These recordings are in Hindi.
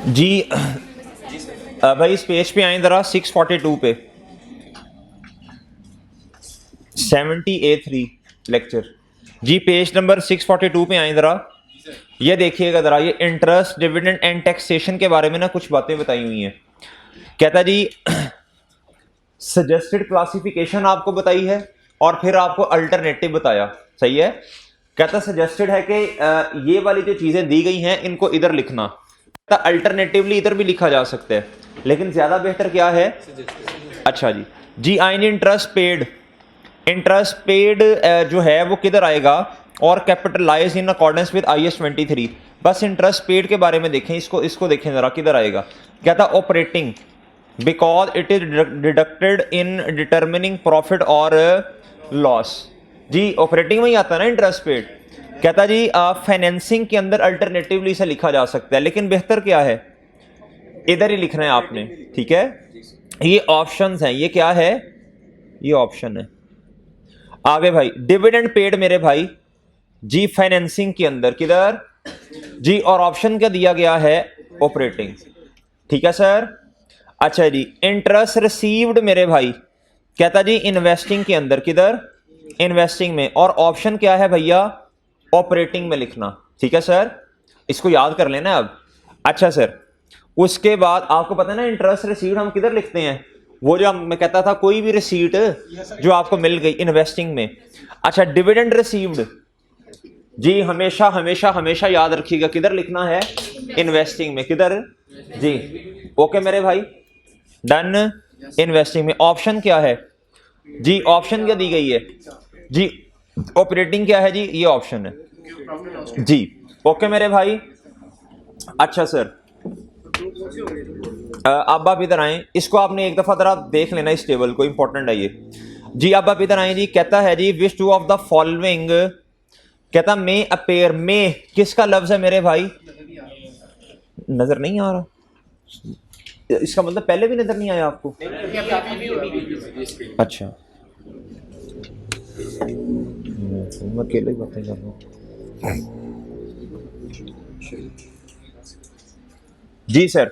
जी भाई इस पेज पे आए ज़रा 642 पे 70A3 लेक्चर। जी पेज नंबर 642 पे आए ज़रा, ये देखिएगा ज़रा, ये इंटरेस्ट डिविडेंड एंड टैक्सेशन के बारे में ना कुछ बातें बताई हुई हैं। कहता जी सजेस्टेड क्लासिफिकेशन आपको बताई है और फिर आपको अल्टरनेटिव बताया, सही है। कहता सजेस्टेड है कि ये वाली जो चीज़ें दी गई हैं इनको इधर लिखना, कहता अल्टरनेटिवली इधर भी लिखा जा सकता है, लेकिन ज़्यादा बेहतर क्या है। अच्छा जी, जी आइन इंटरेस्ट पेड, इंटरेस्ट पेड जो है वो किधर आएगा, और capitalise in accordance with IS 23। बस इंटरेस्ट पेड के बारे में देखें, इसको देखें ज़रा, किधर आएगा। कहता operating because it is deducted in determining profit और लॉस। जी ऑपरेटिंग में ही आता है ना इंटरेस्ट पेड। कहता जी फाइनेंसिंग के अंदर अल्टरनेटिवली इसे लिखा जा सकता है, लेकिन बेहतर क्या है, इधर ही लिखना है आपने, ठीक है। ये ऑप्शंस हैं, ये क्या है, ये ऑप्शन है। आगे भाई डिविडेंड पेड मेरे भाई, जी फाइनेंसिंग के अंदर किधर, जी और ऑप्शन क्या दिया गया है, ऑपरेटिंग, ठीक है सर। अच्छा जी इंटरेस्ट रिसीव्ड मेरे भाई, कहता जी इन्वेस्टिंग के अंदर किधर, इन्वेस्टिंग में, और ऑप्शन क्या है भैया, ऑपरेटिंग में लिखना, ठीक है सर, इसको याद कर लेना अब। अच्छा सर उसके बाद आपको पता है ना इंटरेस्ट रिसीव्ड हम किधर लिखते हैं, वो जो मैं कहता था कोई भी रिसीट जो आपको मिल गई इन्वेस्टिंग में। अच्छा डिविडेंड रिसीव्ड, जी हमेशा हमेशा हमेशा याद रखिएगा किधर लिखना है, इन्वेस्टिंग में, किधर जी। ओके मेरे भाई डन, इन्वेस्टिंग में। ऑप्शन क्या है जी, ऑप्शन क्या दी गई है जी, ऑपरेटिंग क्या है जी, ये ऑप्शन है जी। ओके मेरे भाई। अच्छा सर अब आप इधर आए, इसको आपने एक दफा जरा देख लेना इस टेबल को, इंपॉर्टेंट है ये जी। अब आप इधर आए जी, कहता है जी विच टू ऑफ द फॉलोइंग, कहता मे अपेयर, मे किसका लफ्ज है मेरे भाई, नजर नहीं आ रहा, इसका मतलब पहले भी नजर नहीं आया आपको। अच्छा मैं अकेले बातें कर रहा हूँ जी सर।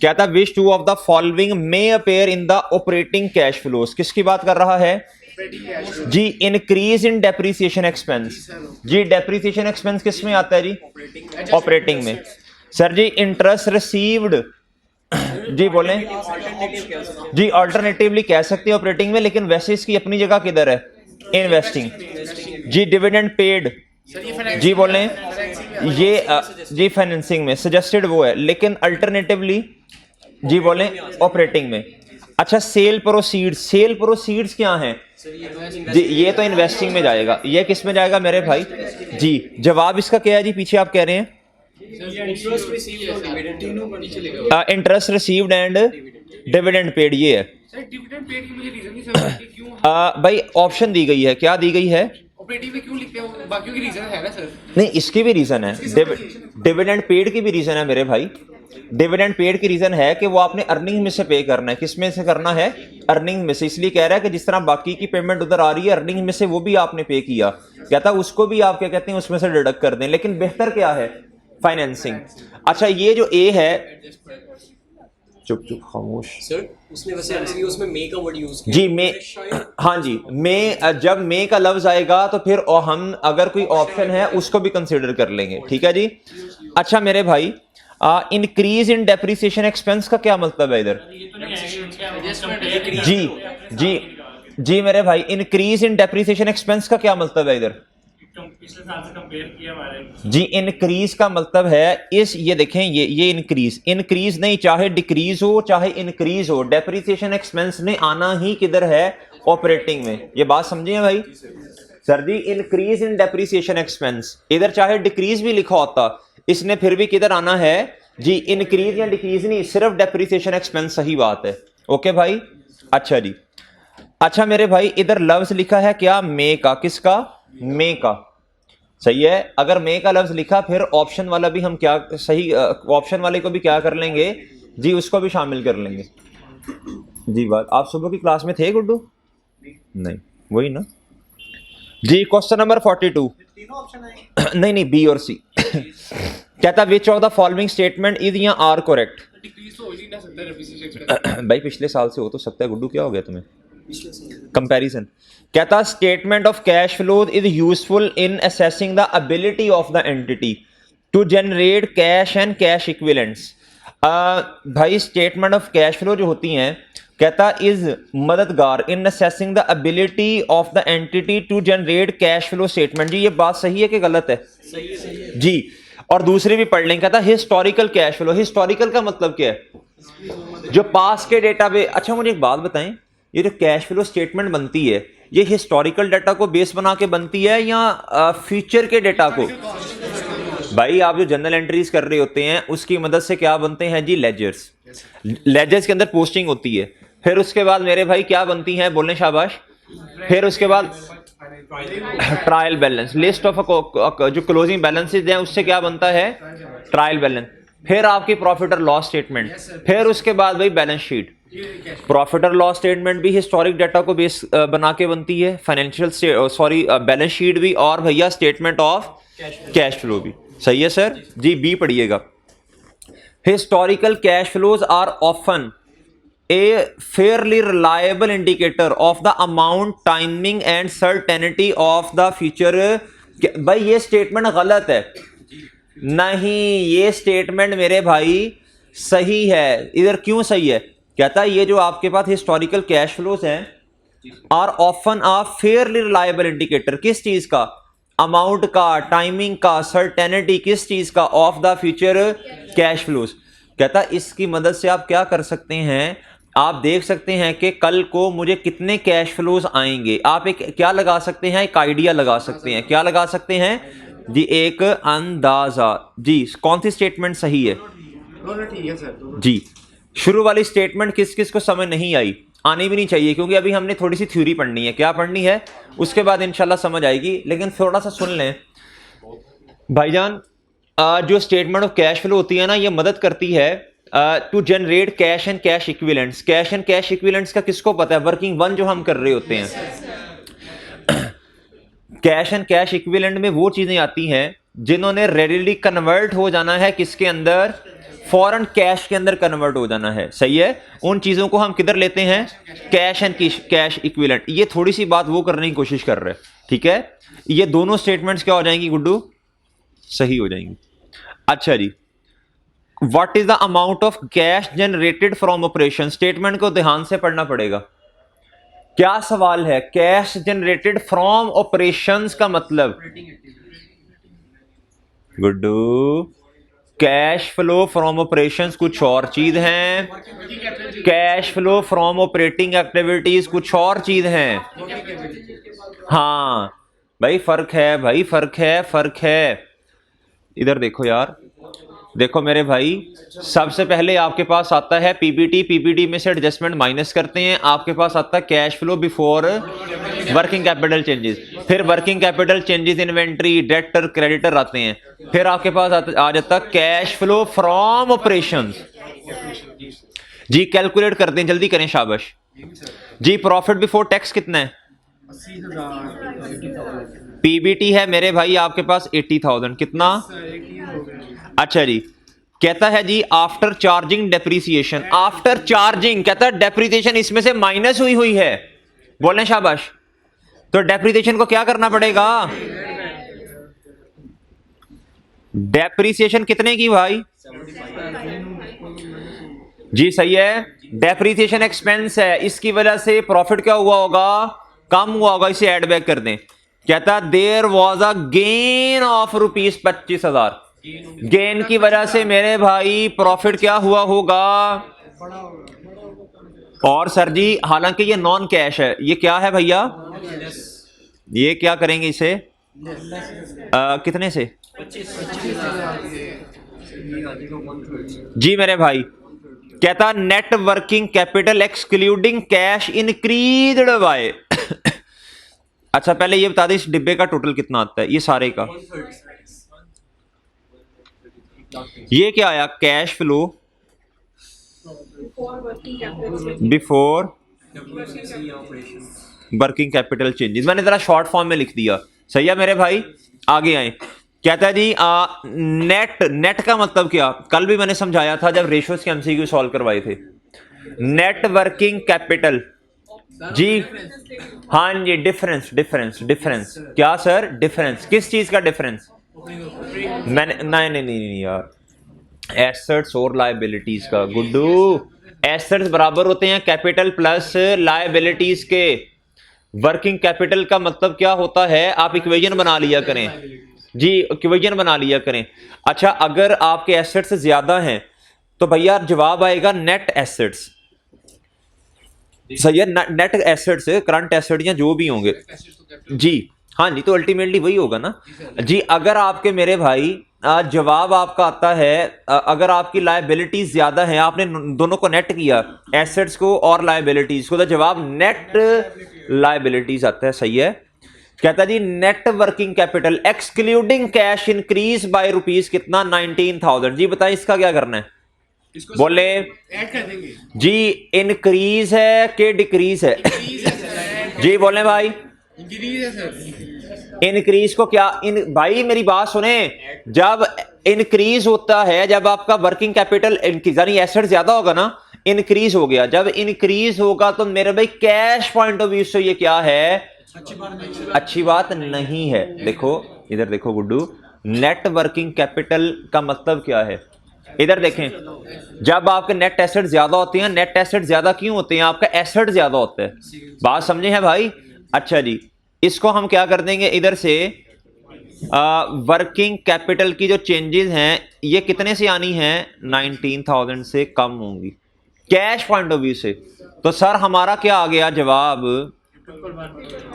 कहता which two of the following may appear in the operating cash flows, किसकी बात कर रहा है जी, इंक्रीज इन डेप्रीसिएशन एक्सपेंस। जी डेप्रीसिएशन एक्सपेंस किस में आता है जी, ऑपरेटिंग में। सर जी इंटरेस्ट रिसीव्ड, जी बोलें जी, अल्टरनेटिवली कह सकते हैं ऑपरेटिंग में, लेकिन वैसे इसकी अपनी जगह किधर है, इन्वेस्टिंग। जी डिविडेंड पेड, जी बोलें ये जी फाइनेंसिंग में, सजेस्टेड वो है, लेकिन अल्टरनेटिवली जी बोलें ऑपरेटिंग में। अच्छा सेल प्रोसीड्स, सेल प्रोसीड्स क्या हैं जी, ये तो इन्वेस्टिंग में जाएगा, ये किस में जाएगा मेरे भाई जी। जवाब इसका क्या है जी, पीछे आप कह रहे हैं interest received and dividend paid, ये है भाई। ऑप्शन दी गई है, क्या दी गई है, ऑपरेटिंग में क्यों लिखते हो, बाकियों की रीजन है ना सर। नहीं इसकी भी रीजन है, डिविडेंड पेड की भी रीजन है मेरे भाई। डिविडेंड पेड की रीजन है कि वो आपने अर्निंग में से पे करना है, किस में से करना है, अर्निंग में से। इसलिए कह रहा है कि जिस तरह बाकी की पेमेंट उधर आ रही है अर्निंग में से, वो भी आपने पे किया, कहता उसको भी आप क्या कहते हैं उसमें से डिडक्ट कर दें, लेकिन बेहतर क्या है, फाइनेंसिंग। अच्छा ये जो ए है, चुप चुप खामोश सर, उसने वैसे एक्चुअली उसमें मे का वर्ड यूज किया जी, मे, हाँ जी मे, जब मे का लफ्ज आएगा तो फिर हम अगर कोई ऑप्शन है उसको भी कंसीडर कर लेंगे, ठीक है जी। अच्छा मेरे भाई इंक्रीज इन डेप्रिसिएशन एक्सपेंस का क्या मतलब है इधर जी, जी जी मेरे भाई, इंक्रीज इन डेप्रिसिएशन एक्सपेंस का क्या मतलब है इधर पिछले साल से कंपेयर किया हमारे जी। इंक्रीज का मतलब है इस, ये देखें ये इंक्रीज, इंक्रीज नहीं, चाहे डिक्रीज हो चाहे इंक्रीज हो, डेप्रिसिएशन एक्सपेंस ने आना ही किधर है, ऑपरेटिंग में। ये बात समझिए भाई। सर जी इंक्रीज इन डेप्रिसिएशन एक्सपेंस, इधर चाहे डिक्रीज भी लिखा होता इसने फिर भी किधर आना है जी, इंक्रीज या डिक्रीज नहीं, सिर्फ डेप्रिसिएशन एक्सपेंस, सही बात है। ओके भाई। अच्छा जी, अच्छा मेरे भाई इधर लफ्ज लिखा है क्या, मे का, किसका, मे का, सही है। अगर मे का लफ्ज लिखा फिर ऑप्शन वाला भी हम क्या सही, ऑप्शन वाले को भी क्या कर लेंगे जी, उसको भी शामिल कर लेंगे जी। बात आप सुबह की क्लास में थे गुड्डू, नहीं वही ना जी। क्वेश्चन नंबर 42 नहीं नहीं, बी और सी कहता which of the following statement is या आर करेक्ट। डिक्रीज तो हो ही ना सकता डेप्रिसिएशन। भाई पिछले साल से हो तो सकता है गुड्डू, क्या हो गया तुम्हें? कंपैरिजन। कहता statement of cash flows is useful in assessing the ability of the entity to generate cash and cash equivalents. भाई स्टेटमेंट ऑफ कैश फ्लो जो होती हैं, कहता इज मददगार in assessing the ability of the entity to generate cash flow statement. जी ये बात सही है कि गलत है? सही है जी। और दूसरे भी पढ़ लेंगे। कहता हिस्टोरिकल कैश फ्लो। हिस्टोरिकल का मतलब क्या है? जो पास के डेटा पे। अच्छा मुझे एक बात बताएं, ये जो कैश फ्लो स्टेटमेंट बनती है ये हिस्टोरिकल डाटा को बेस बना के बनती है या फ्यूचर के डेटा को? भाई आप जो जनरल एंट्रीज कर रहे होते हैं उसकी मदद से क्या बनते हैं जी? लेजर्स। लेजर्स के अंदर पोस्टिंग होती है, फिर उसके बाद मेरे भाई क्या बनती हैं? बोलने शाबाश। फिर उसके बाद ट्रायल बैलेंस, लिस्ट ऑफ जो क्लोजिंग बैलेंसेस हैं उससे क्या बनता है? Trial balance. फिर आपकी प्रॉफिट और लॉस स्टेटमेंट, फिर उसके बाद भाई बैलेंस शीट। प्रॉफिट और लॉस स्टेटमेंट भी हिस्टोरिक डाटा को बेस बना के बनती है, फाइनेंशियल बैलेंस शीट भी, और भैया स्टेटमेंट ऑफ कैश फ्लो भी। सही है सर जी। बी पढ़िएगा। Historical cash flows are often a fairly reliable indicator of the amount, timing and certainty of the future। भाई ये स्टेटमेंट गलत है। नहीं, ये स्टेटमेंट मेरे भाई सही है। इधर क्यों सही है? कहता है ये जो आपके पास हिस्टोरिकल कैश फ्लोज हैं are often a fairly reliable indicator. किस चीज का? अमाउंट का, टाइमिंग का, सर्टेनिटी किस चीज का? Of the future cash flows. कहता इसकी मदद से आप क्या कर सकते हैं? आप देख सकते हैं कि कल को मुझे कितने कैश फ्लोज आएंगे। आप एक क्या लगा सकते हैं? एक आइडिया लगा सकते हैं। क्या लगा सकते हैं जी? एक अंदाजा। जी कौन सी स्टेटमेंट सही है? ठीक है सर जी। शुरू वाली स्टेटमेंट किस किस को समझ नहीं आई? आनी भी नहीं चाहिए, क्योंकि अभी हमने थोड़ी सी थ्योरी पढ़नी है। क्या पढ़नी है? उसके बाद इंशाल्लाह समझ आएगी, लेकिन थोड़ा सा सुन लें भाईजान। जो स्टेटमेंट ऑफ कैश फ्लो होती है ना, ये मदद करती है to generate cash and cash equivalents. Cash and cash equivalents का किसको पता है? वर्किंग वन जो हम कर रहे होते हैं। कैश एंड कैश इक्विवेलेंट में वो चीजें आती हैं जिन्होंने रेडिली कन्वर्ट हो जाना है किसके अंदर? फॉरेन कैश के अंदर कन्वर्ट हो जाना है। सही है। उन चीजों को हम किधर लेते हैं? Cash and cash equivalent. ये थोड़ी सी बात वो करने की कोशिश कर रहे हैं, ठीक है। ये दोनों स्टेटमेंट्स क्या हो जाएंगी गुड्डू? सही हो जाएंगी। अच्छा जी। What is the amount of cash generated from operation? Statement को ध्यान से पढ़ना पड़ेगा। क्या सवाल है? कैश जनरेटेड फ्रॉम ऑपरेशंस का मतलब Guddu, cash flow from operations कुछ और चीज है, cash flow from operating activities कुछ और चीज है। हाँ भाई फर्क है, भाई फर्क है। इधर देखो यार, देखो मेरे भाई, सबसे पहले आपके पास आता है पीबीटी। पीबीटी में से एडजस्टमेंट माइनस करते हैं, आपके पास आता है cash flow before working capital changes. फिर working capital changes, inventory, debtor, creditor आते हैं। फिर आपके पास आ जाता है कैश फ्लो फ्रॉम ऑपरेशंस। जी कैलकुलेट करते हैं, जल्दी करें, शाबाश जी। प्रॉफिट बिफोर टैक्स कितना है? 80,000। पीबीटी है मेरे भाई आपके पास 80,000। कितना? अच्छा जी। कहता है जी after charging depreciation. After charging कहता है डेप्रीसिएशन इसमें से माइनस हुई है। बोलें शाबाश। तो डेप्रीसिएशन को क्या करना पड़ेगा? डेप्रीसिएशन कितने की भाई? जी सही है। डेप्रीसिएशन एक्सपेंस है, इसकी वजह से प्रॉफिट क्या हुआ होगा? कम हुआ होगा। इसे ऐड बैक कर दें। कहता there was a gain of rupees 25,000। Gain की वजह से मेरे भाई प्रॉफिट क्या हुआ होगा? और सर जी हालांकि ये नॉन कैश है, ये क्या है भैया? ये क्या करेंगे इसे? कितने से? जी मेरे भाई। कहता net working capital excluding cash increased by. अच्छा पहले ये बता दें इस डिब्बे का टोटल कितना आता है? ये सारे का ये क्या आया? Cash flow before working capital changes. मैंने जरा शॉर्ट फॉर्म में लिख दिया। सही है मेरे भाई। आगे आए। कहता है जी नेट का मतलब क्या, कल भी मैंने समझाया था जब रेशियोज के एमसीक्यू सॉल्व करवाए थे। नेट वर्किंग कैपिटल जी, हाँ जी, डिफरेंस डिफरेंस डिफरेंस क्या सर, डिफरेंस किस चीज का डिफरेंस, मैंने नहीं नहीं नहीं, नहीं यार, एसेट्स और लायबिलिटीज का। गुड्डू, एसेट्स बराबर होते हैं कैपिटल प्लस लायबिलिटीज के। वर्किंग कैपिटल का मतलब क्या होता है, आप इक्वेशन बना लिया करें जी, इक्वेशन बना लिया करें। अच्छा, अगर आपके एसेट्स ज्यादा हैं तो भैया जवाब आएगा नेट एसेट्स, सही है, नेट एसेट्स, करंट एसेट या जो भी होंगे जी, हाँ जी, तो अल्टीमेटली वही होगा ना जी। अगर आपके मेरे भाई जवाब आपका आता है, अगर आपकी लायबिलिटीज ज्यादा है, आपने दोनों को नेट किया, एसेट्स को और लायबिलिटीज को, तो जवाब नेट लायबिलिटीज आता है, सही है। कहता जी net working capital excluding cash increase by rupees कितना, 19,000। जी बताएं इसका क्या करना है, बोले ऐड कर देंगे जी, इंक्रीज है कि डिक्रीज है, जी बोले भाई, इंक्रीज है सर। इंक्रीज को क्या भाई मेरी बात सुने, जब इंक्रीज होता है, जब आपका वर्किंग कैपिटल यानी एसेट ज्यादा होगा ना, इंक्रीज हो गया, जब इंक्रीज होगा तो मेरे भाई कैश पॉइंट ऑफ व्यू से ये क्या है, अच्छी बात नहीं है। देखो इधर देखो गुड्डू, नेट वर्किंग कैपिटल का मतलब क्या है, इधर देखें, जब आपके नेट एसेट ज्यादा होते हैं, नेट एसेट ज्यादा क्यों होते हैं, आपका एसेट ज्यादा होता है, बात समझे हैं भाई। अच्छा जी, इसको हम क्या कर देंगे, इधर से वर्किंग कैपिटल की जो चेंजेस हैं ये कितने से आनी है, 19,000 से कम होंगी कैश पॉइंट ऑफ व्यू से। तो सर हमारा क्या आ गया जवाब,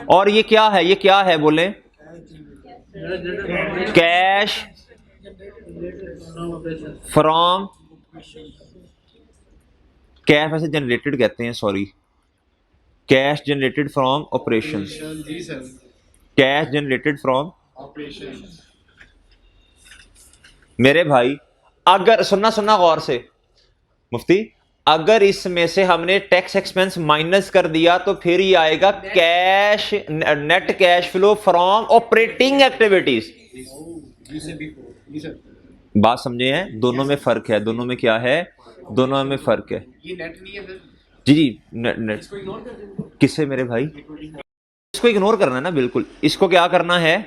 और ये क्या है, ये क्या है बोले, कैश फ्रॉम, कैश वैसे जनरेटेड कहते हैं, sorry, cash generated from operations, जी sir, cash generated from operation. मेरे भाई, अगर सुनना सुनना गौर से मुफ्ती, अगर इसमें से हमने टैक्स एक्सपेंस माइनस कर दिया तो फिर ये आएगा cash, net cash flow from operating activities. जी सर, बात समझे हैं, दोनों में फर्क है, दोनों में क्या है, दोनों में फर्क है ये नेट नहीं है सर। जी जी, नेट किससे मेरे भाई, इसको इग्नोर करना है ना, बिल्कुल, इसको क्या करना है,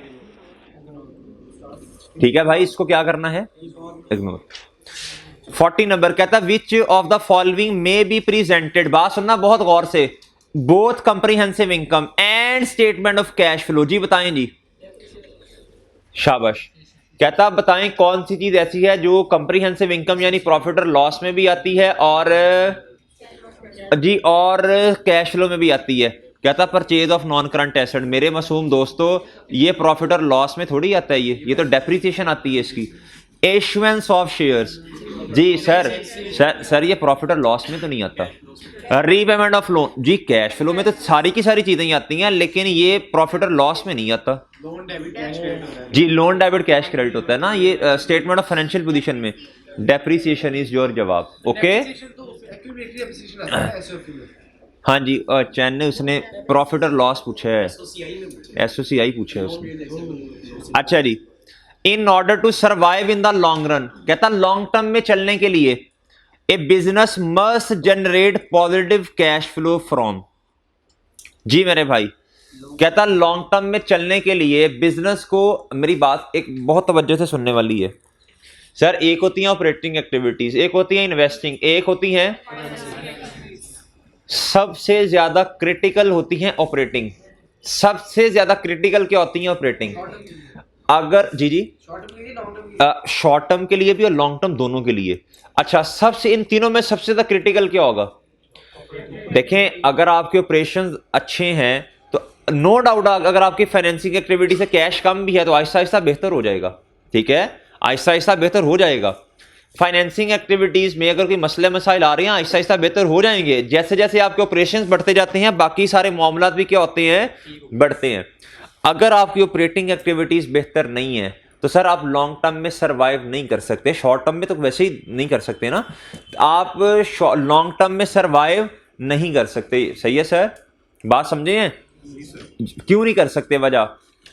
ठीक है भाई, इसको क्या करना है, इग्नोर। 40 नंबर कहता which of the following may be presented, बात सुनना बहुत गौर से, both comprehensive income and statement of cash flow. जी बताएं जी, शाबाश। कहता बताएं कौन सी चीज ऐसी है जो कंप्रीहेंसिव इनकम यानी प्रॉफिट और लॉस में भी आती है और जी और कैश फ्लो में भी आती है। कहता purchase of non current asset. मेरे मासूम दोस्तों, ये प्रॉफिट और लॉस में थोड़ी आता है, ये तो डेप्रिसिएशन आती है इसकी। इशुएंस ऑफ शेयर्स, जी सर ये प्रॉफिट और लॉस में तो नहीं आता। रीपेमेंट ऑफ लोन, जी कैश फ्लो में तो सारी की सारी चीजें ही आती हैं, लेकिन ये प्रॉफिट और लॉस में नहीं आता। लोन डेबिट कैश क्रेडिट होता है जी लोन डेबिट कैश क्रेडिट होता है ना, ये स्टेटमेंट ऑफ फाइनेंशियल पोजीशन में। डेप्रिसिएशन इज योर जवाब, ओके। तो एक्यूमुलेटरी डेप्रिसिएशन आता है एसओपी में। हाँ जी, चैन ने उसने प्रॉफिट और लॉस पूछा है, एसओसीआई पूछा है उसने। अच्छा जी, in order to survive in the long run, कहता लॉन्ग टर्म में चलने के लिए a business must generate positive cash flow from. जी मेरे भाई, कहता लॉन्ग टर्म में चलने के लिए बिजनेस को, मेरी बात एक बहुत तवज्जो से सुनने वाली है सर, एक होती है ऑपरेटिंग एक्टिविटीज, एक होती है इन्वेस्टिंग, एक होती है, सबसे ज्यादा क्रिटिकल होती है ऑपरेटिंग। सबसे ज्यादा क्रिटिकल क्या होती है, ऑपरेटिंग। अगर जी शॉर्ट टर्म के लिए भी और लॉन्ग टर्म दोनों के लिए। अच्छा, सबसे इन तीनों में सबसे ज्यादा क्रिटिकल क्या होगा। देखें, अगर आपके ऑपरेशन अच्छे हैं तो नो डाउट, अगर आपकी फाइनेंसिंग एक्टिविटी से कैश कम भी है तो आहिस्ता आहिस्ता बेहतर हो जाएगा, ठीक है, आहिस्ता आहिस्ता बेहतर हो जाएगा। फाइनेंसिंग एक्टिविटीज में अगर कोई मसले मसाइल आ रहे हैं, आहिस्ता आहिस्ता बेहतर हो जाएंगे। जैसे जैसे आपके ऑपरेशंस बढ़ते जाते हैं, बाकी सारे मामलात भी क्या होते हैं, बढ़ते हैं। अगर आपकी ऑपरेटिंग एक्टिविटीज बेहतर नहीं है तो सर आप लॉन्ग टर्म में सरवाइव नहीं कर सकते, शॉर्ट टर्म में तो वैसे ही नहीं कर सकते ना, आप लॉन्ग टर्म में सरवाइव नहीं कर सकते। सही है सर, बात समझे हैं, क्यों नहीं कर सकते वजह।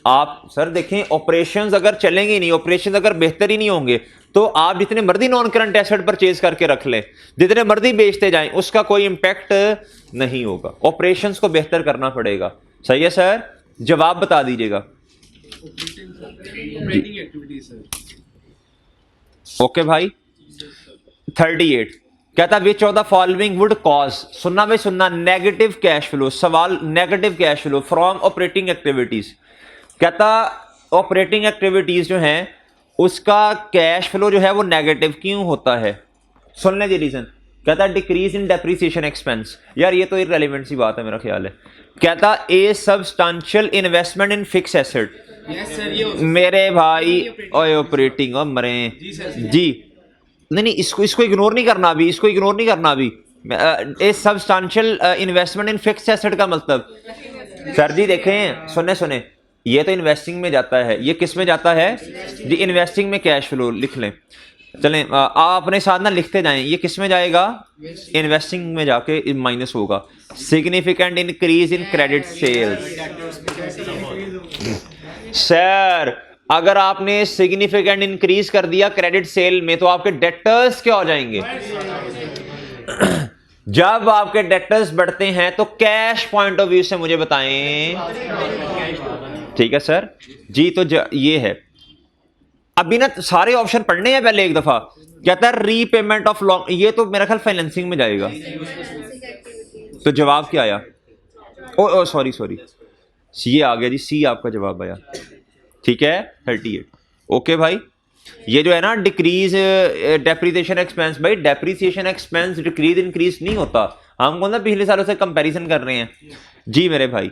आप सर देखें, ऑपरेशंस अगर चलेंगे नहीं, ऑपरेशंस अगर बेहतर ही नहीं होंगे, तो आप जितने मर्जी नॉन करंट एसेट परचेज करके रख लें, जितने मर्जी बेचते जाएं, उसका कोई इंपैक्ट नहीं होगा। ऑपरेशंस को बेहतर करना पड़ेगा। सही है सर, जवाब बता दीजिएगा। Operating activity sir. ओके भाई। 38 कहता which of the following would cause, सुनना भाई सुनना, नेगेटिव कैश फ्लो, सवाल negative cash flow from operating activities. कहता ऑपरेटिंग एक्टिविटीज जो हैं उसका कैश फ्लो जो है वो नेगेटिव क्यों होता है? सुन लें जी रीजन। कहता डिक्रीज इन डेप्रीसिएशन एक्सपेंस। यार ये तो इररिलेवेंट सी बात है मेरा ख्याल है। कहता a substantial investment in fix asset. Yes sir, ये मेरे भाई ओए ऑपरेटिंग और मरे जी, नहीं इसको इग्नोर नहीं करना अभी, इसको इग्नोर नहीं करना अभी। A substantial investment in fix asset का मतलब सर जी देखें, सुने ये तो इन्वेस्टिंग में जाता है, ये किस में जाता है जी? इन्वेस्टिंग में कैश फ्लो लिख लें। चलें आप अपने साथ ना लिखते जाएं, ये किस में जाएगा? इन्वेस्टिंग में जाके माइनस होगा। Significant increase in credit sales. Sir अगर आपने सिग्निफिकेंट इंक्रीज कर दिया क्रेडिट सेल में तो आपके डेटर्स क्या हो जाएंगे? जब आपके डेटर्स बढ़ते हैं तो कैश पॉइंट ऑफ व्यू से मुझे बताएं। ठीक है सर जी, तो ये है। अभी ना सारे ऑप्शन पढ़ने हैं पहले एक दफा। कहता है रीपेमेंट ऑफ लॉन्ग, ये तो मेरा ख्याल फाइनेंसिंग में जाएगा। तो जवाब क्या आया? ओ सॉरी सी आ गया जी, सी आपका जवाब आया। ठीक है 38। ओके भाई, ये जो है ना डिक्रीज डेप्रीसिएशन एक्सपेंस, भाई डेप्रीसिएशन एक्सपेंस डिक्रीज इंक्रीज नहीं होता। हम कौन सा पिछले सालों से कंपैरिजन कर रहे हैं जी मेरे भाई।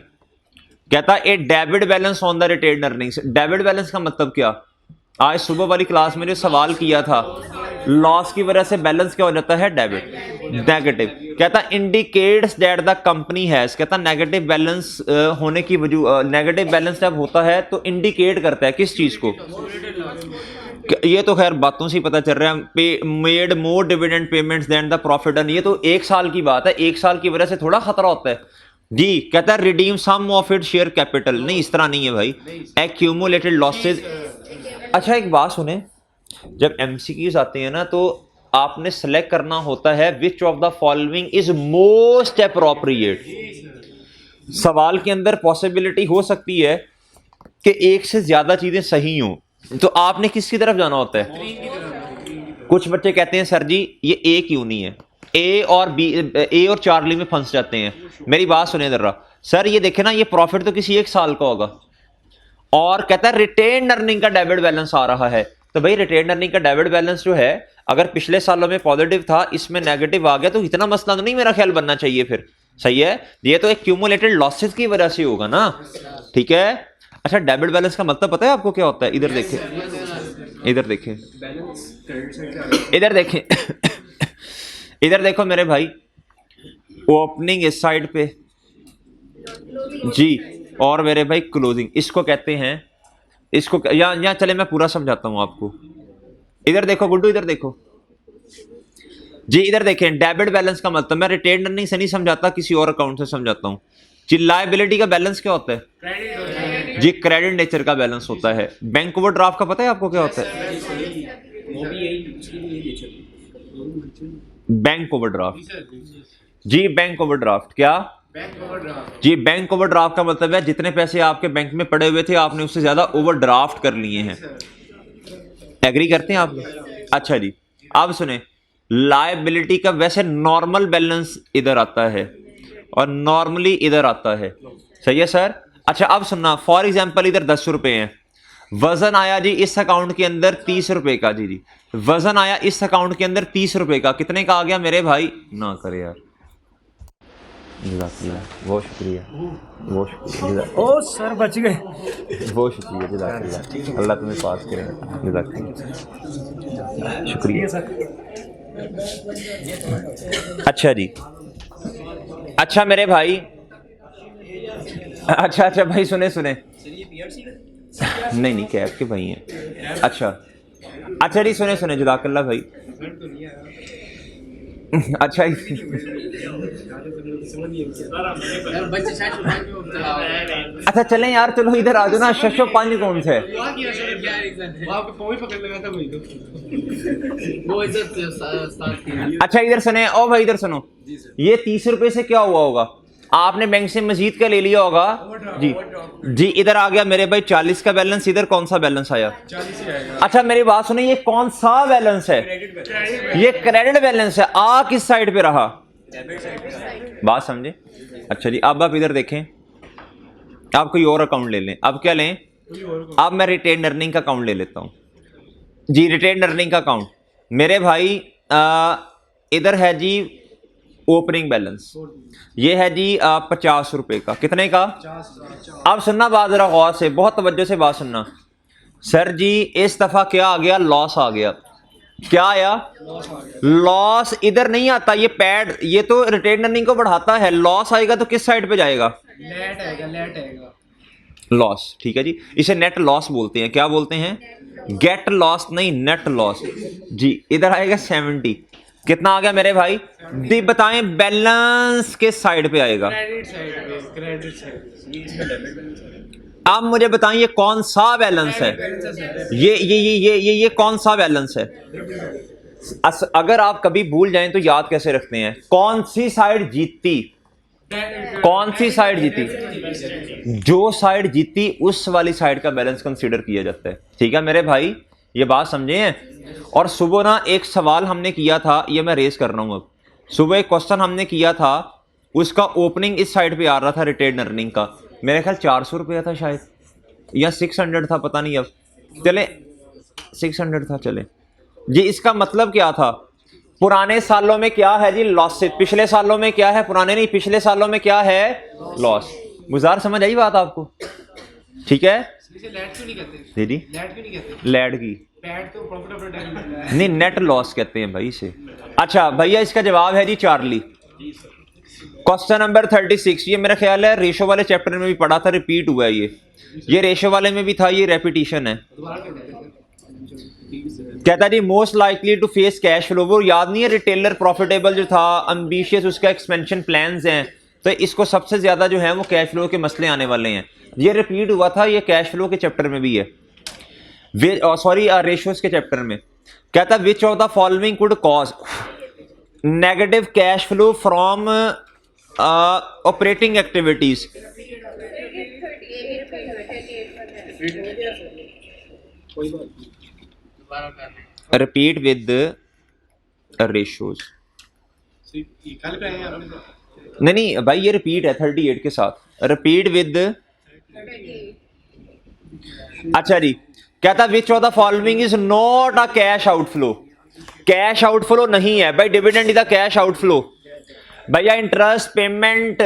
कहता a debit balance on the retained earnings. Debit balance का मतलब क्या? आज सुबह वाली क्लास में जो सवाल किया था, लॉस की वजह से बैलेंस क्या हो जाता है? Debit, negative. कहता indicates that the company has, कहता नेगेटिव बैलेंस होने की वजह, नेगेटिव बैलेंस जब होता है तो इंडिकेट करता है किस चीज को? ये तो खैर बातों से ही पता चल रहा है। Made more dividend payments than the profit earn, ये तो एक साल की बात है, एक साल की वजह से थोड़ा खतरा होता है जी। कहता है redeem some of it share capital, नहीं इस तरह नहीं है भाई। Accumulated losses. अच्छा एक बात सुने, जब एमसीक्यूज आते हैं ना तो आपने सेलेक्ट करना होता है विच of the following is most appropriate. सवाल के अंदर पॉसिबिलिटी हो सकती है कि एक से ज्यादा चीजें सही हों, तो आपने किसकी तरफ जाना होता है? कुछ बच्चे कहते हैं सर जी ये ए क्यों नहीं है, ए और बी, ए और चार्ली में फंस जाते हैं। मेरी बात सुने जरा सर, ये देखे ना ये प्रॉफिट तो किसी एक साल का होगा, और कहता है रिटेन्ड अर्निंग का डेबिट बैलेंस आ रहा है। तो भाई रिटेन्ड अर्निंग का डेबिट बैलेंस जो है अगर पिछले सालों में पॉजिटिव था, इसमें नेगेटिव आ गया, तो इतना मसला तो नहीं मेरा ख्याल बनना चाहिए फिर। सही है, ये तो एक क्यूमुलेटेड लॉसेस की वजह से होगा ना। ठीक है। अच्छा डेबिट बैलेंस का मतलब पता है आपको क्या होता है? इधर देखें, इधर देखें, इधर देखें, इधर देखो मेरे भाई, ओपनिंग इस साइड पे जी, और मेरे भाई क्लोजिंग, इसको कहते हैं, इसको यहाँ चले मैं पूरा समझाता हूं आपको। इधर देखो गुड्डू, इधर देखो जी, इधर देखें। डेबिट बैलेंस का मतलब मैं रिटेन्ड अर्निंग से नहीं समझाता, किसी और अकाउंट से समझाता हूं जी। लायबिलिटी का बैलेंस क्या होता है जी? क्रेडिट नेचर का बैलेंस होता है। बैंक ओवरड्राफ्ट का पता है आपको क्या होता है? बैंक ओवरड्राफ्ट जी, बैंक ओवरड्राफ्ट क्या जी? बैंक ओवरड्राफ्ट का मतलब है जितने पैसे आपके बैंक में पड़े हुए थे आपने उससे ज्यादा ओवरड्राफ्ट कर लिए हैं। एग्री करते हैं आप? अच्छा जी, अब सुने, लायबिलिटी का वैसे नॉर्मल बैलेंस इधर आता है और नॉर्मली इधर आता है। सही है सर। अच्छा अब सुनना, फॉर एग्जांपल इधर 10 रुपए हैं, वजन आया जी इस अकाउंट के अंदर 30 रुपए का जी, वजन आया इस अकाउंट के अंदर 30 रुपए का, कितने का आ गया मेरे भाई? ना करे यार, बहुत शुक्रिया, बहुत शुक्रिया। ओ सर बच गए, बहुत शुक्रिया, जज़ाकल्लाह, अल्लाह तुम्हें पास करे, जज़ाकल्लाह, शुक्रिया सर। अच्छा जी, अच्छा मेरे भाई, अच्छा भाई सुने नहीं कैब के भाई हैं। अच्छा जी सुने जज़ाकल्लाह भाई, अच्छा यार बच्चे शायद शुरुआत में मुब्तला हो गए। अच्छा चलें यार, चलो इधर आ जाओ ना। शशो पांच कौन से है? वहाँ किया सर क्या रीजन वहाँ पे पॉइंट पकड़ लगा था वही तो वो इज्जत से स्टार्ट किया। अच्छा इधर सुने, ओ भाई इधर सुनो, ये 30 रुपए से क्या हुआ होगा? आपने बैंक से मजीद का ले लिया होगा जी जी। इधर आ गया मेरे भाई 40 का बैलेंस। इधर कौन सा बैलेंस आया? 40 ही आएगा। अच्छा मेरी बात सुनिए, ये कौन सा बैलेंस है? ये क्रेडिट बैलेंस है। आ किस साइड पे रहा? बात समझे? अच्छा जी, अब आप इधर देखें, आप कोई और अकाउंट ले लें। अब क्या लें? अब मैं रिटेन अर्निंग का अकाउंट ले लेता हूं जी। रिटेन अर्निंग का अकाउंट मेरे भाई इधर है जी ओपनिंग बैलेंस, ये है जी 50 रुपए का। कितने का? अब सुनना बात जरा गौर से, बहुत तवज्जो से बात सुनना। सर जी इस दफा क्या आ गया? लॉस आ गया। क्या आया? लॉस इधर नहीं आता, ये पैड, ये तो रिटेन अर्निंग को बढ़ाता है। लॉस आएगा तो किस साइड पे जाएगा? लेट आएगा, लेट आएगा। लॉस, ठीक है जी। इसे नेट लॉस बोलते हैं। क्या बोलते हैं? गेट लॉस नहीं, नेट लॉस जी। इधर आएगा 70। कितना आ गया मेरे भाई? दी बताएं बैलेंस किस साइड पे आएगा? क्रेडिट साइड पे, क्रेडिट साइड। अब मुझे बताएं ये कौन सा बैलेंस है? ये कौन सा बैलेंस है? अगर आप कभी भूल जाएं तो याद कैसे रखते हैं? कौन सी साइड जीती? कौन सी साइड जीती? जो साइड जीती उस वाली साइड का बैलेंस कंसीडर किया जाता है। ठीक है मेरे भाई, ये बात समझे हैं? और सुबह ना एक सवाल हमने किया था, ये मैं रेस कर रहा हूं। अब सुबह एक क्वेश्चन हमने किया था, उसका ओपनिंग इस साइड पे आ रहा था रिटेन अर्निंग का। मेरे ख्याल 400 रुपया था शायद, या 600 था, पता नहीं। अब चले 600 था, चले जी। इसका मतलब क्या था? पुराने सालों में क्या है जी? लॉस। पिछले सालों में क्या है? पुराने नहीं, पिछले सालों में क्या है? लॉस। गुजार समझ आई बात आपको? ठीक है। इसे लेट क्यों नहीं कहते? दीदी लेट क्यों नहीं कहते? लैड की पैड तो प्रॉफिट ऑफ रिटर्न होता है। नहीं, नेट लॉस कहते हैं भाई इसे। अच्छा भैया इसका जवाब है जी चार्ली। Question number 36। ये मेरा ख्याल है रेशो वाले चैप्टर में भी पढ़ा था, रिपीट हुआ है ये रेशो वाले में भी था, ये रेपिटेशन है। कहता जी most likely to face cash flow, वो याद नहीं है रिटेलर प्रॉफिटेबल जो था, एम्बिशियस, उसका एक्सपेंशन प्लान्स हैं, तो इसको सबसे ज्यादा जो है वो कैश फ्लो के मसले आने वाले हैं। ये रिपीट हुआ था, ये कैश फ्लो के चैप्टर में भी है, सॉरी रेशियोज के चैप्टर में। कहता which of the following could cause negative cash flow from operating activities? Repeat with ratios. नहीं भाई ये रिपीट है 38 के साथ, रिपीट विद। अच्छा जी, कहता which of the following is not a cash outflow? Cash outflow नहीं है भाई। Dividend is the cash outflow भैया। Interest payment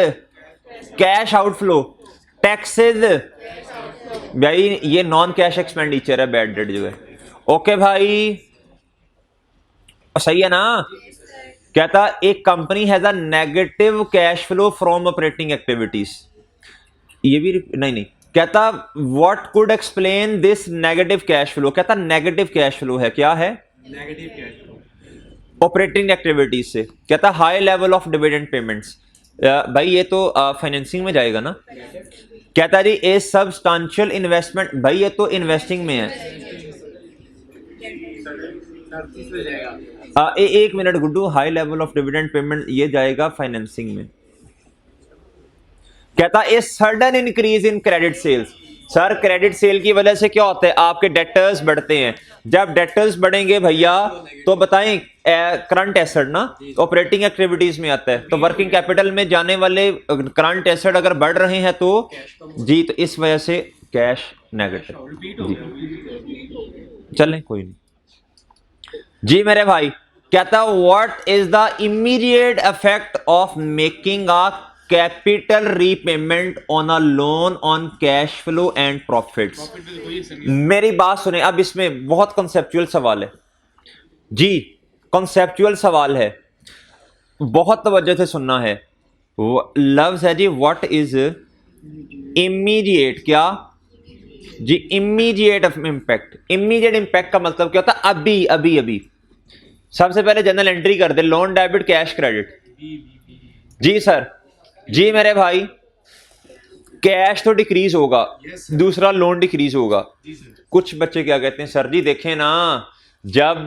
cash outflow, taxes भाई ये नॉन कैश एक्सपेंडिचर है, बैड डेट जो है। ओके भाई सही है ना? कहता एक company has a negative cash flow from operating activities, ये भी नहीं कहता what could explain this negative cash flow? कहता नेगेटिव कैश फ्लो है, क्या है? Negative cash flow operating activities से। कहता high level of dividend payments, भाई ये तो फाइनेंसिंग में जाएगा ना। कहता जी ए सब्सटेंशियल इन्वेस्टमेंट, भाई ये तो इन्वेस्टिंग में है। एक minute Guddu, high level of dividend payment ये जाएगा फाइनेंसिंग में। कहता a sudden increase in credit sales. Sir credit sale की वजह से क्या होता है? आपके डेटर्स बढ़ते हैं। जब डेटर्स बढ़ेंगे भैया तो बताएं करंट एसेट ना ऑपरेटिंग एक्टिविटीज में आता है, तो वर्किंग कैपिटल में जाने वाले करंट एसेट अगर बढ़ रहे हैं तो जी, तो इस वजह से कैश नेगेटिव। चलें कोई नहीं जी मेरे भाई। कहता what is the immediate effect of making a capital repayment on a loan on cash flow and profits? मेरी बात सुने, अब इसमें बहुत कॉन्सेप्चुअल सवाल है जी, कॉन्सेप्चुअल सवाल है, बहुत तवज्जो से सुनना है। लफ्ज है जी व्हाट इज इमीडिएट, क्या जी? Immediate impact. इमीडिएट इम्पैक्ट का मतलब क्या होता है? अभी अभी अभी। सबसे पहले जनरल एंट्री कर दे, लोन डेबिट कैश क्रेडिट। जी सर, जी मेरे भाई, कैश तो डिक्रीज होगा, दूसरा लोन डिक्रीज होगा। कुछ बच्चे क्या कहते हैं, सर जी देखें ना, जब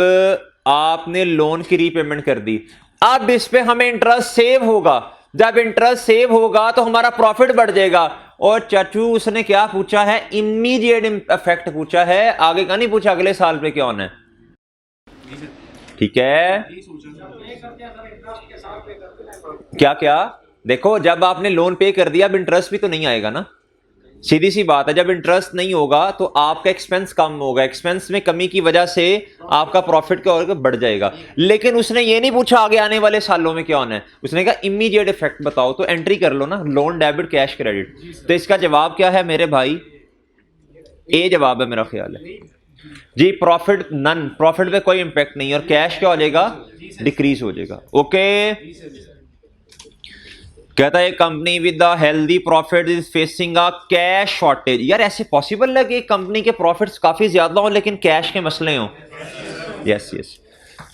आपने लोन की रीपेमेंट कर दी, अब इस पे हमें इंटरेस्ट सेव होगा, जब इंटरेस्ट सेव होगा तो हमारा प्रॉफिट बढ़ जाएगा। और चाचू उसने क्या पूछा है, इमीडिएट इफेक्ट पूछा है, आगे का नहीं पूछा अगले साल पे क्या होना है। ठीक है, क्या क्या देखो, जब आपने लोन पे कर दिया अब इंटरेस्ट भी तो नहीं आएगा ना, सीधी सी बात है। जब इंटरेस्ट नहीं होगा तो आपका एक्सपेंस कम होगा, एक्सपेंस में कमी की वजह से आपका प्रॉफिट क्या होगा, बढ़ जाएगा। लेकिन उसने ये नहीं पूछा आगे आने वाले सालों में क्या होना है, उसने कहा इमीडिएट इफेक्ट बताओ, तो एंट्री कर लो ना, लोन डेबिट कैश क्रेडिट। तो इसका जवाब क्या है मेरे भाई, ए जवाब है मेरा ख्याल है जी। प्रॉफिट नन, प्रॉफिट पे कोई इंपैक्ट नहीं, और कैश क्या हो जाएगा, डिक्रीज हो जाएगा। ओके, कहता है company with the healthy profit is facing a cash shortage. यार ऐसे पॉसिबल है कि कंपनी के प्रॉफिट्स काफी ज्यादा हो लेकिन कैश के मसले हो? Yes yes.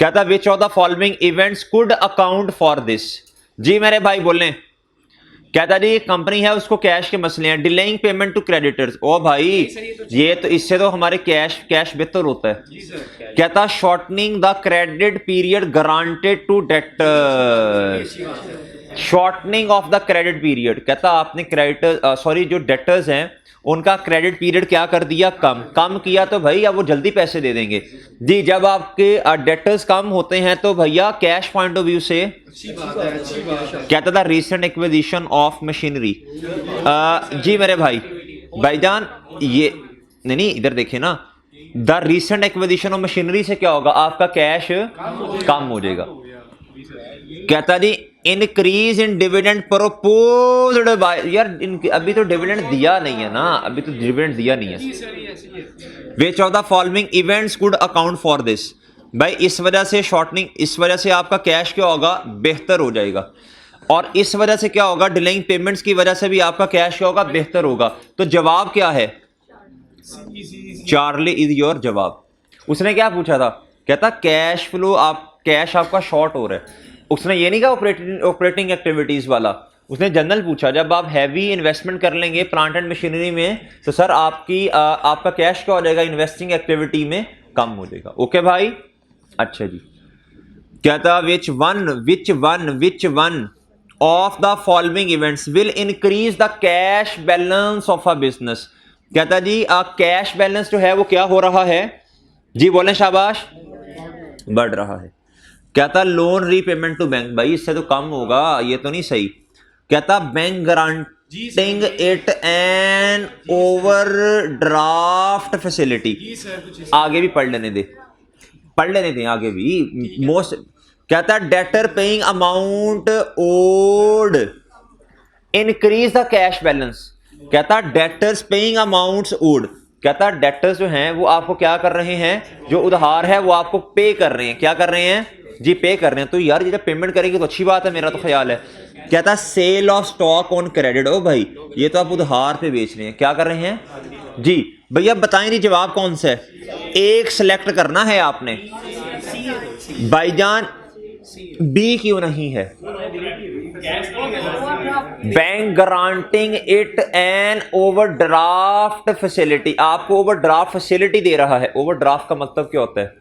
कहता which of the following events could account for this. जी मेरे भाई बोलें। कहता जी कंपनी है उसको कैश के मसले हैं, डिलेइंग पेमेंट टू क्रेडिटर्स। ओ भाई ये तो इससे तो हमारे कैश बेहतर होता है। कहता shortening the credit period granted to debtors, shortening of the credit period. कहता आपने क्रेडिटर सॉरी जो डेटर्स हैं उनका क्रेडिट पीरियड क्या कर दिया, कम किया, तो भाई अब वो जल्दी पैसे दे देंगे जी। जब आपके डेटर्स कम होते हैं तो भैया कैश पॉइंट ऑफ व्यू से कहता था रीसेंट एक्विजिशन ऑफ मशीनरी। जी मेरे भाईजान ये नहीं इधर देखिए ना, the recent acquisition of machinery से क्या होगा, आपका कैश कम हो जाएगा। कहता जी increase in dividend proposed by, यार अभी तो डिविडेंड दिया नहीं है ना, अभी तो डिविडेंड दिया नहीं है। विच of the following events could account for this. भाई इस वजह से शॉर्टनिंग, इस वजह से आपका कैश क्या होगा, बेहतर हो जाएगा। और इस वजह से क्या होगा, डिलेइंग पेमेंट्स की वजह से भी आपका कैश क्या होगा, बेहतर होगा। तो जवाब क्या है, चार्ली इज योर जवाब। उसने क्या पूछा था, कहता कैश फ्लो, आप कैश आपका शॉर्ट हो रहा है। उसने ये नहीं कहा ऑपरेटिंग एक्टिविटीज वाला, उसने जनरल पूछा जब आप हैवी इन्वेस्टमेंट कर लेंगे प्लांट एंड मशीनरी में तो सर आपका कैश क्या हो जाएगा, इन्वेस्टिंग एक्टिविटी में कम हो जाएगा। ओके भाई, अच्छा जी। कहता which one of the following events will increase the cash balance of a business. कहता जी कैश बैलेंस जो है वो क्या हो रहा है जी, बोले शाबाश, बढ़ रहा है। कहता लोन रीपेमेंट टू बैंक, भाई इससे तो कम होगा, ये तो नहीं सही। कहता bank guaranteeing it an overdraft facility. आगे भी पढ़ लेने दे आगे भी मोस्ट। कहता debtor paying amount owed increase the cash balance. कहता डेटर्स पेइंग अमाउंट्स ओड। कहता डेटर्स जो हैं वो आपको क्या कर रहे हैं, जो उधार है वो आपको पे कर रहे हैं, क्या कर रहे हैं जी, पे कर रहे हैं। तो यार ये जब पेमेंट करेंगे तो अच्छी बात है, मेरा तो ख्याल है। कहता sale of stock on credit. ओ भाई ये तो आप उधार पे बेच रहे हैं, क्या कर रहे हैं जी। भैया बताएं जी जवाब कौन सा है, एक सिलेक्ट करना है आपने। भाईजान बी क्यों नहीं है, bank guaranteeing it an overdraft facility. आपको ओवरड्राफ्ट फैसिलिटी दे रहा है। ओवरड्राफ्ट का मतलब क्या होता है,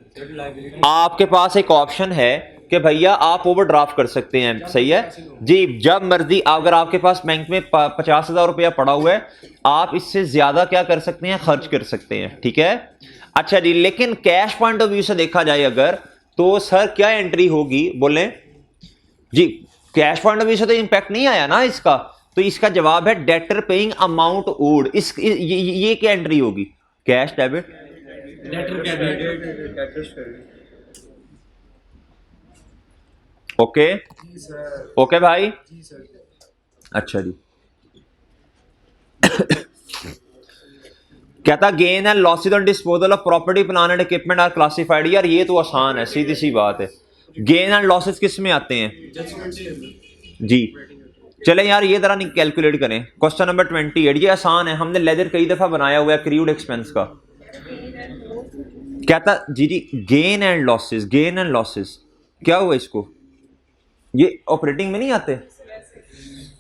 आपके पास एक ऑप्शन है कि भैया आप ओवरड्राफ्ट कर सकते हैं, सही है जी, जब मर्जी। अगर आपके पास बैंक में 50,000 रुपया पड़ा हुआ है, आप इससे ज्यादा क्या कर सकते हैं, खर्च कर सकते हैं, ठीक है। अच्छा जी, लेकिन कैश पॉइंट ऑफ व्यू से देखा जाए अगर, तो सर क्या एंट्री होगी, बोले जी। कैश पॉइंट ऑफ व्यू से तो इंपैक्ट नहीं आया ना इसका, तो इसका जवाब है डेटर पेइंग अमाउंट ओड। ये क्या एंट्री होगी, कैश डेबिट, ओके ओके भाई, अच्छा जी। कहता gain and losses on disposal of property plant and equipment are classified. यार ये तो आसान है, सीधी सी बात है। गेन एंड लॉसेज किस में आते हैं जी, चले यार ये जरा नहीं कैलकुलेट करें। क्वेश्चन नंबर 28, ये आसान है, हमने लेजर कई दफा बनाया हुआ है, क्रूड एक्सपेंस का। क्या था जी जी, gain and losses, gain and losses क्या हुआ इसको, ये ऑपरेटिंग में नहीं आते।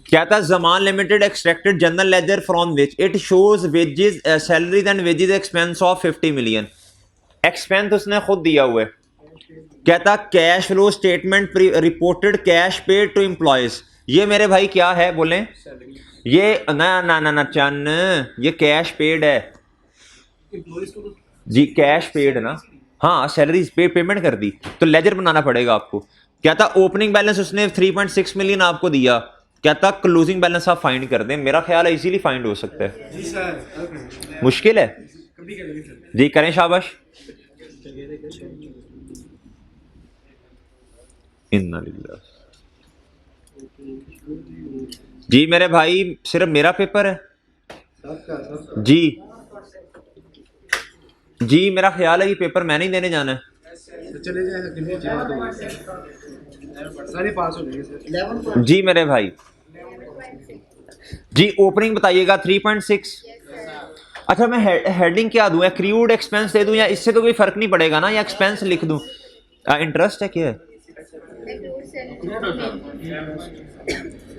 क्या था, Zaman limited extracted general ledger from which it shows wages salaries and wages expense of 50 million. Expense उसने खुद दिया हुआ है। क्या था, cash flow statement reported cash paid to employees, ये मेरे भाई क्या है बोलें, ये ना ना ना ना चन, ये कैश पेड है जी, कैश पेड ना, हाँ सैलरीज पे पेमेंट कर दी तो लेजर बनाना पड़ेगा आपको। क्या था, ओपनिंग बैलेंस उसने 3.6 मिलियन आपको दिया। क्या था, क्लोजिंग बैलेंस आप फाइंड कर दें, मेरा ख्याल है इजीली फाइंड हो सकता है। जी सर, मुश्किल है कभी करेंगे सर। जी, करें शाबाश। इन्ना लिल्लाह। जी मेरे भाई, सिर्फ मेरा पेपर है जी जी, मेरा ख्याल है ये पेपर मैंने ही देने जाना है। तो चले जाए कितनी जमा होगी, सारे पास हो जाएंगे सर। जी मेरे भाई जी, ओपनिंग बताइएगा 3.6। अच्छा मैं हेडिंग क्या दूं, एक्रूड एक्सपेंस दे दूं या इससे तो कोई फर्क नहीं पड़ेगा ना, या एक्सपेंस लिख दूं, इंटरेस्ट है क्या है,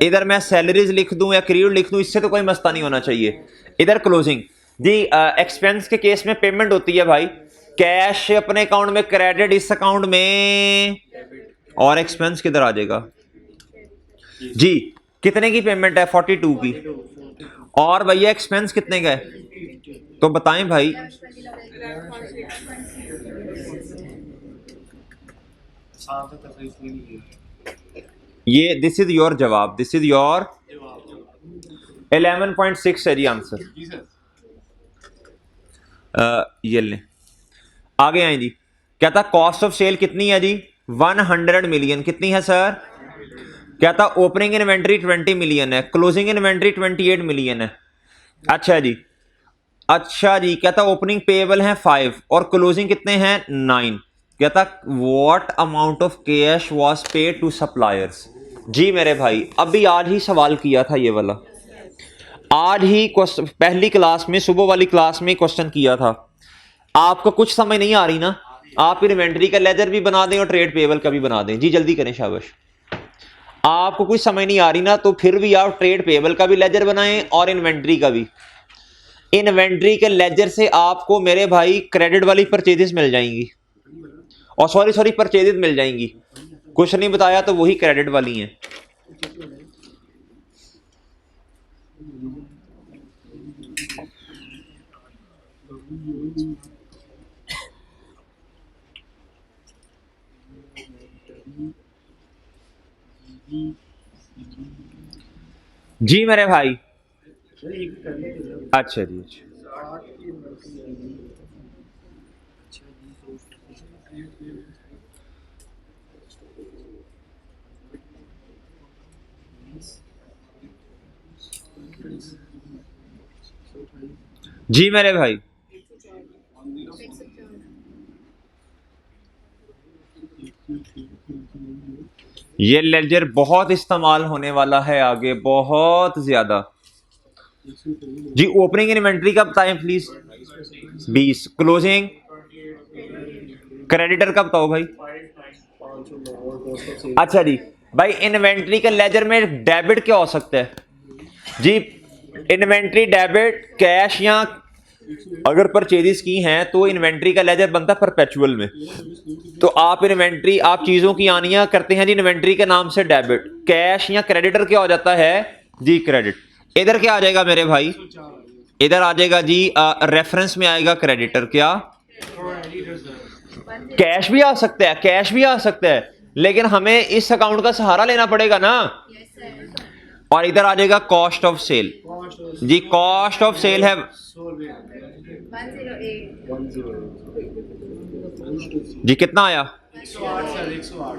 इधर मैं सैलरीज लिख दूं या क्रूड लिख दूं, इससे तो कोई मसला नहीं होना चाहिए। इधर क्लोजिंग जी, एक्सपेंस के केस में पेमेंट होती है भाई, कैश अपने अकाउंट में, क्रेडिट इस अकाउंट में, और एक्सपेंस किधर आ जाएगा जी, कितने की पेमेंट है 42 की, और भैया एक्सपेंस कितने का है तो बताएं भाई। ये दिस इज योर जवाब, दिस इज योर 11.6 है जी आंसर। ये लें, आगे आए जी। क्या था, कॉस्ट ऑफ सेल कितनी है जी 100 मिलियन, कितनी है सर। क्या था, ओपनिंग इन्वेंट्री 20 मिलियन है, क्लोजिंग इन्वेंट्री 28 मिलियन है। अच्छा जी, अच्छा जी। क्या था, ओपनिंग पेएबल है 5 और क्लोजिंग कितने हैं 9। क्या था, what amount of cash was paid to suppliers. जी मेरे भाई, अभी आज ही सवाल किया था ये वाला, आज ही पहली क्लास में, सुबह वाली क्लास में क्वेश्चन किया था। आपको कुछ समझ नहीं आ रही ना, आप इन्वेंट्री का लेजर भी बना दें और ट्रेड पेबल का भी बना दें जी, जल्दी करें शाबाश। आपको कुछ समझ नहीं आ रही ना, तो फिर भी आप ट्रेड पेबल का भी लेजर बनाएं और इन्वेंट्री का भी। इन्वेंट्री के लेजर से आपको मेरे भाई क्रेडिट वाली परचेजेस मिल जाएंगी, और सॉरी परचेजेस मिल जाएंगी, कुछ नहीं बताया तो वही क्रेडिट वाली हैं। जी मेरे भाई, अच्छा जी, अच्छा जी मेरे भाई, ये लेजर बहुत इस्तेमाल होने वाला है आगे, बहुत ज्यादा जी। ओपनिंग इन्वेंट्री का बताएं प्लीज 20, क्लोजिंग क्रेडिटर का बताओ भाई। अच्छा जी भाई, इन्वेंट्री के लेजर में डेबिट क्या हो सकता है जी, इन्वेंट्री डेबिट कैश, या अगर परचेजेस की हैं तो इन्वेंट्री का लेजर बनता है परपेचुअल में। तो आप इन्वेंट्री, आप चीजों की आनियां करते हैं जी इन्वेंट्री के नाम से डेबिट, कैश या क्रेडिटर क्या हो जाता है जी क्रेडिट। इधर क्या आ जाएगा मेरे भाई, इधर आ जाएगा जी रेफरेंस में आएगा क्रेडिटर, क्या कैश भी आ सकता है, कैश भी आ सकता है, लेकिन हमें इस अकाउंट का सहारा लेना पड़ेगा ना। और इधर आ जाएगा कॉस्ट ऑफ सेल जी, कॉस्ट ऑफ सेल है जी, कितना आया 108 सर, 108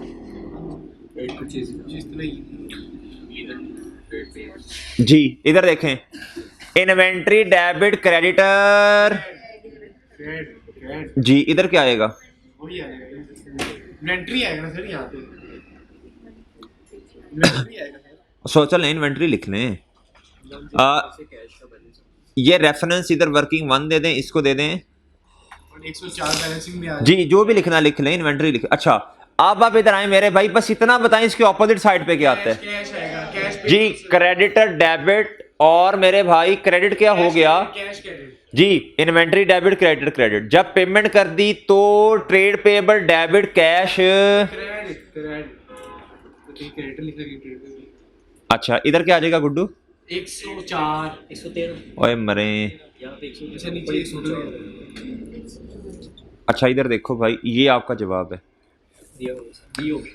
जी। इधर देखें, इन्वेंट्री डेबिट क्रेडिटर जी, इधर क्या आएगा वही आएगा, इन्वेंट्री आएगा ना सर, यहाँ पे इन्वेंट्री आएगा सर। सोचा लें इन्वेंट्री लिख लें। ये रेफरेंस इधर वर्किंग 1 दे दें, इसको दे दें 104 बैलेंसिंग में आ जी जो भी लिखना लिख लें, इन्वेंट्री लिख। अच्छा अब आप इधर आए मेरे भाई, बस इतना बताएं इसके ऑपोजिट साइड पे क्या आता है। कैश आएगा, कैश जी क्रेडिटर डेबिट, और मेरे भाई क्रेडिट क्या हो गया कैश क्रेडिट जी, इन्वेंट्री डेबिट क्रेडिट क्रेडिट। जब पेमेंट कर दी तो trade payable debit cash. Credit credit तो ठीक क्रेडिट लिखा गया क्रेडिट। अच्छा इधर क्या आ जाएगा गुड्डू? 104 113 ओए मरे। यहाँ पे 100 अच्छा नीचे 104 अच्छा इधर देखो भाई, ये आपका जवाब है। दिया होगा, ये हो गया।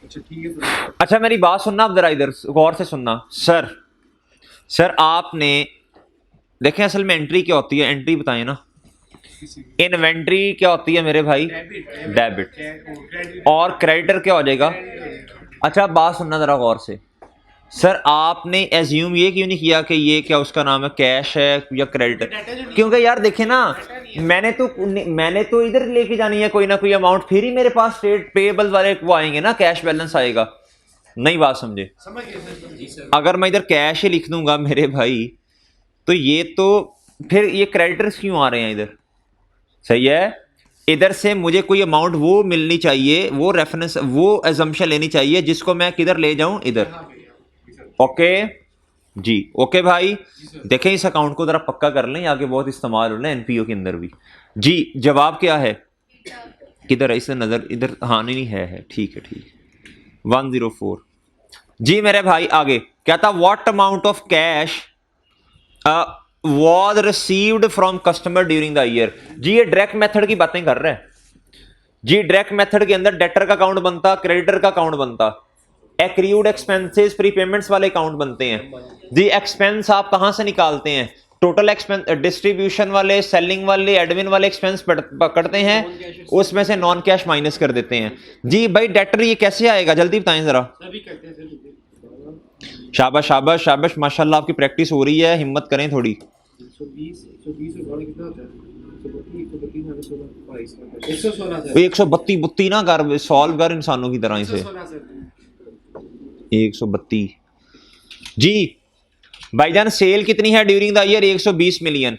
अच्छा ठीक है फिर। अच्छा मेरी बात सुनना आप जरा, इधर गौर से सुनना। सर आपने देखें असल में एंट्री क्या होती है, एंट्री बताएं ना। इन्वेंट्री क्या होती है मेरे भाई? डेबिट। क्रेडिट और क्रेडिटर क्या हो जाएगा? अच्छा बात सुनना जरा गौर से। सर आपने एज्यूम ये क्यों नहीं किया कि ये क्या उसका नाम है, कैश है या क्रेडिट? क्योंकि यार देखें ना, मैंने तो इधर लेके जानी है कोई ना कोई अमाउंट, फिर ही मेरे पास ट्रेड पेएबल वाले वो आएंगे ना, कैश बैलेंस आएगा। नहीं बात समझे? समझ गए सर। अगर मैं इधर कैश ही लिख दूंगा मेरे भाई, तो ये तो फिर ये क्रेडिटर्स क्यों आ रहे हैं इधर? सही है, इधर से मुझे कोई अमाउंट वो मिलनी चाहिए, वो रेफरेंस, वो एजम्पशन लेनी चाहिए जिसको मैं किधर ले जाऊं, इधर। ओके जी, ओके भाई। देखें इस अकाउंट को जरा पक्का कर लें, आगे बहुत इस्तेमाल हो रहा है एनपीओ के अंदर भी। जी जवाब क्या है? किधर है? इससे नजर इधर, हाँ नहीं है, ठीक है ठीक है। 104 जी मेरे भाई। आगे क्या था? What amount of cash was received from customer during the year। जी ये डायरेक्ट मेथड की बातें कर रहे हैं जी। डायरेक्ट मेथड के अंदर डेटर का अकाउंट बनता, क्रेडिटर का अकाउंट बनता, एक्रीड एक्सपेंसेस प्रीपेमेंट्स वाले अकाउंट बनते हैं जी। एक्सपेंस आप कहां से निकालते हैं? टोटल एक्सपेंस, डिस्ट्रीब्यूशन वाले, सेलिंग वाले, एडमिन वाले एक्सपेंस पकड़ते हैं, उसमें से नॉन कैश माइनस कर देते हैं जी। भाई डेटर ये कैसे आएगा, जल्दी बताएं जरा। सभी करते हैं शाबाश शाबाश शाबाश, माशाल्लाह आपकी प्रैक्टिस हो रही है, हिम्मत करें थोड़ी। 120 में बड़ा कितना होता है? 116 132 बुत्ती ना कर, सॉल्व कर इंसानों की तरह इसे। 132 जी। भाईजान सेल कितनी है ड्यूरिंग द ईयर? 120 मिलियन।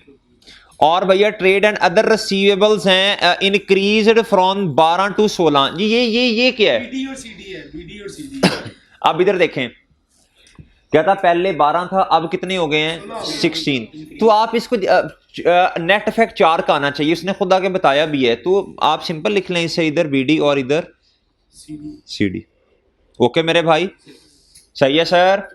और भैया ट्रेड एंड अदर रिसीवेबल्स हैं इंक्रीज्ड फ्रॉम 12 टू 16 जी। ये क्या है? बीडी और सीडी है, बीडी और सीडी। अब इधर देखें, क्या था? पहले 12 था, अब कितने हो गए हैं? 16। तो आप इसको नेट इफेक्ट 4 का आना चाहिए, उसने खुद आके बताया भी है, तो आप सिंपल लिख लें इसे, इधर बीडी और इधर सीडी। ओके मेरे भाई, सही है सर।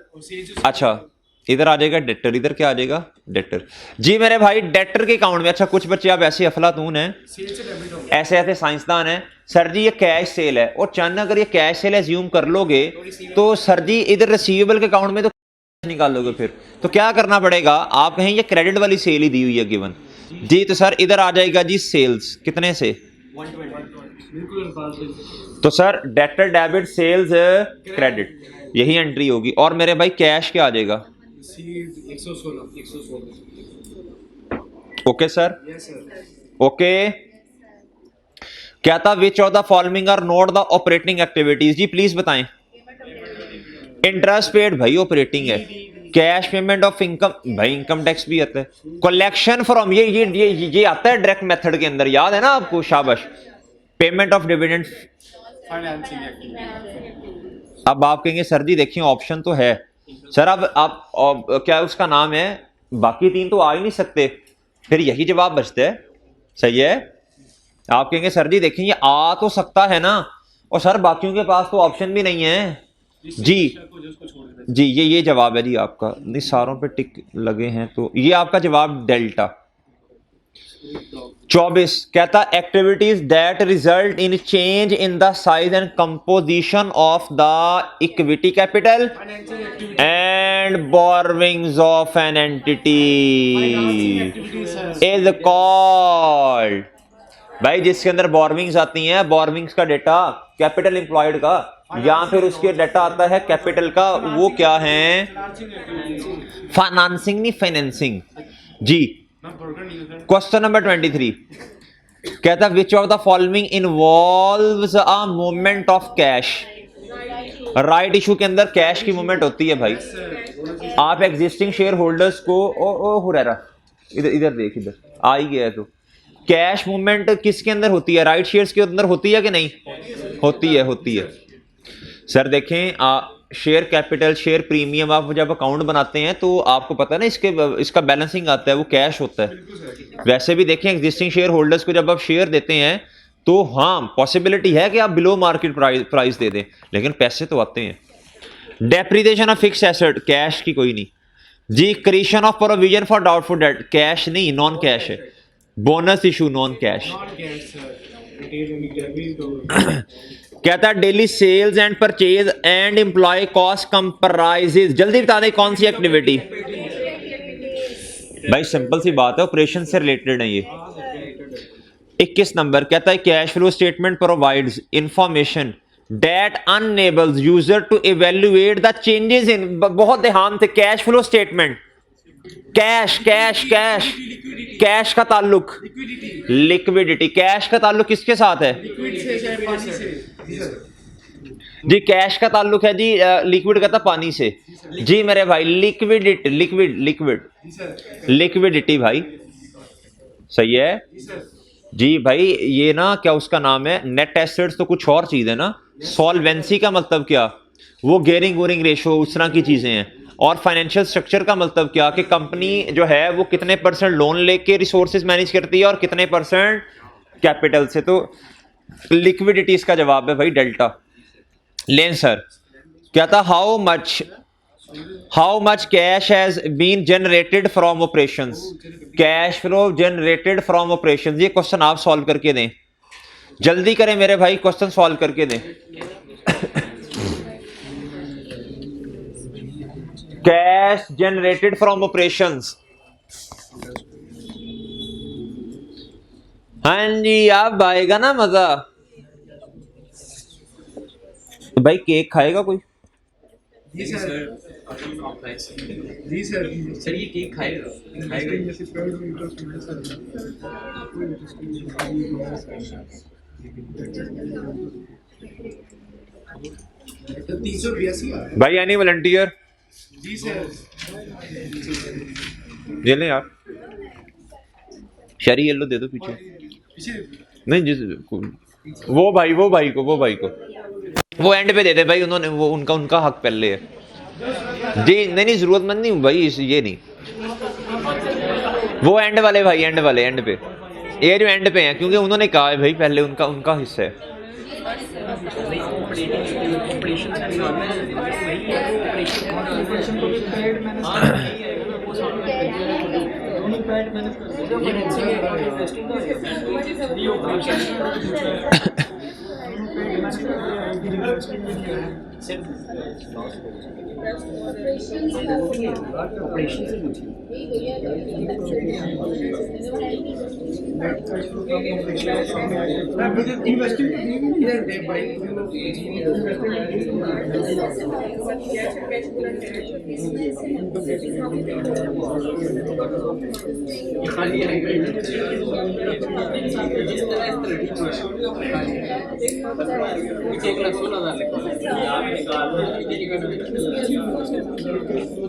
अच्छा इधर आ जाएगा डेटर, इधर क्या आ जाएगा? डेटर जी मेरे भाई। डेटर के अकाउंट में, अच्छा कुछ बच्चे आप ऐसे अफलातून हैं, ऐसे ऐसे साइंसदान हैं, सर जी ये कैश सेल है, और चंद अगर ये कैश सेल एज्यूम कर लोगे तो सर जी इधर रिसीवेबल के अकाउंट में तो निकाल लोगे, फिर तो क्या करना पड़ेगा? आप कहें ये क्रेडिट वाली सेल ही दी हुई है गिवन जी। तो सर इधर आ जाएगा जी सेल्स, कितने से? 120। तो sir debtor debit sales credit, यही एंट्री होगी। और मेरे भाई कैश क्या आ जाएगा? 116। Okay sir, yes sir. Okay. क्या था? Which of the following are not the operating activities जी, प्लीज बताएं। इंटरेस्ट पेड भाई ऑपरेटिंग है, कैश पेमेंट ऑफ इनकम भाई इनकम टैक्स भी आता है, कलेक्शन फ्रॉम ये आता है डायरेक्ट मेथड के अंदर, याद है ना आपको? शाबाश। Payment of dividend, financing activity. अब आप कहेंगे सर जी देखिए ऑप्शन तो है सर, अब आप क्या उसका नाम है, बाकी 3 तो आ ही नहीं सकते, फिर यही जवाब बचता है। सही है। आप कहेंगे सर जी देखें ये आ तो सकता है ना, और सर बाकियों के पास तो ऑप्शन भी नहीं है जी। जी ये जवाब है जी आपका। नहीं सारों पे टिक लगे हैं, तो ये आपका जवाब डेल्टा। 24 कहता activities that result in change in the size and composition of the equity capital and borrowings of an entity is called. भाई जिसके अंदर बोरविंग्स आती हैं, बोरविंग्स का डेटा कैपिटल एम्प्लॉयड का, या फिर उसके डाटा आता है कैपिटल का, वो क्या है? फाइनेंसिंग नहीं फाइनेंसिंग जी। क्वेश्चन नंबर 23 कहता which of the following involves a movement of cash. Right issue के अंदर कैश की मूवमेंट होती है भाई। आप एग्जिस्टिंग शेयर होल्डर्स को, ओ हुरैरा इधर देख, इधर आ ही गया है, तो कैश मूवमेंट किसके अंदर होती है? राइट शेयर्स के अंदर होती है कि नहीं होती है? होती है सर। देखें शेयर कैपिटल, शेयर प्रीमियम, आप जब अकाउंट बनाते हैं तो आपको पता है ना इसका बैलेंसिंग आता है, वो कैश होता है। वैसे भी देखें एग्जिस्टिंग शेयर होल्डर्स को जब आप शेयर देते हैं तो हाँ पॉसिबिलिटी है कि आप बिलो मार्केट प्राइस दे दें, लेकिन पैसे तो आते हैं। Depreciation of fix asset, cash की कोई नहीं जी। Creation of provision for doubtful debt, cash नहीं, नॉन कैश है। Bonus issue, non cash. Not cash sir, it is debit तो कहता है daily sales and purchase and employ cost comprises. जल्दी बता दें कौन सी एक्टिविटी? भाई सिंपल सी बात है, ऑपरेशन से रिलेटेड है ये। 21 नंबर कहता है cash flow statement provides information that enables user to evaluate the changes in. बहुत ध्यान से, cash flow statement, cash cash cash cash का ताल्लुक लिक्विडिटी, कैश का ताल्लुक किसके साथ है लिक्विड से शायद पानी से जी? कैश का ताल्लुक है जी लिक्विड का था पानी से जी मेरे भाई। लिक्विडिटी, लिक्विड लिक्विड लिक्विडिटी भाई, सही है जी भाई। ये ना क्या उसका नाम है, नेट एसेट्स तो कुछ और चीज है ना। सॉल्वेंसी का मतलब क्या? वो गेयरिंग वोरिंग रेशो, उस तरह की चीजें हैं। और फाइनेंशियल स्ट्रक्चर का मतलब क्या कि कंपनी जो है वो कितने % लोन लेके रिसोर्सेज मैनेज करती है और कितने % कैपिटल से। तो लिक्विडिटी इसका जवाब है भाई, डेल्टा। लेन सर क्या था, how much cash has been generated from operations, cash flow generated from operations. ये क्वेश्चन आप सॉल्व करके दें, जल्दी करें मेरे भाई, क्वेश्चन सॉल्व करके दें। कैश जनरेटेड फ्रॉम ऑपरेशंस, हाँ जी अब आएगा ना मजा। भाई केक खाएगा कोई? जी सर, जी सर, सर ये केक खाएगा तो 382 भाई एनी वॉलंटियर? जी सर, ये ले यार, शरी येलो दे दो पीछे। पीछे नहीं जिस वो भाई को वो एंड पे दे दे भाई, उन्होंने वो उनका हक पहले है जी। नहीं जरूरतमंद नहीं भाई, ये नहीं, वो एंड वाले भाई, एंड वाले, एंड पे, ये जो एंड पे हैं, क्योंकि उन्होंने कहा है भाई पहले, उनका हिस्सा है।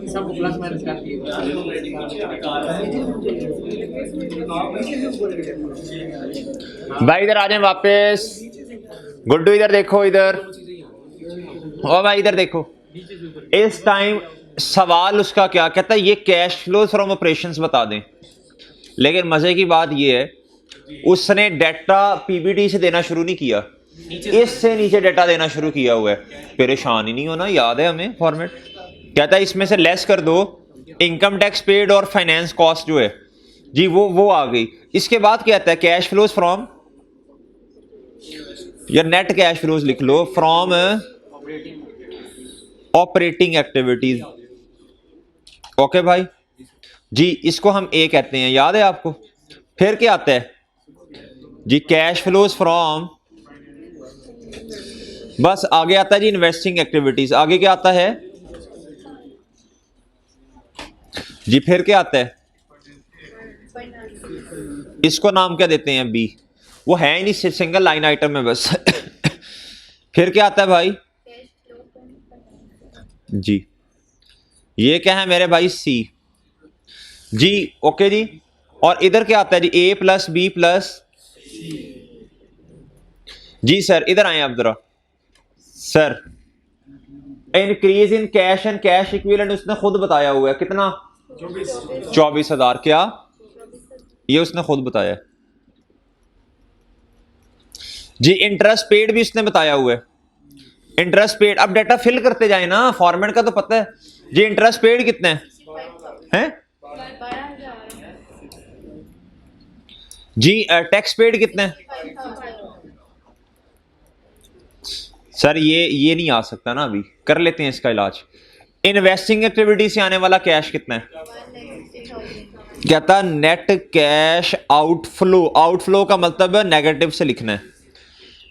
सब प्लस माइनस काटिए। भाई इधर आ जाए वापस, गुड्डू इधर देखो, इधर ओ भाई इधर देखो। इस टाइम सवाल उसका क्या कहता है, ये कैश फ्लो फ्रॉम ऑपरेशंस बता दें। लेकिन मजे की बात ये है उसने डेटा पीबीटी से देना शुरू नहीं किया, इससे नीचे डेटा देना शुरू किया हुआ है। परेशान ही नहीं होना, याद है हमें फॉर्मेट। कहता है इसमें से लेस कर दो इनकम टैक्स पेड और फाइनेंस कॉस्ट जो है जी, वो आ गई। इसके बाद क्या आता है, कैश फ्लोज फ्रॉम, या नेट कैश फ्लोज लिख लो, फ्रॉम ऑपरेटिंग एक्टिविटीज। ओके भाई जी, इसको हम ए कहते हैं, याद है आपको। फिर क्या आता है जी, कैश फ्लोज फ्रॉम, बस आगे आता है जी इन्वेस्टिंग एक्टिविटीज। आगे क्या आता है जी, फिर क्या आता है, इसको नाम क्या देते हैं, बी। वो है ही नहीं, सिंगल लाइन आइटम है बस। फिर क्या आता है भाई जी, ये क्या है मेरे भाई, सी जी। ओके जी, और इधर क्या आता है जी, ए प्लस बी प्लस, जी सर इधर आए आप जरा sir. Increase in cash and cash equivalent उसने खुद बताया हुआ है, कितना 24,000, क्या ये उसने खुद बताया जी। इंटरेस्ट पेड भी उसने बताया हुआ है, इंटरेस्ट पेड। अब डाटा फिल करते जाए ना, फॉर्मेट का तो पता है जी। इंटरेस्ट पेड कितने हैं जी, टैक्स पेड कितने सर, ये नहीं आ सकता ना, अभी कर लेते हैं इसका इलाज। इन्वेस्टिंग एक्टिविटी से आने वाला कैश कितना है, कहता नेट कैश आउटफ्लो, आउटफ्लो का मतलब नेगेटिव से लिखना है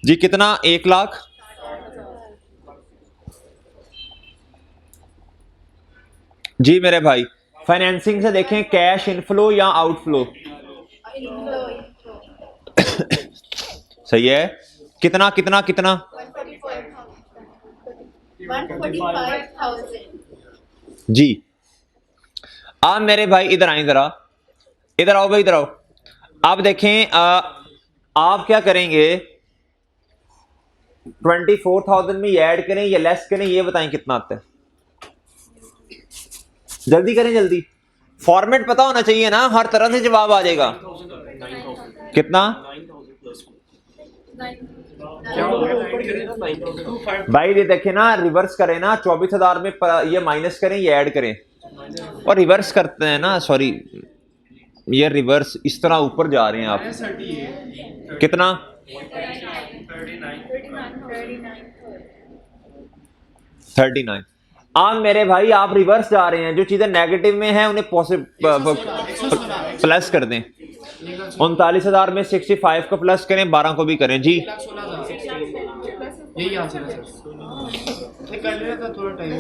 जी। कितना, 1 लाख। जी मेरे भाई, फाइनेंसिंग से देखें कैश इनफ्लो या आउटफ्लो, सही है। कितना कितना कितना 145,000 जी। आप मेरे भाई इधर आए, जरा इधर आओ भाई, इधर आओ। आप देखें आप क्या करेंगे, 24,000 में ऐड करें या लेस करें, ये बताएं कितना आता है। जल्दी करें जल्दी, फॉर्मेट पता होना चाहिए ना, हर तरह से जवाब आ जाएगा। कितना भाई, ये देखें ना, रिवर्स करें ना, 24,000 में ये माइनस करें ये ऐड करें, और रिवर्स करते हैं ना, सॉरी ये रिवर्स इस तरह ऊपर जा रहे हैं आप। कितना 39। आप मेरे भाई आप रिवर्स जा रहे हैं, जो चीजें नेगेटिव में हैं उन्हें प्लस कर दें। 39,000 में 65 को प्लस करें, 12 को भी करें जी। यही आंसर है सर, कर लेना था, थोड़ा टाइम।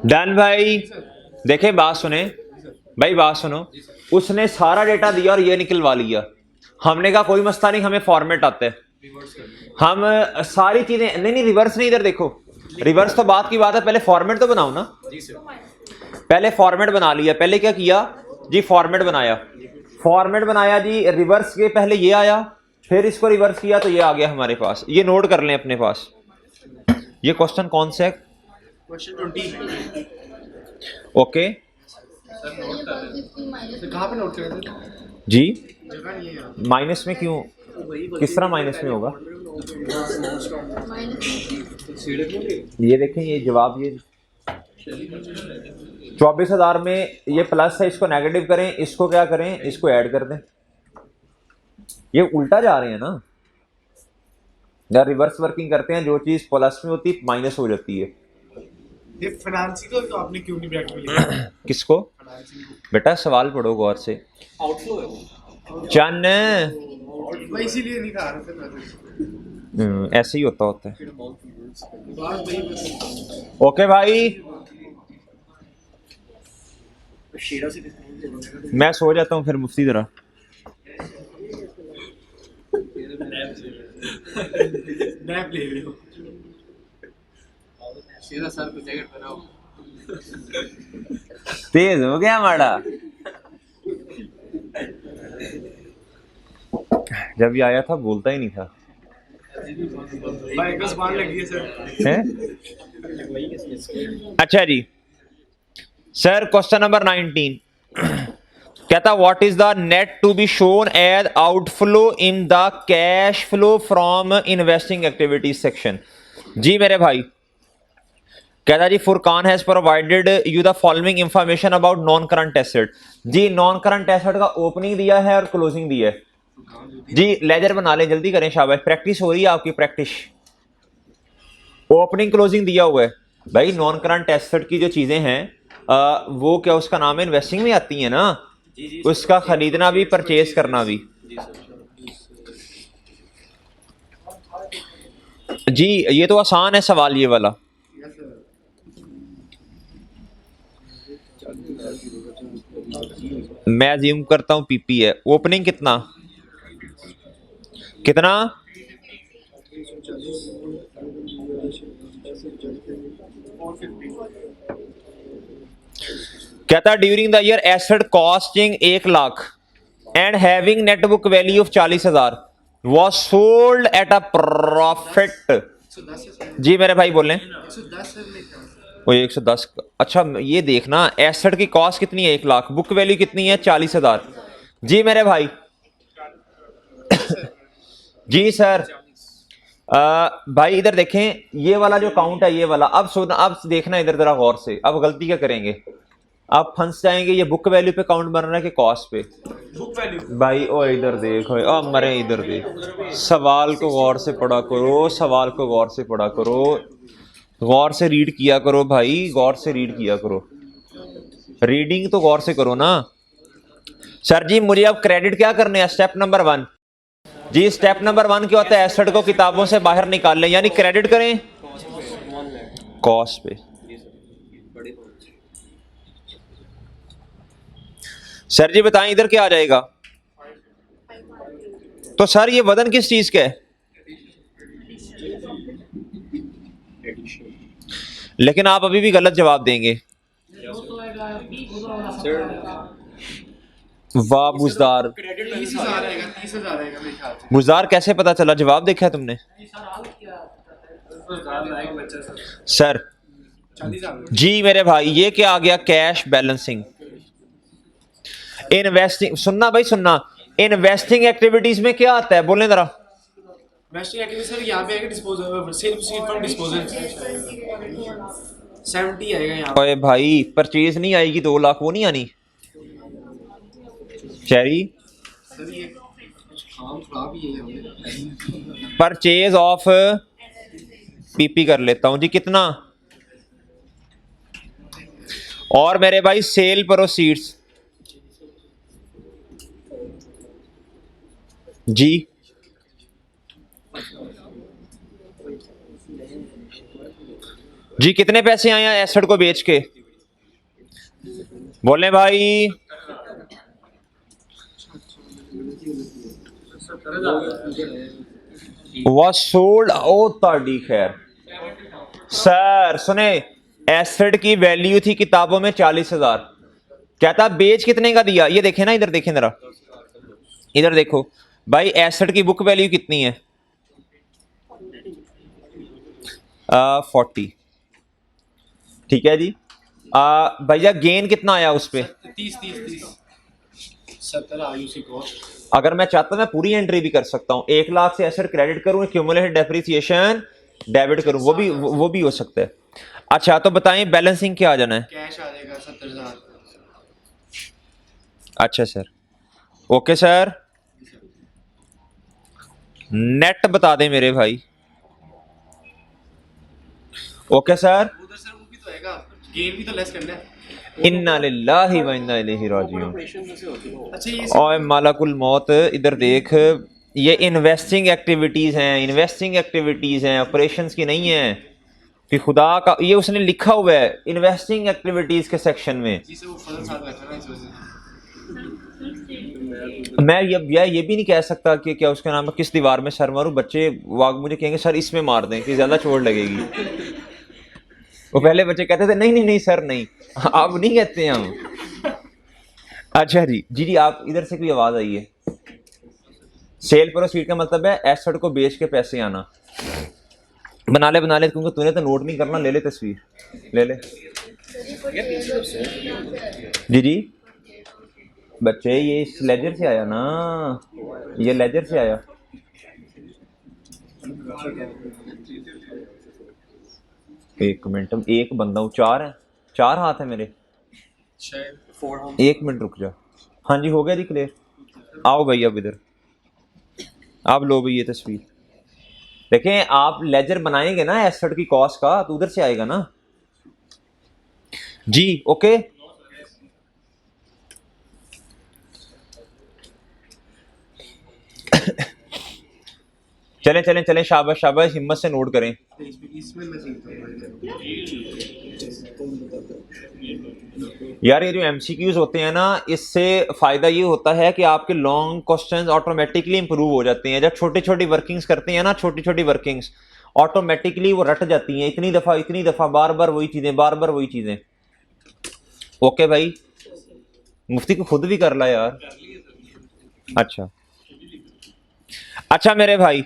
डन भाई, देखें बात सुने भाई, बात सुनो। उसने सारा डेटा दिया और ये निकलवा लिया, हमने कहा कोई मसला नहीं, हमें फॉर्मेट आता है, हम सारी चीजें नहीं रिवर्स नहीं, इधर देखो, रिवर्स तो बात की बात है, पहले फॉर्मेट तो बनाओ ना। पहले फॉर्मेट बना लिया, पहले क्या किया जी, फॉर्मेट बनाया, फॉर्मेट बनाया जी, रिवर्स के पहले ये आया, फिर इसको रिवर्स किया तो ये आ गया हमारे पास। ये नोट कर लें अपने पास, ये क्वेश्चन कौन सा है, क्वेश्चन 20 ओके कहाँ पे नोट करें जी। जगह नहीं है माइनस में क्यों, किस तरह माइनस में होगा, ये देखें ये जवाब, ये 24,000 में ये प्लस है, इसको नेगेटिव करें, इसको क्या करें, इसको ऐड कर दें। ये उल्टा जा रहे हैं ना, या रिवर्स वर्किंग करते हैं, जो चीज प्लस में होती है माइनस हो जाती है। ये फाइनेंसिंग को तो आपने क्यों नहीं ब्रैकेट में लिखा, किसको बेटा, सवाल पढ़ो गौर से। आउटफ्लो है चन भाई, इसीलिए नहीं कहा रहा सर, ऐसे ही होता है। बात वही बस। ओके भाई, मैं सो जाता हूँ फिर मुफ्ती जरा। नैप ले लियो सीधा सर को जैकेट पहनाओ। तेज हो गया माड़ा, जब ये आया था बोलता ही नहीं था। भाई बस बाल लगी है सर, हैं? अच्छा जी सर, क्वेश्चन नंबर 19 कहता what is the net to be shown as outflow in the cash flow from investing activities section. जी मेरे भाई, कहता जी Furqan has provided you the following information about non current asset. जी नॉन करंट एसेट का ओपनिंग दिया है और क्लोजिंग दिया है जी। लेजर बना ले, जल्दी करें, शाबाश, प्रैक्टिस हो रही है आपकी, प्रैक्टिस। ओपनिंग क्लोजिंग दिया हुआ है भाई। नॉन करंट एसेट की जो चीजें हैं वो क्या उसका नाम है, इन्वेस्टिंग में आती है ना, उसका खरीदना भी परचेज करना भी। जी ये तो आसान है सवाल ये वाला। मैं अज्यूम करता हूं पीपी है। ओपनिंग कितना कितना, कहता during the year asset costing 1 lakh and having net book value of 40,000 was sold at a profit. जी मेरे भाई बोल रहे हैं 110। अच्छा ये देखना एसेट की कॉस्ट कितनी है 1 लाख, बुक वैल्यू कितनी है 40,000। जी मेरे भाई जी सर भाई इधर देखें ये वाला जो काउंट है ये वाला, अब सुन अब देखना इधर जरा गौर से, अब गलती क्या करेंगे, आप फंस जाएंगे ये बुक वैल्यू पे काउंट बन रहा है कि कॉस्ट पे। बुक वैल्यू भाई ओ इधर देखो अब मरे इधर देख, सवाल को गौर से पढ़ा करो, सवाल को गौर से पढ़ा करो, गौर से रीड किया करो भाई, गौर से रीड किया करो, रीडिंग तो गौर से करो ना। सर जी मुझे अब क्रेडिट क्या करने हैं, स्टेप नंबर 1 जी, स्टेप नंबर 1 क्या होता है, एसेट को किताबों से बाहर निकाल लें, यानी क्रेडिट करें कॉस्ट पे। सर जी बताएं इधर क्या आ जाएगा, तो सर ये वजन किस चीज का है, लेकिन आप अभी भी गलत जवाब देंगे। वाह बुजदार, 30,000 आएगा, 30,000 आएगा मेरे ख्याल से। बुजदार कैसे पता चला, जवाब देखा है तुमने सर? 40,000 जी मेरे भाई ये क्या आ गया, कैश बैलेंसिंग। इन्वेस्टिंग सुनना भाई सुनना, इन्वेस्टिंग एक्टिविटीज में क्या आता है बोले जरा। इन्वेस्टिंग एक्टिविटी सर यहाँ पे आएगा disposal, cell proceed from disposal 70 आएगा यहाँ पे। ओए भाई परचेज नहीं आएगी 2 लाख, वो नहीं आनी चेरी, सर ये काम खराब ही है। परचेज ऑफ पीपी कर लेता हूं जी, कितना, और मेरे भाई सेल प्रोसीड्स जी, जी कितने पैसे आए हैं एसेट को बेच के, बोले भाई was sold, ओ ताड़ी खैर। सर सुने एसेट की वैल्यू थी किताबों में 40,000, कहता बेच कितने का दिया, ये देखे ना इधर देखें जरा, इधर देखो भाई एसेट की बुक वैल्यू कितनी है 40, ठीक है जी। भैया गेन कितना आया उस पे 30 70 आई उसी को। अगर मैं चाहता मैं पूरी एंट्री भी कर सकता हूं, 1 लाख से एसेट क्रेडिट करूं, क्यूमुलेटेड डेप्रिसिएशन डेबिट करूं, वो भी हो सकता है। अच्छा तो बताएं बैलेंसिंग क्या आ जाना है, कैश आ जाएगा 70,000। अच्छा सर ओके सर, नेट बता दें मेरे भाई, ओके सर। उधर सर वो भी तो आएगा, गेन भी तो लेस करना है। इन्ना लिल्लाहि व इन्ना इलैहि राजिऊन। अच्छा ये और मालाकुल मौत इधर देख, ये इन्वेस्टिंग एक्टिविटीज हैं, इन्वेस्टिंग एक्टिविटीज हैं, ऑपरेशंस की नहीं है कि खुदा का, ये उसने लिखा हुआ है इन्वेस्टिंग एक्टिविटीज के सेक्शन में। जी से वो फजल साथ बैठा ना इस वजह से। मैं ये भी नहीं कह सकता कि क्या उसका नाम है, किस दीवार में सर मारूं, बच्चे वाग मुझे कहेंगे सर इसमें मार दें कि ज्यादा चोट लगेगी। वो पहले बच्चे कहते थे नहीं नहीं नहीं सर नहीं, आप नहीं कहते हैं हम। अच्छा जी जी जी आप इधर से कोई आवाज आई है, सेल प्रोसीड का मतलब है एसेट को बेच के पैसे आना। बना ले क्योंकि तूने तो नोट नहीं करना, ले ले तस्वीर ले ले। जी जी बच्चे ये इस लेजर से आया ना, ये लेजर से आया। एक मिनट, एक बंदा हूँ, 4 है, 4 हाथ है मेरे, शायद 1 मिनट रुक जा। हाँ जी हो गया जी क्लियर, आओ भाई अब इधर, आप लो भाई ये तस्वीर देखें। आप लेजर बनाएंगे ना एसेट की कॉस्ट का, तो उधर से आएगा ना जी, ओके। चलें चलें चलें, शाबाश शाबाश, हिम्मत से नोट करें। इसमें मैं सीखता यार ये जो एमसीक्यूज होते हैं ना, इससे फायदा ये होता है कि आपके लॉन्ग क्वेश्चंस ऑटोमेटिकली इंप्रूव हो जाते हैं। जब छोटी छोटी वर्किंग्स करते हैं ना, छोटी छोटी वर्किंग्स ऑटोमेटिकली वो रट जाती हैं, इतनी दफा बार बार वही चीजें, बार बार वही चीजें। ओके भाई, मुफ्ती को खुद भी कर ला यार, अच्छा अच्छा मेरे भाई,